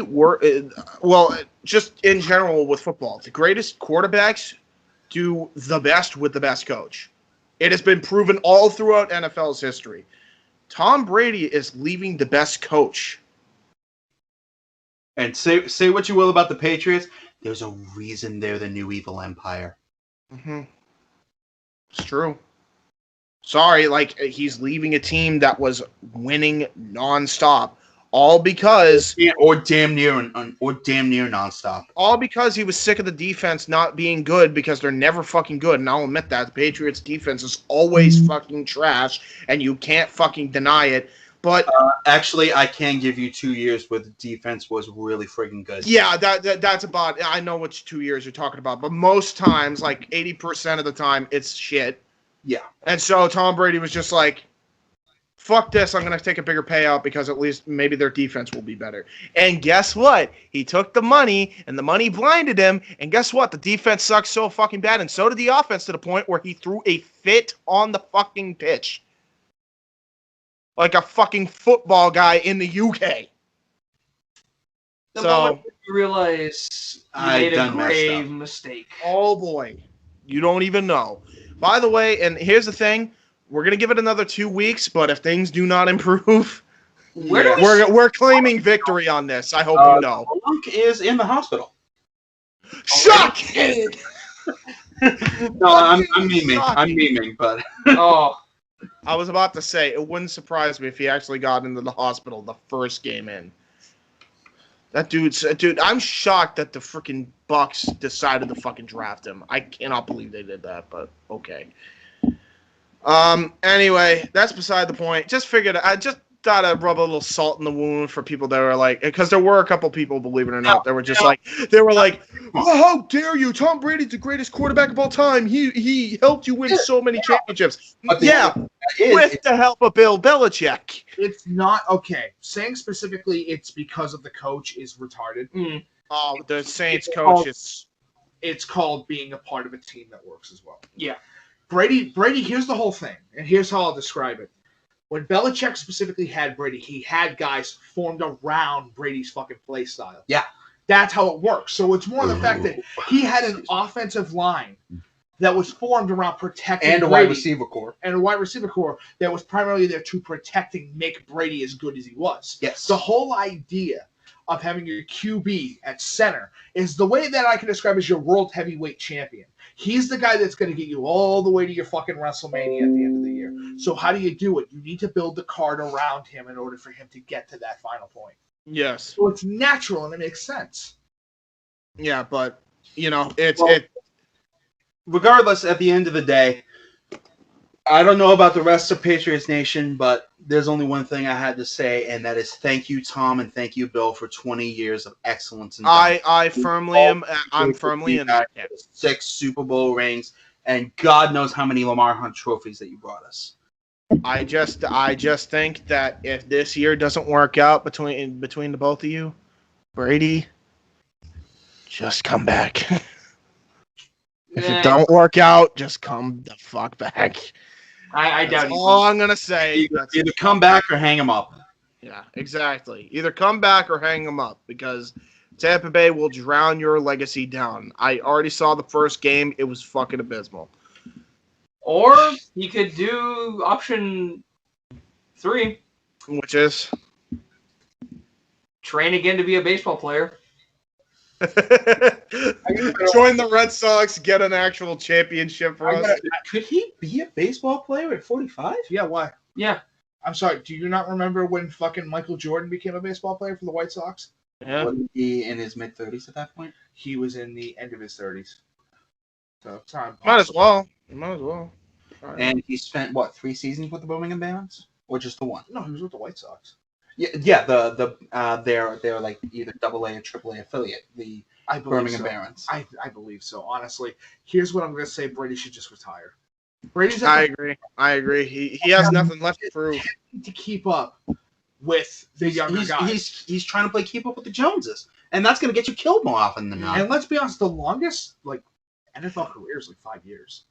just in general with football, the greatest quarterbacks do the best with the best coach. It has been proven all throughout NFL's history. Tom Brady is leaving the best coach. And say what you will about the Patriots, there's a reason they're the new evil empire. Mm-hmm. It's true. Sorry, he's leaving a team that was winning nonstop, all because or damn near nonstop. All because he was sick of the defense not being good because they're never fucking good, and I'll admit that the Patriots' defense is always fucking trash, and you can't fucking deny it. But actually, I can give you 2 years where the defense was really friggin' good. Yeah, that's about. I know which 2 years you're talking about, but most times, 80% of the time, it's shit. Yeah. And so Tom Brady was just like, fuck this, I'm going to take a bigger payout because at least maybe their defense will be better. And guess what? He took the money, and the money blinded him, and guess what? The defense sucks so fucking bad, and so did the offense to the point where he threw a fit on the fucking pitch. Like a fucking football guy in the UK. The moment you realize you made a grave mistake. Oh, boy. You don't even know. By the way, and here's the thing. We're going to give it another 2 weeks, but if things do not improve, we're claiming victory on this. I hope you know. Monk is in the hospital. Shocking! No, I'm memeing. I'm memeing, but... Oh. I was about to say, it wouldn't surprise me if he actually got into the hospital the first game in. Dude, I'm shocked that the freaking Bucks decided to fucking draft him. I cannot believe they did that, but okay. Anyway, that's beside the point. I just thought I'd rub a little salt in the wound for people that were like, because there were a couple people, believe it or not, that were just like, well, how dare you? Tom Brady's the greatest quarterback of all time. He helped you win so many championships. Yeah, with the help of Bill Belichick. It's not okay. Saying specifically it's because of the coach is retarded. Oh, the Saints coach is. It's called being a part of a team that works as well. Yeah. Brady, here's the whole thing, and here's how I'll describe it. When Belichick specifically had Brady, he had guys formed around Brady's fucking play style. Yeah. That's how it works. So it's more the fact that he had an offensive line that was formed around protecting and a Brady, wide receiver core. And a wide receiver core that was primarily there to protect and make Brady as good as he was. Yes. The whole idea of having your QB at center is the way that I can describe as your world heavyweight champion. He's the guy that's going to get you all the way to your fucking WrestleMania at the end of the year. So how do you do it? You need to build the card around him in order for him to get to that final point. Yes. So it's natural and it makes sense. Yeah, but, regardless, at the end of the day, I don't know about the rest of Patriots Nation, but there's only one thing I had to say, and that is thank you, Tom, and thank you, Bill, for 20 years of excellence. I'm firmly in that. 6 Super Bowl rings, and God knows how many Lamar Hunt trophies that you brought us. I just think that if this year doesn't work out between the both of you, Brady, just come back. If it don't work out, just come the fuck back. I doubt That's all I'm gonna say. Either come back or hang him up. Yeah, exactly. Either come back or hang him up, because Tampa Bay will drown your legacy down. I already saw the first game. It was fucking abysmal. Or he could do option 3. Which is? Train again to be a baseball player. Join the Red Sox, get an actual championship for us. Could he be a baseball player at 45? Yeah, why? Yeah. I'm sorry, do you not remember when fucking Michael Jordan became a baseball player for the White Sox? Yeah. Was he in his mid-30s at that point? He was in the end of his 30s. So, time. Might as well. Right. And he spent, 3 seasons with the Birmingham Barons? Or just the one? No, he was with the White Sox. Yeah. They're like either AA or AAA affiliate. The Birmingham Barons. I believe so. Honestly, here's what I'm going to say: Brady should just retire. I agree. He has nothing left to prove. To keep up with the younger guys. He's trying to play keep up with the Joneses, and that's going to get you killed more often than not. And let's be honest, the longest NFL career is 5 years.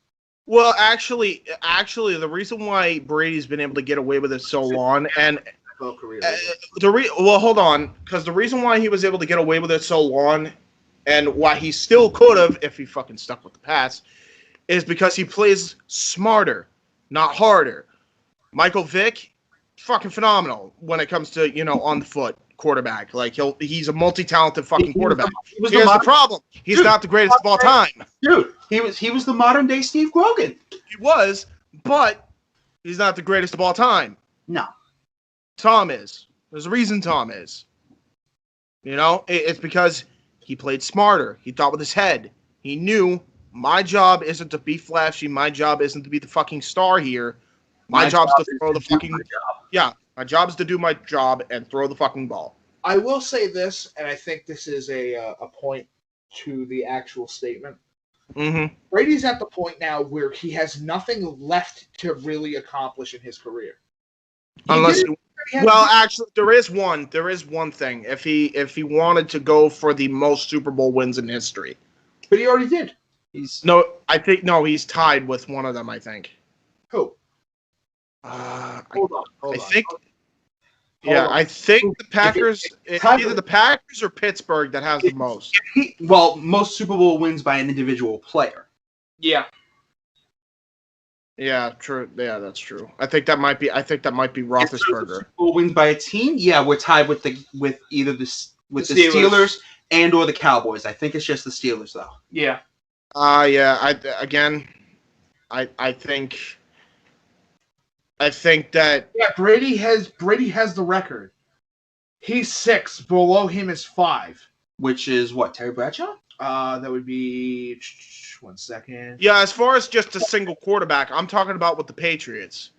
Well, actually, the reason why Brady's been able to get away with it so long, and hold on, because the reason why he was able to get away with it so long, and why he still could have if he fucking stuck with the pass, is because he plays smarter, not harder. Michael Vick, fucking phenomenal when it comes to on the foot quarterback. Like he's a multi-talented fucking quarterback. Here's the problem: he's not the greatest of all time. Dude, he was the modern day Steve Grogan. He was, but he's not the greatest of all time. No. Tom is. There's a reason Tom is. It's because he played smarter. He thought with his head. He knew my job isn't to be flashy. My job isn't to be the fucking star here. My job's to throw the fucking... Yeah, my job is to do my job and throw the fucking ball. I will say this, and I think this is a point to the actual statement. Mm-hmm. Brady's at the point now where he has nothing left to really accomplish in his career. Actually, there is one thing. If he wanted to go for the most Super Bowl wins in history, but he already did. He's tied with one of them. I think. Who? Hold on. I think the Packers. It's either the Packers or Pittsburgh that has the most. Most Super Bowl wins by an individual player. Yeah. Yeah, true. Yeah, that's true. I think that might be Roethlisberger. Super Bowl wins by a team. Yeah, we're tied with either the Steelers and or the Cowboys. I think it's just the Steelers though. Yeah. I think I think that Brady has the record. He's 6. Below him is 5. Which is what, Terry Bradshaw? That would be 1 second. Yeah, as far as just a single quarterback, I'm talking about with the Patriots.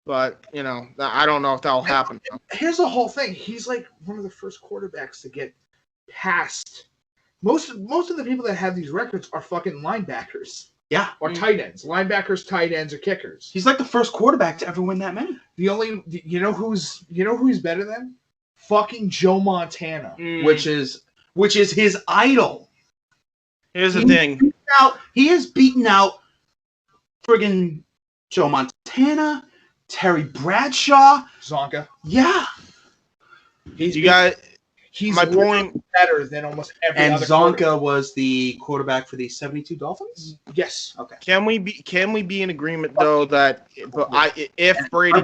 But, you know, I don't know if that'll happen. Here's the whole thing. He's like one of the first quarterbacks to get past. Most of the people that have these records are fucking linebackers. Yeah. Or tight ends. Linebackers, tight ends, or kickers. He's like the first quarterback to ever win that many. You know who's better than? Fucking Joe Montana. Which is his idol. Here's the thing. He has beaten out friggin' Joe Montana, Terry Bradshaw, Zonka. Yeah. He's my point better than almost every and other Zonka was the quarterback for the 72 Dolphins? Yes. Okay. Can we be in agreement though that if Brady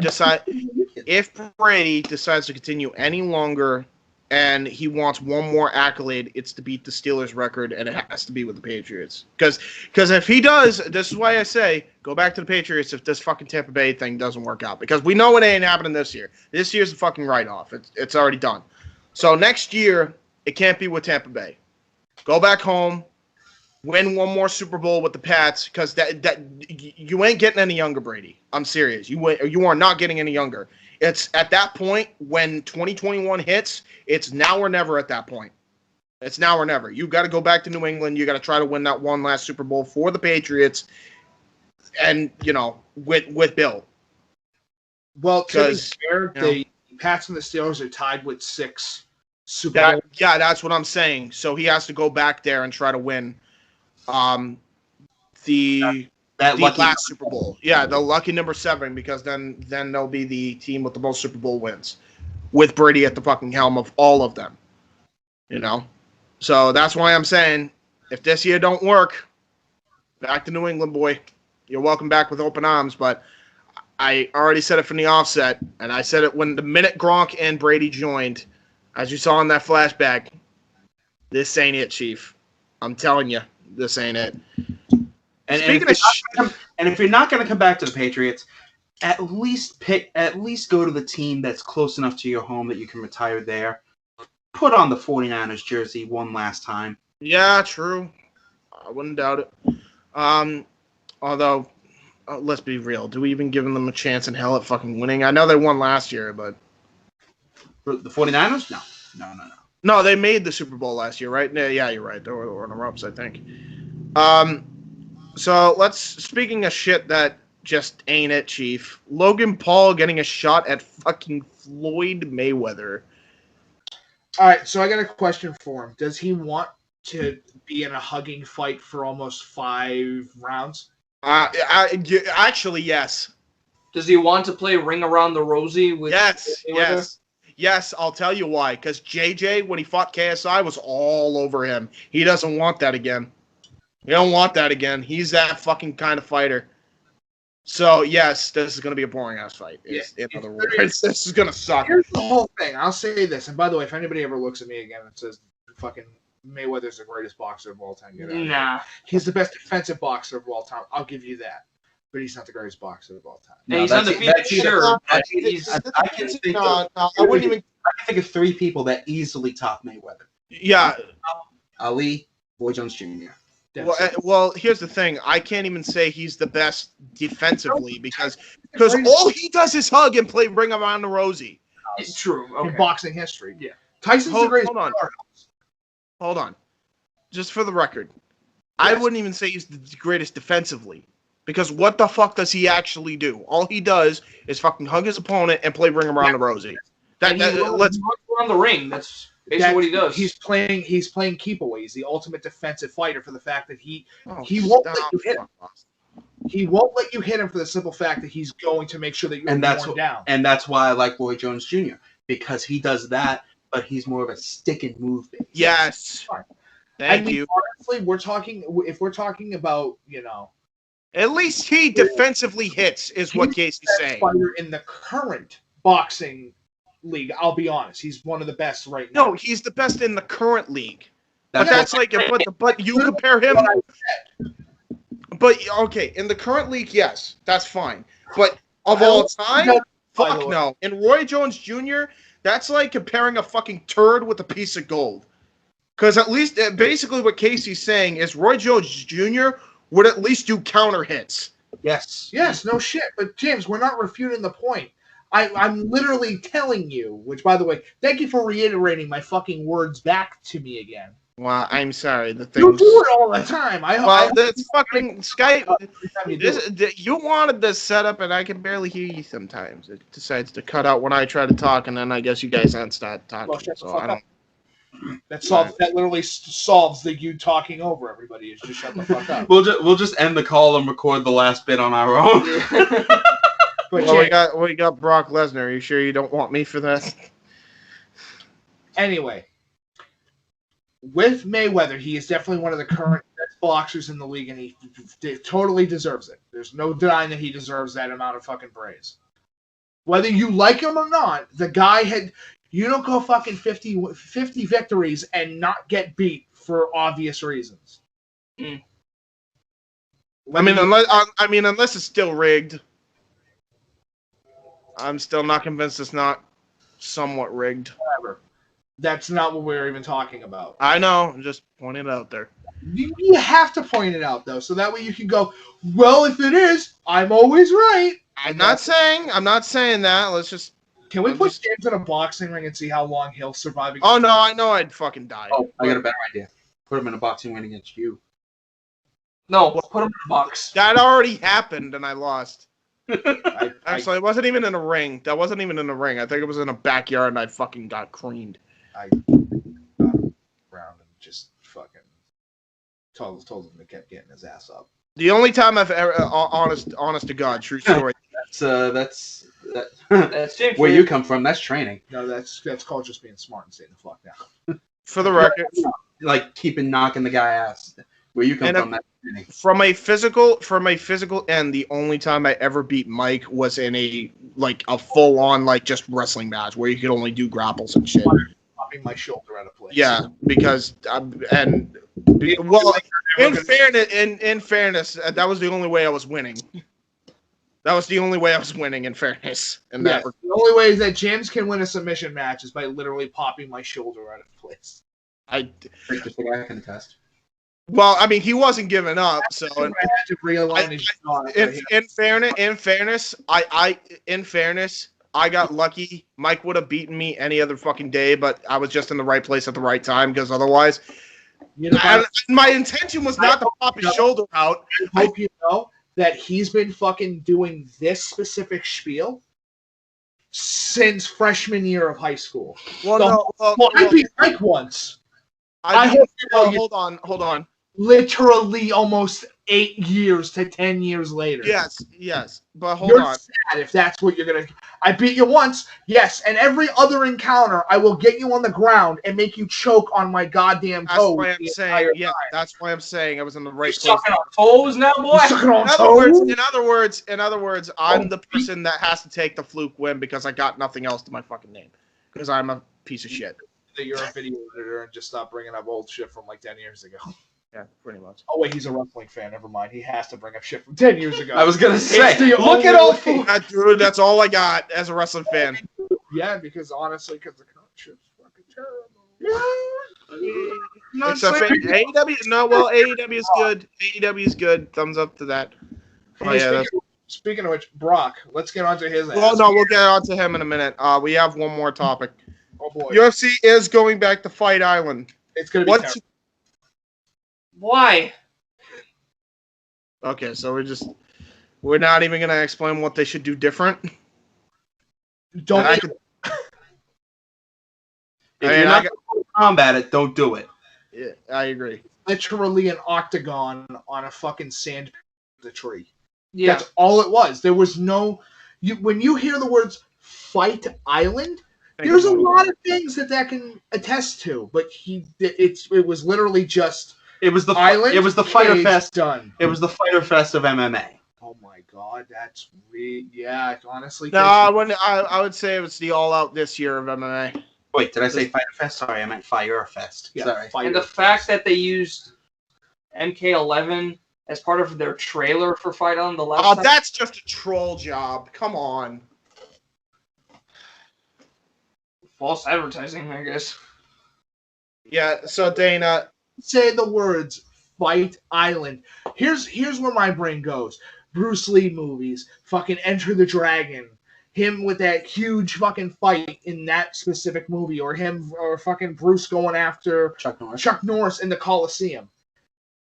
decides to continue any longer and he wants one more accolade, it's to beat the Steelers record, and it has to be with the Patriots. Because if he does, this is why I say go back to the Patriots if this fucking Tampa Bay thing doesn't work out. Because we know it ain't happening this year. This year's a fucking write-off. It's already done. So next year, it can't be with Tampa Bay. Go back home, win one more Super Bowl with the Pats, because that you ain't getting any younger, Brady. I'm serious. You are not getting any younger. It's at that point when 2021 hits, it's now or never at that point. It's now or never. You got to go back to New England. You got to try to win that one last Super Bowl for the Patriots, and with Bill. Well, to be fair, the Pats and the Steelers are tied with 6 Super Bowls. Yeah, that's what I'm saying. So he has to go back there and try to win the last Super Bowl. Yeah, the lucky number 7, because then they'll be the team with the most Super Bowl wins, with Brady at the fucking helm of all of them. So that's why I'm saying, if this year don't work, back to New England, boy. You're welcome back with open arms, but I already said it from the offset, and I said it when the minute Gronk and Brady joined, as you saw in that flashback, this ain't it, Chief. I'm telling you, this ain't it. And if you're not going to come back to the Patriots, at least go to the team that's close enough to your home that you can retire there. Put on the 49ers jersey one last time. Yeah, true. I wouldn't doubt it. Although, let's be real. Do we even give them a chance in hell at fucking winning? I know they won last year, but... For the 49ers? No. No, they made the Super Bowl last year, right? Yeah, you're right. They were runner-ups, I think. So speaking of shit that just ain't it, Chief. Logan Paul getting a shot at fucking Floyd Mayweather. All right, so I got a question for him. Does he want to be in a hugging fight for almost 5 rounds? Actually, yes. Does he want to play Ring Around the Rosie with Mayweather? Yes, I'll tell you why. Because JJ, when he fought KSI, was all over him. He doesn't want that again. He don't want that again. He's that fucking kind of fighter. So, yes, this is going to be a boring-ass fight. In other words, this is going to suck. Here's the whole thing. I'll say this. And by the way, if anybody ever looks at me again and says, fucking Mayweather's the greatest boxer of all time, get out of Nah. here. He's the best defensive boxer of all time. I'll give you that. But he's not the greatest boxer of all time. No, he's undefeated, sure. I can think of 3 people that easily top Mayweather. Yeah. Ali, Boy Jones Jr. Well, here's the thing. I can't even say he's the best defensively because all he does is hug and play Ring Around the Rosie. It's true. Okay. In boxing history. Yeah. Tyson's the greatest. Hold on. Just for the record, I wouldn't even say he's the greatest defensively. Because what the fuck does he actually do? All he does is fucking hug his opponent and play Ring Around the Rosie. Let's around the ring. That's basically what he does. He's playing keep away. He's the ultimate defensive fighter for the fact that he won't let you hit him. He won't let you hit him for the simple fact that he's going to make sure that you're going down. And that's why I like Boy Jones Jr. because he does that, but he's more of a stick and move base. Yes. Thank you. Honestly, if we're talking about, at least he defensively hits, is what Casey's saying. Fighter in the current boxing league, I'll be honest. He's one of the best right now. No, he's the best in the current league. But you compare him. But okay, in the current league, yes, that's fine. But of all time? Fuck no. And Roy Jones Jr., that's like comparing a fucking turd with a piece of gold. Because at least, basically what Casey's saying is Roy Jones Jr. would at least do counter hits. Yes. Yes, no shit. But James, we're not refuting the point. I'm literally telling you, which, by the way, thank you for reiterating my fucking words back to me again. Well, I'm sorry. The thing You do it all the time. that's fucking Skype. You wanted this setup, and I can barely hear you sometimes. It decides to cut out when I try to talk, and then I guess you guys aren't start talking. Well, shut the so fuck I don't. up. That literally solves the you talking over everybody. Is just shut the fuck up. We'll just end the call and record the last bit on our own. Well, we got Brock Lesnar. Are you sure you don't want me for that? Anyway, with Mayweather, he is definitely one of the current best boxers in the league, and he totally deserves it. There's no denying that he deserves that amount of fucking praise. Whether you like him or not, the guy had... You don't go fucking 50 victories and not get beat for obvious reasons. I mean, unless it's still rigged. I'm still not convinced it's not somewhat rigged. Whatever. That's not what we're even talking about. I know. I'm just pointing it out there. You have to point it out, though, so that way you can go, well, if it is, I'm always right. I'm not saying that. Let's just... Can we put James in a boxing ring and see how long he'll survive? Oh, no, I know I'd fucking die. Oh, I got a better idea. Put him in a boxing ring against you. No, put him in a box. That already happened, and I lost. Actually, it wasn't even in a ring. That wasn't even in a ring. I think it was in a backyard, and I fucking got creamed. I got around and just fucking told him to keep getting his ass up. The only time I've ever, honest to God, true story. That's James where you come from. That's training. No, that's called just being smart and staying the fuck down. For the record, like keeping knocking the guy ass. Where you come from, that's training. From a physical end, the only time I ever beat Mike was in a full on just wrestling match where you could only do grapples and shit. Popping my shoulder out of place. Yeah, because in fairness, that was the only way I was winning. That was the only way I was winning, in fairness. The only way that James can win a submission match is by literally popping my shoulder out of place. I can attest. Well, I mean, he wasn't giving up, so in fairness, I got lucky. Mike would have beaten me any other fucking day, but I was just in the right place at the right time, because otherwise, my intention was not to pop his shoulder out. I hope you know that he's been fucking doing this specific spiel since freshman year of high school. I beat Mike once. Hold on. Literally almost 8 years to 10 years later. Yes, but hold You're on. sad if that's what you're gonna. I beat you once, yes, and every other encounter, I will get you on the ground and make you choke on my goddamn toes. That's why I'm saying I was in the right place. Sucking on toes now, boy. In other words, I'm the person that has to take the fluke win because I got nothing else to my fucking name. Because I'm a piece of shit. That you're a video editor and just stop bringing up old shit from 10 years ago. Yeah, pretty much. Oh wait, he's a wrestling fan. Never mind. He has to bring up shit from 10 years ago. I was gonna say, look at all food. Dude, that's all I got as a wrestling fan. Yeah, because honestly, because the shit's fucking terrible. AEW is good. AEW is good. Thumbs up to that. Speaking of which, Brock, let's get on to his ass. Well, no, we'll get on to him in a minute. We have one more topic. Oh boy. UFC is going back to Fight Island. It's gonna be terrible. Why? Okay, so we're not even gonna explain what they should do different. If you're not gonna combat it, don't do it. Yeah, I agree. Literally an octagon on a fucking sand tree. Yeah. That's all it was. There was no. When you hear the words Fight Island, there's a lot of things that can attest to, but it was literally just. It was the Island. It was the Fighter Fest. Done. It was the Fighter Fest of MMA. Oh my god, that's yeah. Honestly, no, I would say it was the All Out this year of MMA. Wait, did I say Fighter Fest? Sorry, I meant Fire Fest. Yeah, Sorry. And the fact that they used MK11 as part of their trailer for Fight Island the last time. That's just a troll job. Come on. False advertising, I guess. Yeah, so Dana, say the words Fight Island. Here's where my brain goes. Bruce Lee movies, fucking Enter the Dragon, him with that huge fucking fight in that specific movie, or him or fucking Bruce going after Chuck Norris in the Coliseum.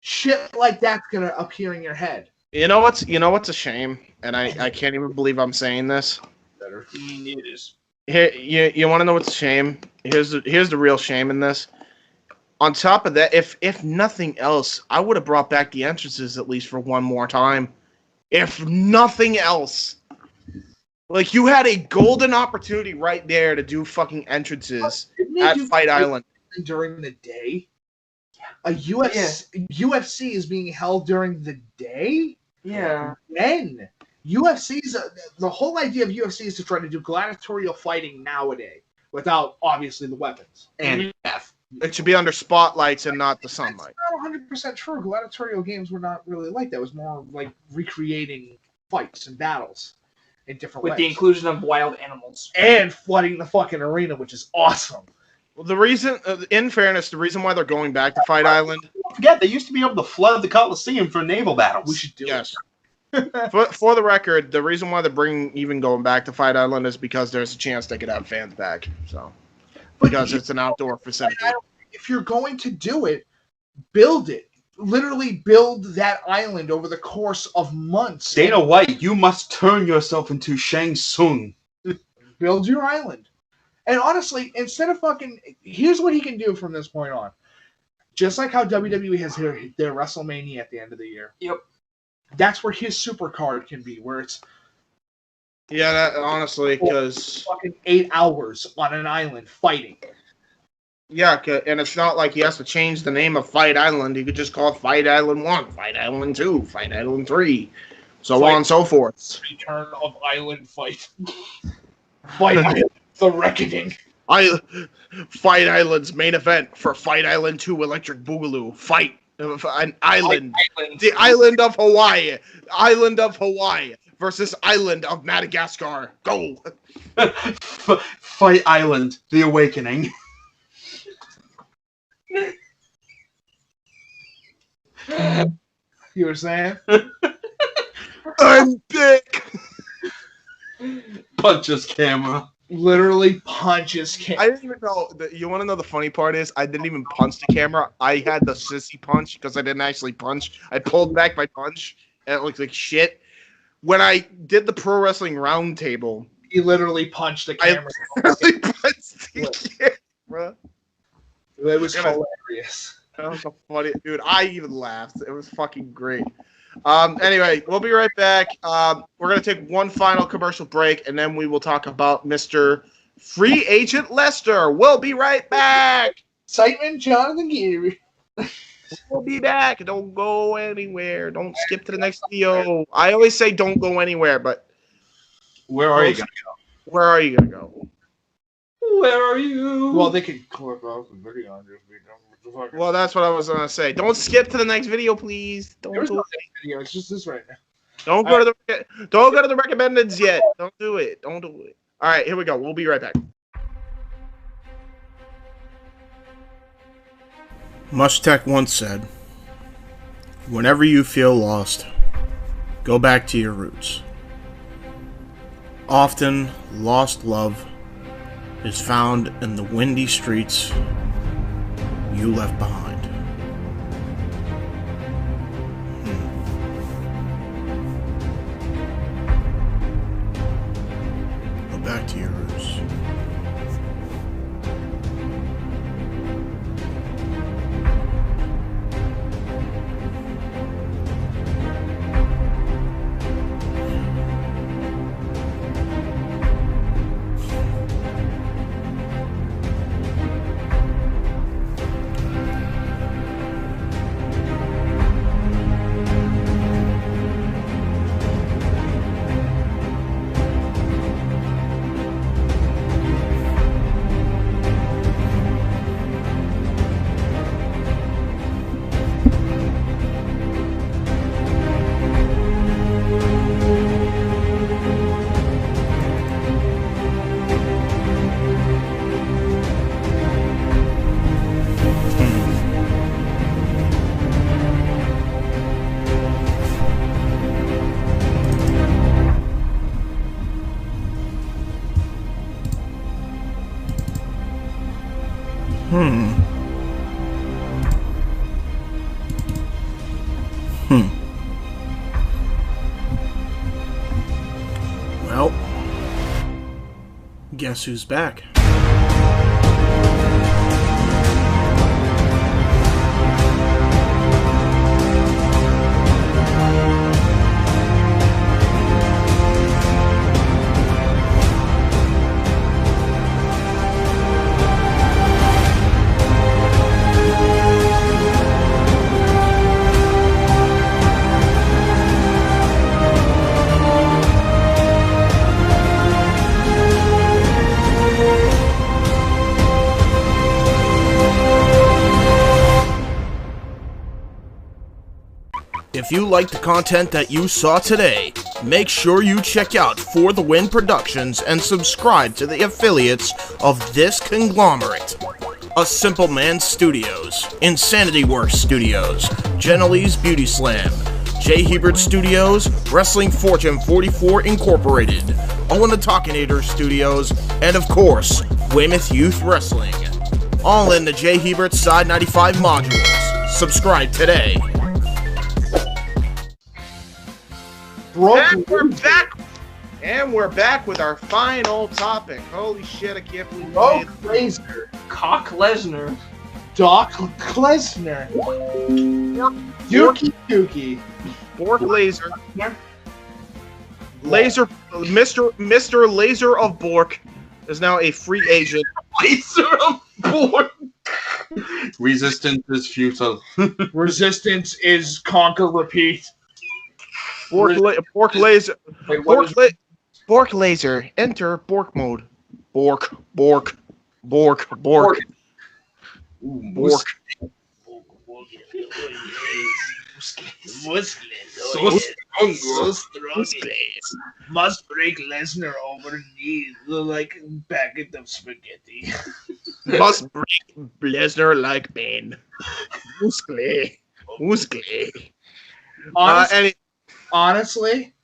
Shit like that's gonna appear in your head. you know what's a shame, and I can't even believe I'm saying this. It is. Here, you want to know what's a shame? Here's the real shame in this. On top of that, if nothing else, I would have brought back the entrances at least for one more time. If nothing else. Like, you had a golden opportunity right there to do fucking entrances at Fight Island. During the day? A UFC is being held during the day? Yeah. When? UFC's the whole idea of UFC is to try to do gladiatorial fighting nowadays without obviously the weapons And death. It should be under spotlights and not the sunlight. That's not 100% true. Gladiatorial games were not really like that. It was more like recreating fights and battles in different ways. With the inclusion of wild animals. And flooding the fucking arena, which is awesome. Well, the reason, in fairness, the reason why they're going back to Fight Island. Don't forget, they used to be able to flood the Coliseum for naval battles. We should do it. For the record, the reason why they're going back to Fight Island is because there's a chance they could have fans back. So, because it's an outdoor facility. If you're going to do it, build it. Literally build that island over the course of months. Dana White, you must turn yourself into Shang Tsung. Build your island. And honestly, instead of fucking... Here's what he can do from this point on. Just like how WWE has their WrestleMania at the end of the year. Yep. That's where his super card can be, where it's... Yeah, honestly, because... Fucking 8 hours on an island fighting. Yeah, and it's not like he has to change the name of Fight Island. He could just call it Fight Island 1, Fight Island 2, Fight Island 3, so on and so forth. Return of Island Fight. Fight Island, the Reckoning. Fight Island's main event for Fight Island 2 Electric Boogaloo. Fight an island. The island of Hawaii. Island of Hawaii versus Island of Madagascar. Go! Fight Island, The Awakening. You were saying? I'm big. Punches camera. Literally punches camera. I didn't even know. You want to know the funny part is? I didn't even punch the camera. I had the sissy punch because I didn't actually punch. I pulled back my punch and it looked like shit. When I did the Pro Wrestling Roundtable, he literally punched the camera. I literally punched the camera. It was hilarious. That was so funny, dude. I even laughed. It was fucking great. Anyway, we'll be right back. We're gonna take one final commercial break, and then we will talk about Mr. Free Agent Lester. We'll be right back. Excitement, Jonathan Geary. We'll be back. Don't go anywhere. Don't skip to the next video. I always say don't go anywhere, but where are you gonna go? Where are you gonna go? Where are you? Well, they could clip off the video and just be done with the fucking... Well, that's what I was gonna say. Don't skip to the next video, please. There's no next video. It's just this right now. Don't go to the recommendeds yet. Don't do it. Don't do it. All right, here we go. We'll be right back. Mushtech once said, "Whenever you feel lost, go back to your roots. Often, lost love is found in the windy streets you left behind." Go back to your roots. Well, guess who's back? If you like the content that you saw today, make sure you check out For the Win Productions and subscribe to the affiliates of this conglomerate. A Simple Man Studios, Insanity Works Studios, Jenna-Lee's Beauty Slam, J. Hebert Studios, Wrestling Fortune 44 Incorporated, Owen the Talkinator Studios, and of course, Weymouth Youth Wrestling. All in the J. Hebert Side 95 modules. Subscribe today. And we're back with our final topic. Holy shit, I can't believe Lesnar. Cock Lesnar. Doc Lesnar. Dookie. Bork Laser. Mr. Laser of Bork is now a free agent. Laser of Bork. Resistance is futile. Resistance is conquer, repeat. Bork Laser. Bork Laser. Enter Bork mode. Bork. Must break Lesnar over knees like a packet of spaghetti. Must break Lesnar like pain. Muscle. Honestly,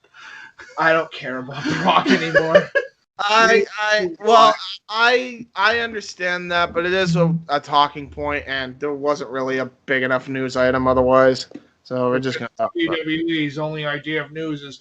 I don't care about Brock anymore. I understand that, but it is a talking point, and there wasn't really a big enough news item otherwise. So we're just gonna talk about it. WWE's only idea of news is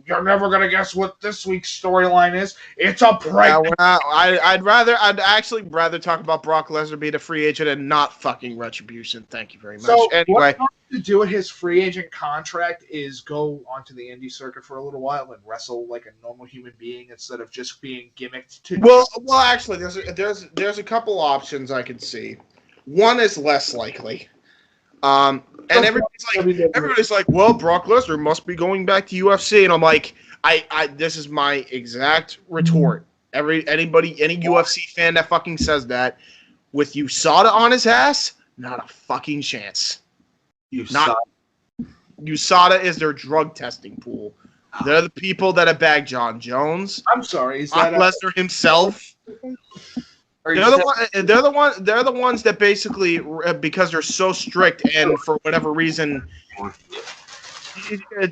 you're never gonna guess what this week's storyline is. It's a prank. I'd actually rather talk about Brock Lesnar being a free agent and not fucking Retribution. Thank you very much. So anyway, what to do with his free agent contract is go onto the indie circuit for a little while and wrestle like a normal human being instead of just being gimmicked to. Well, actually, there's a couple options I could see. One is less likely. And everybody's like, well, Brock Lesnar must be going back to UFC, and I'm like, this is my exact retort. Any UFC fan that fucking says that, with USADA on his ass, not a fucking chance. USADA is their drug testing pool. They're the people that have bagged John Jones. I'm sorry, is Brock that Lesnar himself? They're the ones that basically, because they're so strict and for whatever reason,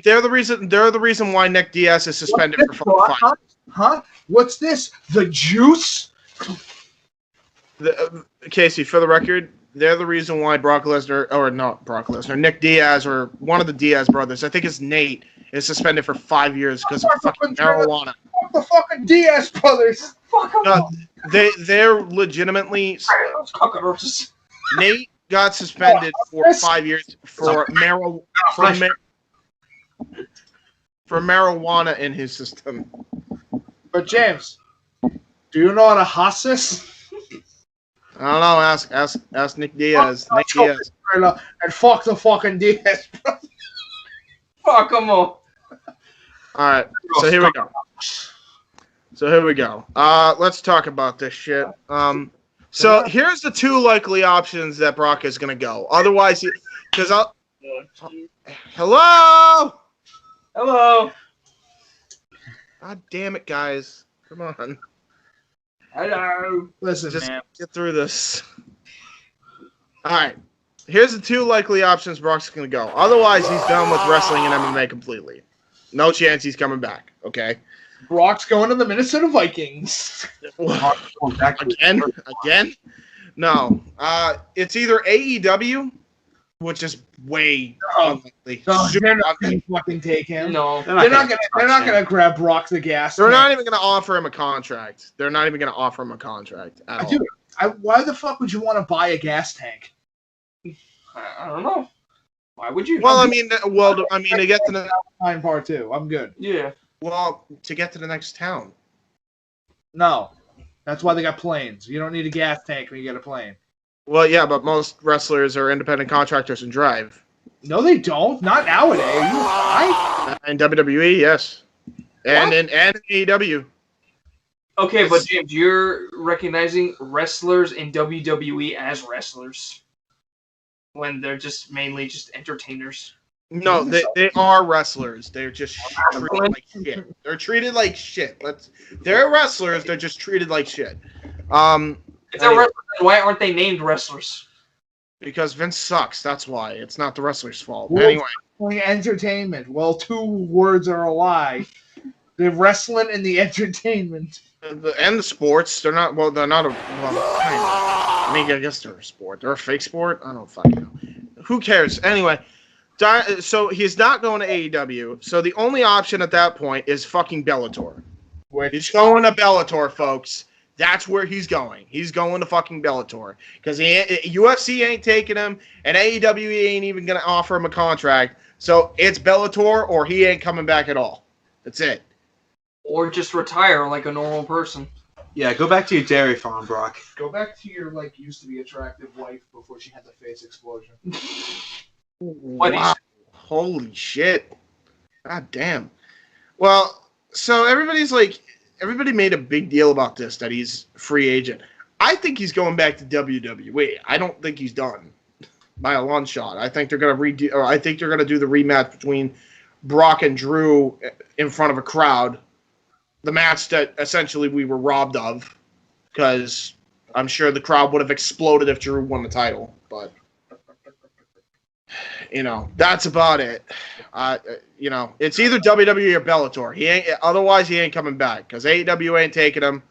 they're the reason why Nick Diaz is suspended for 5 years. Huh? What's this? The juice? Casey, for the record, they're the reason why Nick Diaz, or one of the Diaz brothers, I think it's Nate, is suspended for 5 years because of fucking marijuana. Fuck the fucking Diaz brothers. Fuck them. They're legitimately. Nate got suspended for 5 years for marijuana in his system. But James, do you know how to hoss this? I don't know. Ask Nick Diaz. And fuck the fucking Diaz brothers. Fuck them all. All right. So here we go. Let's talk about this shit. So here's the two likely options that Brock is gonna go. Otherwise, hello. God damn it, guys! Come on. Hello. Listen, just man. Get through this. All right. Here's the two likely options Brock's gonna go. Otherwise, he's done with wrestling and MMA completely. No chance he's coming back. Okay. Brock's going to the Minnesota Vikings. Again? No. It's either AEW, which is way unlikely. No, Super they're not unlikely. gonna fucking take him. No, they're not gonna grab Brock the gas. They're tank. not even going to offer him a contract. They're not even going to offer him a contract at all. Dude, why the fuck would you want to buy a gas tank? I don't know. Why would you? Well, I mean, to get to the part 2, I'm good. Yeah. Well, to get to the next town. No, that's why they got planes. You don't need a gas tank when you get a plane. Well, yeah, but most wrestlers are independent contractors and drive. No, they don't. Not nowadays. Are you high? In WWE, yes, and in AEW. Okay, but James, you're recognizing wrestlers in WWE as wrestlers when they're just mainly just entertainers. No, they are wrestlers. They're just treated like shit. They're treated like shit. They're wrestlers. They're just treated like shit. If they're wrestlers, why aren't they named wrestlers? Because Vince sucks. That's why. It's not the wrestler's fault. Well, Anyway, entertainment. Well, 2 words are a lie. The wrestling and the entertainment. And the sports. They're not. Well, they're not a. Well, kind of. I mean, I guess they're a sport. They're a fake sport. I don't fucking know. Who cares? Anyway. So he's not going to AEW. So the only option at that point is fucking Bellator. He's going to Bellator, folks. That's where he's going. He's going to fucking Bellator because UFC ain't taking him, and AEW ain't even going to offer him a contract. So it's Bellator, or he ain't coming back at all. That's it. Or just retire like a normal person. Yeah, go back to your dairy farm, Brock. Go back to your used to be attractive wife before she had the face explosion. Wow. Holy shit. God damn. Well, so everybody made a big deal about this, that he's free agent. I think he's going back to WWE. I don't think he's done by a long shot. I think they're going to do the rematch between Brock and Drew in front of a crowd. The match that essentially we were robbed of, because I'm sure the crowd would have exploded if Drew won the title, but that's about it. It's either WWE or Bellator. Otherwise he ain't coming back because AEW ain't taking him.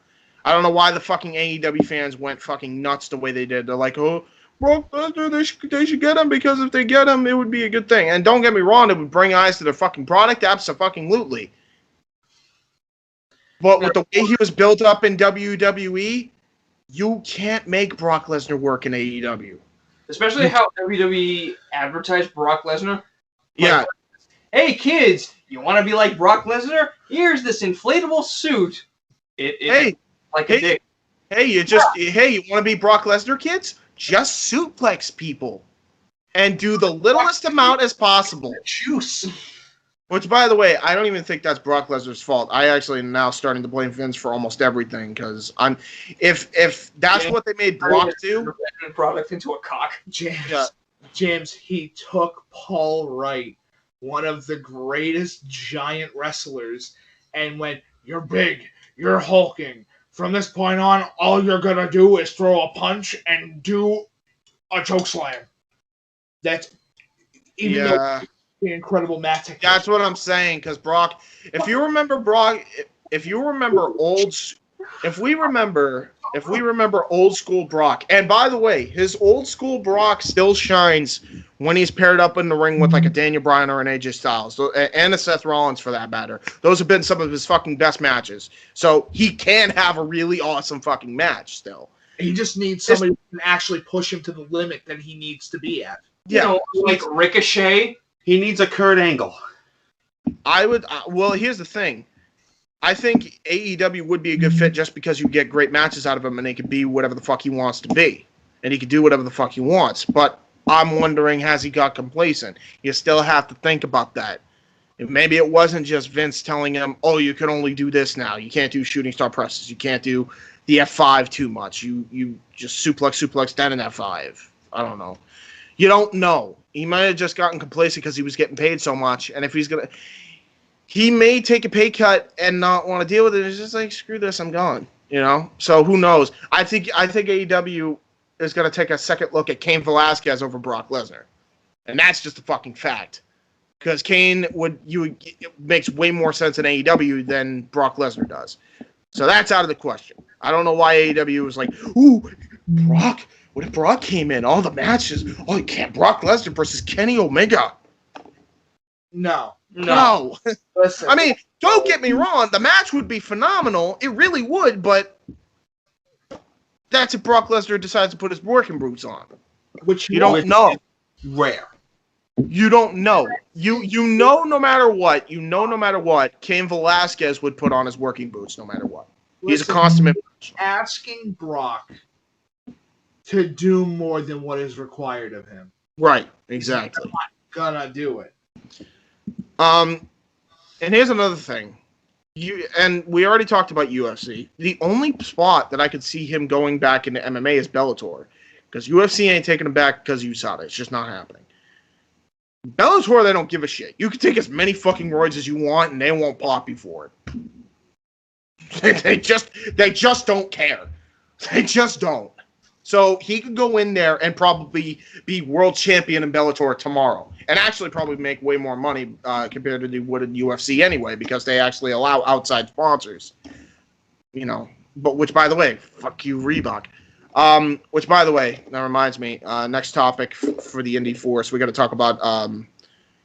I don't know why the fucking AEW fans went fucking nuts the way they did. They're like, oh, Brock Lesnar, they should get him because if they get him, it would be a good thing. And don't get me wrong, it would bring eyes to their fucking product, absolutely. But with the way he was built up in WWE, you can't make Brock Lesnar work in AEW. Especially how WWE advertised Brock Lesnar. Yeah. Hey kids, you want to be like Brock Lesnar? Here's this inflatable suit. Hey, a dick. Hey, you want to be Brock Lesnar, kids? Just suplex people and do the littlest amount as possible. Juice. Which, by the way, I don't even think that's Brock Lesnar's fault. I actually am now starting to blame Vince for almost everything because if that's what they made Brock do, product into a cock. James, he took Paul Wright, one of the greatest giant wrestlers, and went, "You're big, you're hulking. From this point on, all you're gonna do is throw a punch and do a chokeslam." That's even though the incredible match. That's what I'm saying, because Brock, if we remember old school Brock, and by the way, his old school Brock still shines when he's paired up in the ring with like a Daniel Bryan or an AJ Styles, and a Seth Rollins for that matter. Those have been some of his fucking best matches. So he can have a really awesome fucking match still. He just needs somebody who can actually push him to the limit that he needs to be at. Yeah, like Ricochet. He needs a Kurt Angle. Well, here's the thing. I think AEW would be a good fit just because you get great matches out of him and he can be whatever the fuck he wants to be. And he can do whatever the fuck he wants. But I'm wondering, has he got complacent? You still have to think about that. Maybe it wasn't just Vince telling him, oh, you can only do this now. You can't do shooting star presses. You can't do the F5 too much. You just suplex down in F5. I don't know. You don't know. He might have just gotten complacent because he was getting paid so much. And if he may take a pay cut and not want to deal with it. It's just like, screw this, I'm gone. So who knows? I think AEW is going to take a second look at Cain Velasquez over Brock Lesnar. And that's just a fucking fact. Because Cain makes way more sense in AEW than Brock Lesnar does. So that's out of the question. I don't know why AEW was like, ooh, Brock? What if Brock came in? All the matches. Oh, you can't. Brock Lesnar versus Kenny Omega. No. Listen. I mean, don't get me wrong. The match would be phenomenal. It really would, but that's if Brock Lesnar decides to put his working boots on. Which you don't know. Rare. You don't know. You know no matter what. You know no matter what. Cain Velasquez would put on his working boots no matter what. He's a consummate. Asking Brock to do more than what is required of him. Right. Exactly. He's not gonna do it. And here's another thing. And we already talked about UFC. The only spot that I could see him going back into MMA is Bellator. Because UFC ain't taking him back because you saw it. It's just not happening. Bellator, they don't give a shit. You can take as many fucking roids as you want, and they won't pop you for it. They just don't care. They just don't. So he could go in there and probably be world champion in Bellator tomorrow, and actually probably make way more money compared to what in UFC anyway, because they actually allow outside sponsors. You know, but which, by the way, fuck you, Reebok. Which, by the way, that reminds me, next topic for the Indy Force, we got to talk about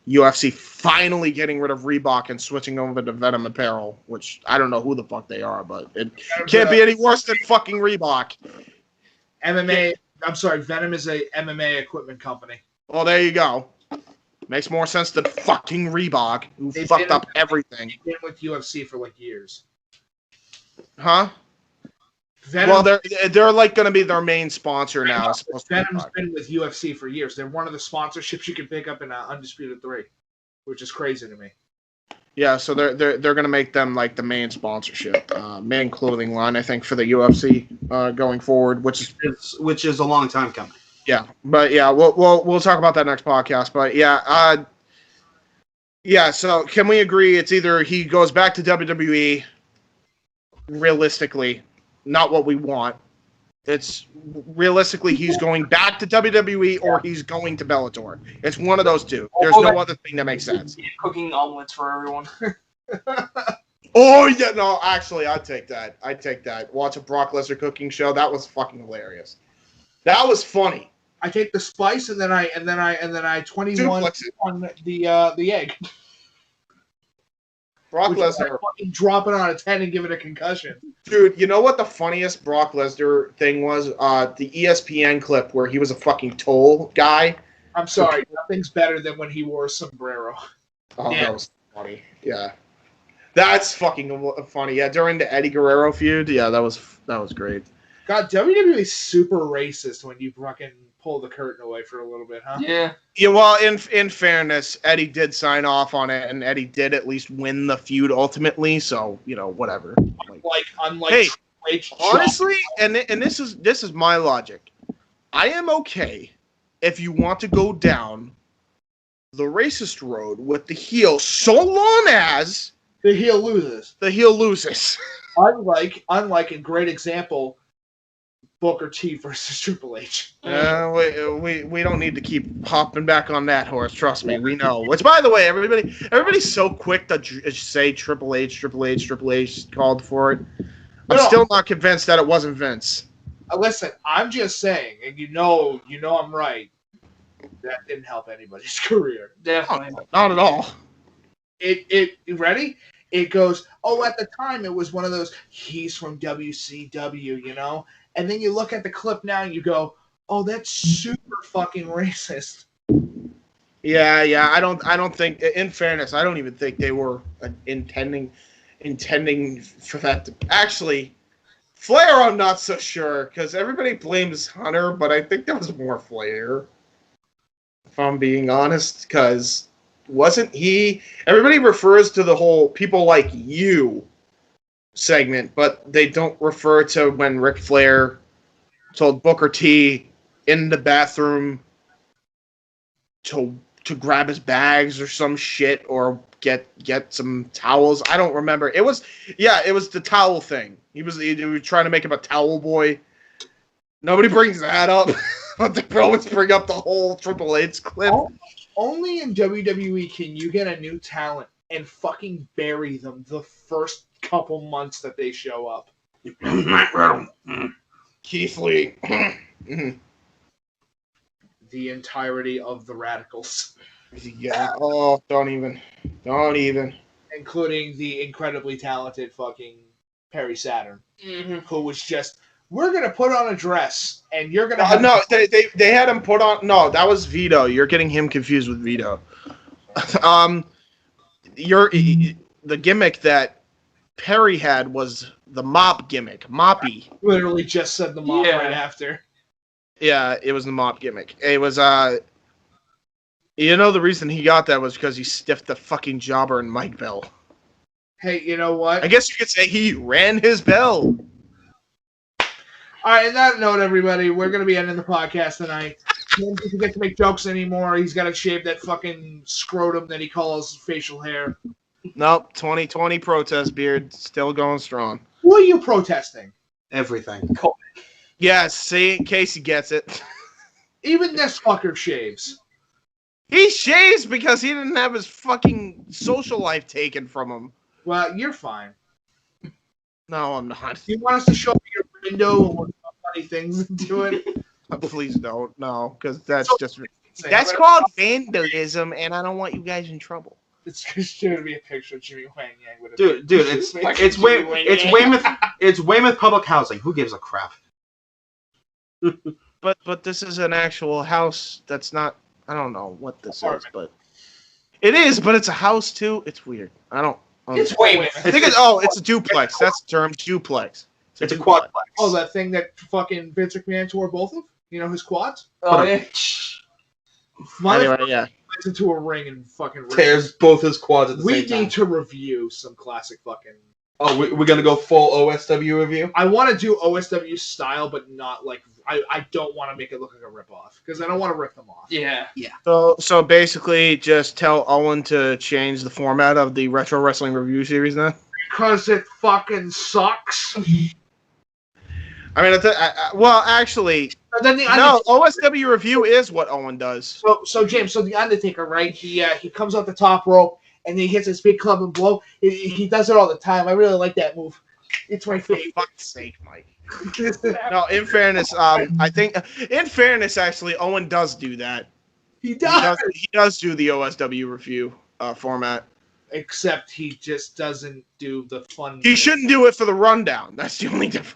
UFC finally getting rid of Reebok and switching over to Venom Apparel, which I don't know who the fuck they are, but it can't be any worse than fucking Reebok. MMA, I'm sorry, Venom is a MMA equipment company. Well, there you go. Makes more sense than fucking Reebok, who fucked up everything. They've been with UFC for like years. Huh? Venom, well, they're like going to be their main sponsor now. Venom's been with UFC for years. They're one of the sponsorships you can pick up in Undisputed 3, which is crazy to me. Yeah, so they're going to make them like the main sponsorship, main clothing line, I think, for the UFC going forward, which is a long time coming. Yeah, but yeah, we'll talk about that next podcast. But yeah, so can we agree it's either he goes back to WWE, realistically, not what we want. It's realistically he's going back to WWE or he's going to Bellator. It's one of those two. There's no other thing that makes sense. Cooking omelets for everyone. Oh yeah, no, actually, I'd take that. Watch a Brock Lesnar cooking show. That was fucking hilarious. That was funny. I take the spice and then I 21 on the egg. Brock Lesnar fucking drop it on a 10 and give it a concussion. Dude, you know what the funniest Brock Lesnar thing was? The ESPN clip where he was a fucking toll guy. I'm sorry, nothing's better than when he wore a sombrero. Oh, yeah. That was funny. Yeah. That's fucking funny. Yeah, during the Eddie Guerrero feud, yeah, that was great. God, WWE is super racist when you fucking pull the curtain away for a little bit, huh? Yeah. Yeah, well, in fairness, Eddie did sign off on it, and Eddie did at least win the feud ultimately, so, you know, whatever. Unlike hey, H. honestly, and this is my logic. I am okay if you want to go down the racist road with the heel so long as the heel loses. The heel loses. Unlike a great example, Booker T versus Triple H. We don't need to keep hopping back on that horse. Trust me, we know. Which, by the way, everybody's so quick to say Triple H called for it. I'm still not convinced that it wasn't Vince. Listen, I'm just saying, and you know I'm right. That didn't help anybody's career. Definitely not at all. You ready? It goes, at the time it was one of those, he's from WCW, you know? And then you look at the clip now and you go, that's super fucking racist. Yeah, I don't think, in fairness, I don't even think they were intending for that to, actually, Flair I'm not so sure, because everybody blames Hunter, but I think that was more Flair, if I'm being honest, because wasn't he, everybody refers to the whole people like you segment, but they don't refer to when Ric Flair told Booker T in the bathroom to grab his bags or some shit or get some towels. I don't remember. It was the towel thing. He was trying to make him a towel boy. Nobody brings that up, but they always bring up the whole Triple H clip. Only in WWE can you get a new talent and fucking bury them the first couple months that they show up. Keith Lee. The entirety of the Radicals. Yeah. Oh, don't even. Including the incredibly talented fucking Perry Saturn, who was just, we're gonna put on a dress and you're gonna have. No, they had him put on. No, that was Vito. You're getting him confused with Vito. The gimmick that Perry had was the mop gimmick, moppy. Literally just said the mop right after. Yeah, it was the mop gimmick. It was you know, the reason he got that was because he stiffed the fucking jobber and Mike Bell. Hey, you know what? I guess you could say he ran his bell. All right, on that note, everybody, we're going to be ending the podcast tonight. He doesn't get to make jokes anymore. He's got to shave that fucking scrotum that he calls facial hair. Nope, 2020 protest beard, still going strong. What are you protesting? Everything. Yeah, see, Casey gets it. Even this fucker shaves. He shaves because he didn't have his fucking social life taken from him. Well, you're fine. No, I'm not. You want us to show you your window and funny things into it? Please don't. No, because that's that's called vandalism, and I don't want you guys in trouble. It's just going to be a picture of Jimmy Wang Yang with a Dude, it's Weymouth Public Housing. Who gives a crap? But this is an actual house that's not. I don't know what this is, but it is. But it's a house too. It's weird. I don't. It's Weymouth. I think it's a duplex. That's the term, duplex. It's a quadplex. Oh, that thing that fucking Vince McMahon tore both of? You know, his quads? Oh, yeah. Anyway, yeah. Into a ring and fucking tears both his quads at the same time. We need to review some classic fucking. Oh, we're gonna go full OSW review? I want to do OSW style, but not like I don't want to make it look like a ripoff because I don't want to rip them off. Yeah. So basically, just tell Owen to change the format of the Retro Wrestling Review series then. Because it fucking sucks. I mean, well, actually, no. OSW Review is what Owen does. So James, the Undertaker, right? He comes off the top rope and he hits his big club and blow. He does it all the time. I really like that move. It's my favorite. For fuck's sake, Mike. No, in fairness, I think, actually, Owen does do that. He does. He does do the OSW Review format. Except he just doesn't do the fun. He shouldn't do it for the rundown. That's the only difference.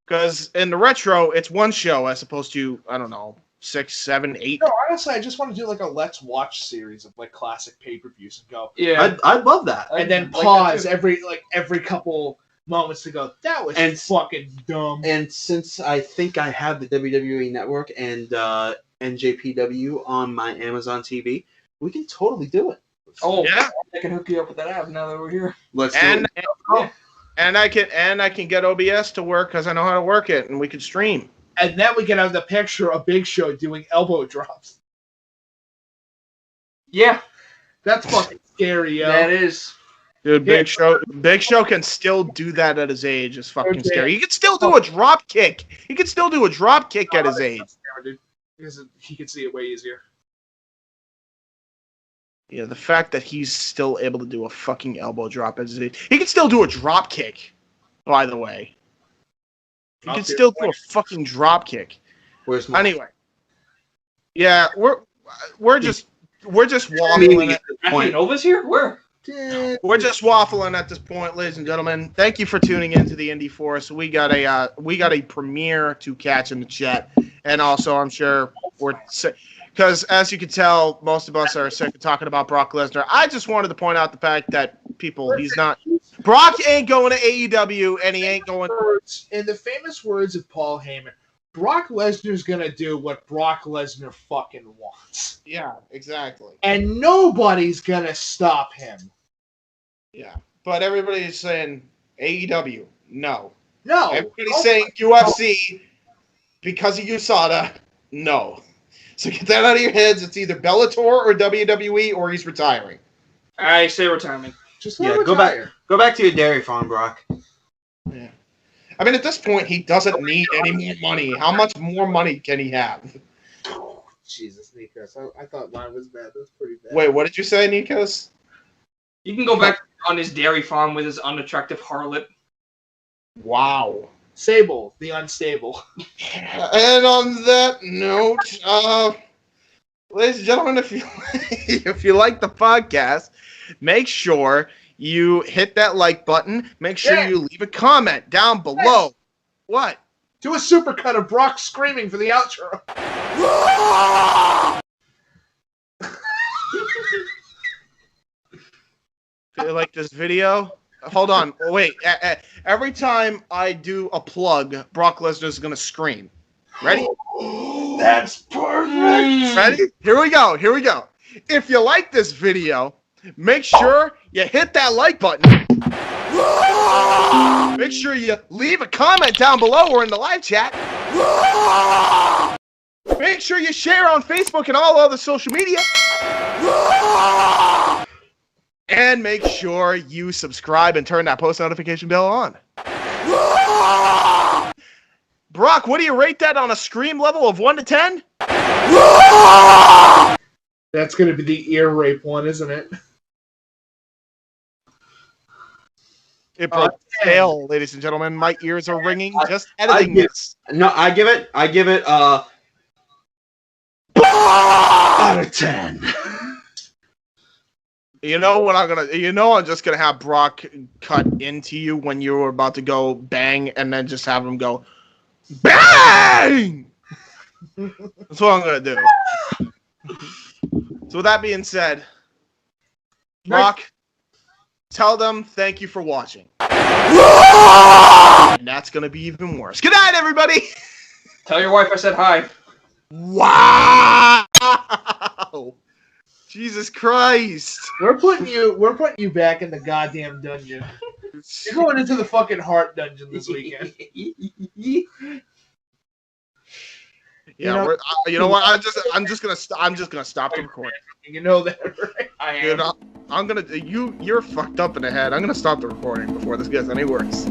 Because in the retro, it's one show as opposed to, I don't know, 6, 7, 8. No, honestly, I just want to do like a Let's Watch series of like classic pay-per-views and go. Yeah, I'd love that. And then pause every couple moments to go. That was fucking dumb. And since I think I have the WWE Network and NJPW on my Amazon TV, we can totally do it. Oh yeah, I can hook you up with that app now that we're here. Let's do it. And I can get OBS to work because I know how to work it, and we could stream. And then we can have the picture of Big Show doing elbow drops. Yeah, that's fucking scary, yo. That is. Dude, Big Show can still do that at his age. It's fucking scary. He can still do a drop kick. He can still do a drop kick at his age. Dude, because he can see it way easier. Yeah, the fact that he's still able to do a fucking elbow drop at his age. He can still do a drop kick, by the way. He can still do a fucking drop kick. Where's my... Anyway. Yeah, we're just waffling at this point. Nova's here? Where? We're just waffling at this point, ladies and gentlemen. Thank you for tuning into the Indy Force. We got a premiere to catch in the chat, and also I'm sure because as you can tell, most of us are sick of talking about Brock Lesnar. I just wanted to point out the fact that Brock ain't going to AEW, and he ain't going. In the famous words of Paul Heyman, Brock Lesnar's gonna do what Brock Lesnar fucking wants. Yeah, exactly. And nobody's gonna stop him. Yeah, but everybody's saying AEW. No. Everybody's Oh, saying UFC because of USADA. No. So get that out of your heads. It's either Bellator or WWE, or he's retiring. I say retirement. Just go back to your dairy farm, Brock. Yeah. I mean, at this point, he doesn't need any more money. How much more money can he have? Jesus, Nikos. I thought mine was bad. That's pretty bad. Wait, what did you say, Nikos? You can go back on his dairy farm with his unattractive harlot. Wow. Sable, the unstable. And on that note, ladies and gentlemen, if you like the podcast, make sure you hit that like button. Make sure you leave a comment down below. What? Do a supercut of Brock screaming for the outro. Do you like this video? Hold on. Wait. Every time I do a plug, Brock Lesnar is going to scream. Ready? That's perfect. Ready? Here we go. If you like this video, make sure you hit that like button. Make sure you leave a comment down below or in the live chat. Make sure you share on Facebook and all other social media. And make sure you subscribe and turn that post notification bell on. Brock, what do you rate that on a scream level of 1 to 10? That's going to be the ear rape one, isn't it? It broke the tail, ladies and gentlemen. My ears are ringing just editing this. I give it out of 10. You know what I'm just gonna have Brock cut into you when you were about to go bang, and then just have him go bang. That's what I'm gonna do. So with that being said, Brock, tell them thank you for watching. And that's gonna be even worse. Good night, everybody. Tell your wife I said hi. Wow. Jesus Christ. We're putting you back in the goddamn dungeon. You're going into the fucking heart dungeon this weekend. Yeah, you know what? I'm just gonna stop the recording. You know that, right? I am. You're fucked up in the head. I'm gonna stop the recording before this gets any worse.